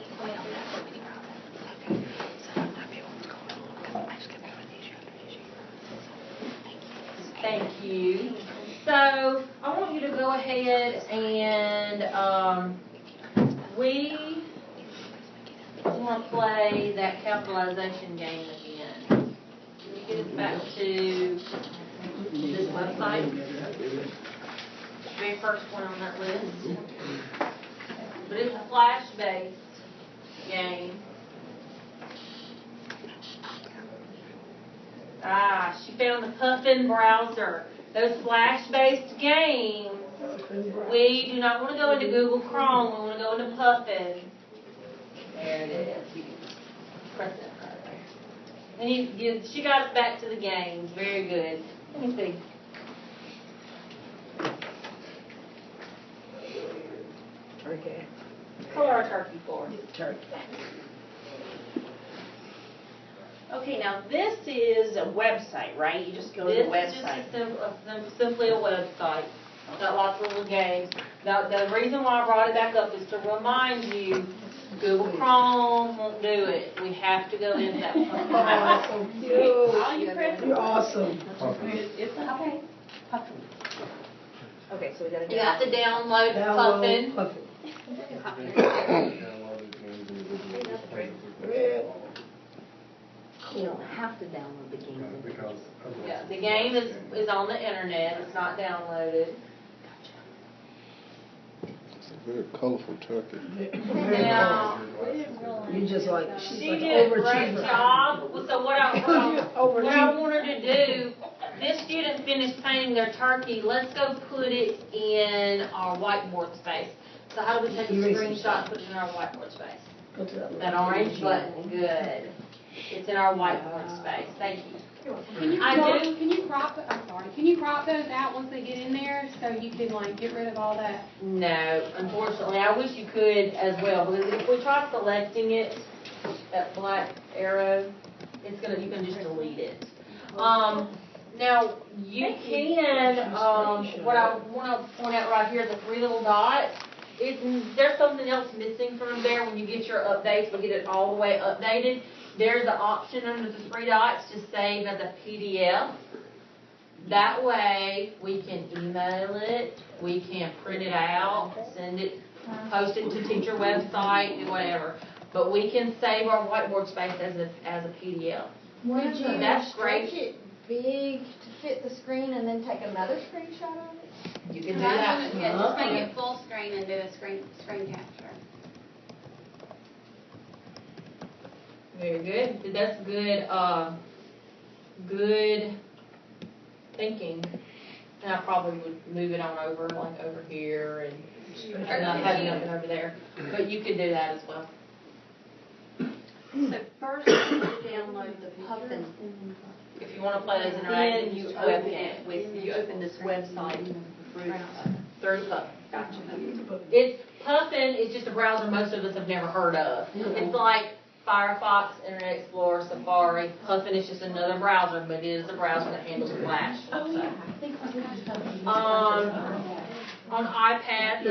Thank you. So I want you to go ahead and we want to play that capitalization game again. Let me get us back to this website. Very first one on that list. But it's a flash-based game. She found the Puffin browser. Those flash-based games, we do not want to go into Google Chrome. We want to go into Puffin. There it is. You can press that right there. And she got us back to the games. Very good. Let me see. Okay. Color our turkey for us. Turkey. Okay, now this is a website, right? You just go to the website. This is just simply a website. Got lots of little games. Now, the reason why I brought it back up is to remind you, Google Chrome won't do it. We have to go into that. Oh, you're awesome. It's okay. Okay, so we got to You have to download Puffin. Red. You don't have to download the game. Yeah, the game is on the internet, it's not downloaded. Very colorful turkey. Now, You just like, she she's like did a great overachiever. job. So what I want her to do, this student finished painting their turkey. Let's go put it in our whiteboard space. So how do we take a screenshot and put it in our whiteboard space? Go to That orange button, good. It's in our whiteboard space. Thank you. Can you I crop, do. can you crop, I'm sorry, can you crop those out once they get in there so you can like get rid of all that? No, unfortunately, I wish you could as well, because if we try selecting it, that black arrow, you can just delete it. Now, you can, what I want to point out right here, the 3 little dots, there's something else missing from there. When you get your updates, we get it all the way updated. There's an option under the 3 dots to save as a PDF. That way, we can email it, we can print it out, send it, post it to teacher website, do whatever. But we can save our whiteboard space as a PDF. Would you That's stretch great. it big to fit the screen and then take another screenshot of it? You can do that. Yeah, just make it full screen and do a screen capture. Very good. That's good, good thinking. And I probably would move it on over, like over here, and not have nothing over there. But you could do that as well. So first you need to download the Puffin. If you want to play those Then interactive, you open it you open this website through Puffin. Gotcha. Puffin is just a browser most of us have never heard of. It's like Firefox, Internet Explorer, Safari. Puffin is just another browser, but it is a browser that handles Flash. On iPad,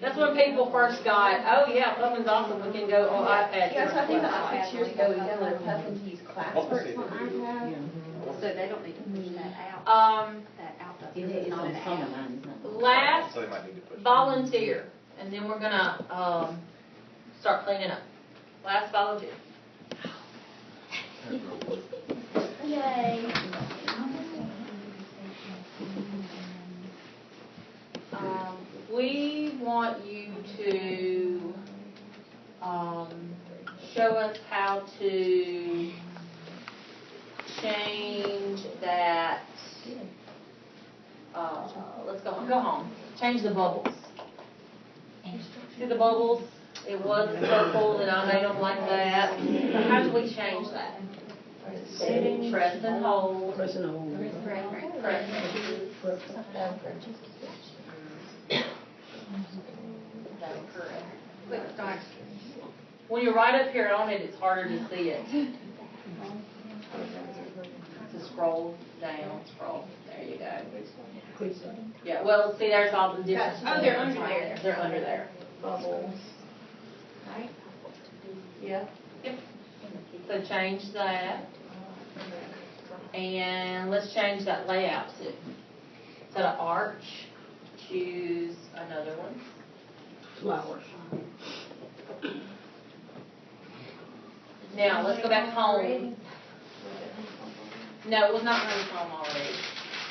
that's when people first got, oh yeah, Puffin's awesome, we can go on iPad. Yeah, so I think about 6 years ago, we downloaded Puffin to use classworks on iPad. So they don't need to push that out. That out is not an app. Last volunteer, and then we're gonna start cleaning up. Last volunteer. Yay. We want you to show us how to change that. Let's go home. Change the bubbles. See the bubbles? It was circled and I made them like that. How do we change that? Press and hold. Press and hold. Press. That's correct. Quick start. When you're right up here on it, it's harder to see it. To scroll down, scroll. There you go. Yeah, well, see, there's all the different. Oh, they're under there. They're under there. Bubbles. Right? Yeah. Yep. So change that. And let's change that layout too. Instead of arch, choose another one. Flowers. Now, let's go back home. No, it was not honeycomb already.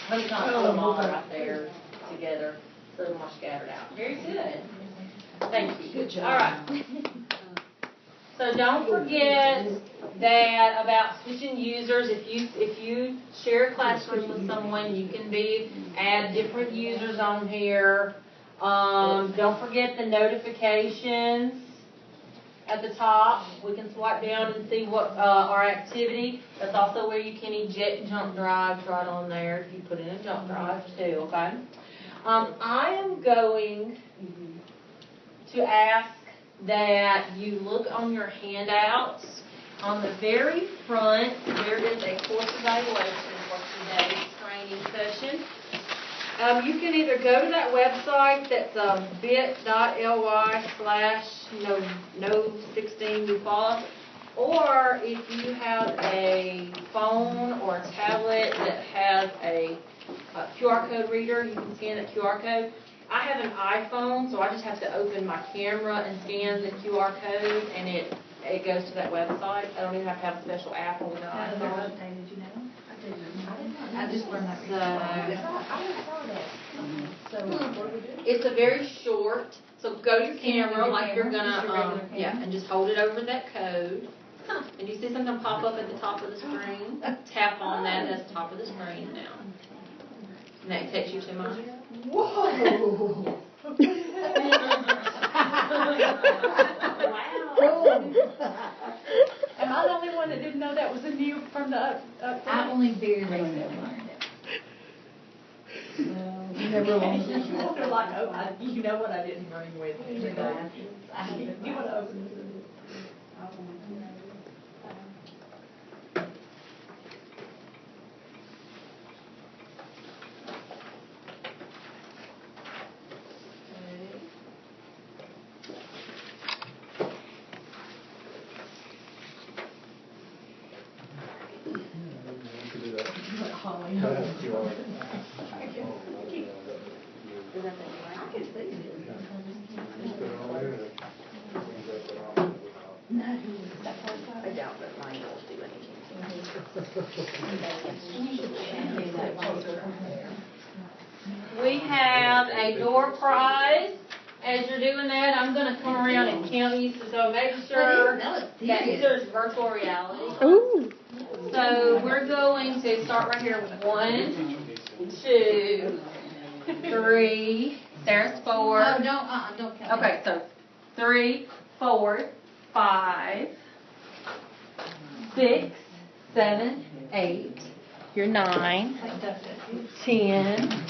Honeycomb, put them all right there together, so they're more scattered out. Very good. Thank you. Good job. All right. So don't forget that about switching users. If you share a classroom with someone, you can add different users on here. Don't forget the notifications at the top. We can swipe down and see what our activity. That's also where you can eject jump drives right on there if you put in a jump drive too. Okay. I am going to ask that you look on your handouts. On the very front, there is a course evaluation for today's training session. You can either go to that website that's bit.ly/no16UFOS, or if you have a phone or a tablet that has a QR code reader, you can scan that QR code. I have an iPhone, so I just have to open my camera and scan the QR code, and it it goes to that website. I don't even have to have a special app on the iPhone. I just learned that. It's a very short, so go to your camera like you're gonna, yeah, and just hold it over that code. And you see something pop up at the top of the screen, tap on that at the top of the screen now. And that takes you to my. Whoa! Am I the only one that didn't know that was a new from the up I only barely learned it. Never learned. They're like, oh, you know what I didn't bring with me? You want to open this? I doubt that mine will do We have a door prize. As you're doing that, I'm going to come around and count you, so make sure that these are virtual reality. Ooh. So we're going to start right here. 1, 2, 3. There's 4. Oh, don't count. Okay, so 3, 4, 5, 6, 7, 8. You're 9, 10,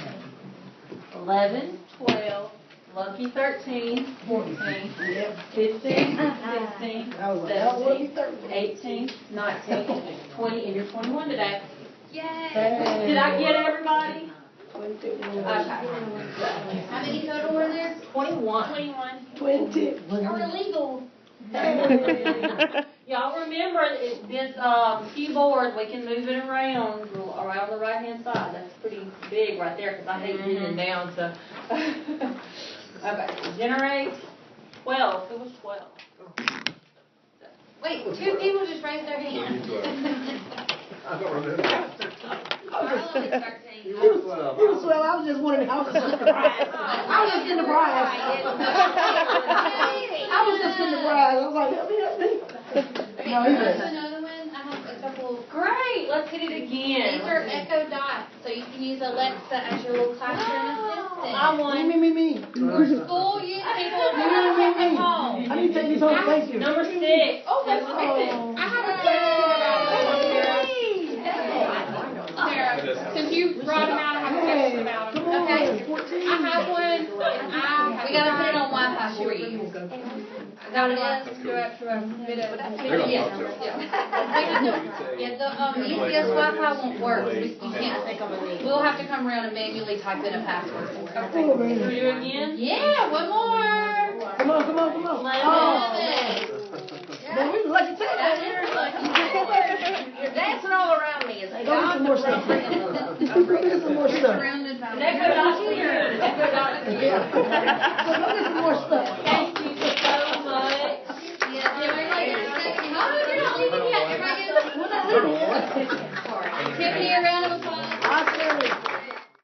11, 12. Lucky 13, 14, 15, 16, 17, 18, 19, 20, and you're 21 today. Yay! Did I get everybody? Okay. How many total were there? 21. 20. Or illegal? Y'all remember this keyboard, we can move it around the right-hand side. That's pretty big right there because I hate moving down to. Okay, generate 12. Who was 12? Wait, 2 people just raised their hands. Carla was 13. You was swell. I was just wondering how was in the prize. I was just in the prize. I was just in the prize. I was like, help me. Okay, can I do another one? I have a couple. Great, let's hit it again. These are Echo Dots, so you can use Alexa as your little classroom assistant. I won. Me. For school use, people at home. I need to take these home. Thank you. Number 6. Oh, that's Number 6. I have a Sarah, since you brought them out, I have a question about them. Okay? I have one, and we gotta put it on Wi-Fi for you. Is that what it is? Do I have to submit it? Yes. Yeah, the easiest Wi-Fi won't work. You can't. We'll have to come around and manually type in a password for it. Can we do it again? Yeah, one more. Come on. 11. Man, we was lucky too. You're dancing all around me. Go get some more stuff. Go get some more stuff. Surrounded by. Echo Dots here. Echo Dots here. Go get some more stuff. Thank you so much. Yeah, everybody get a second. Oh, you're not leaving yet. Everybody get a Tiffany, a round of applause.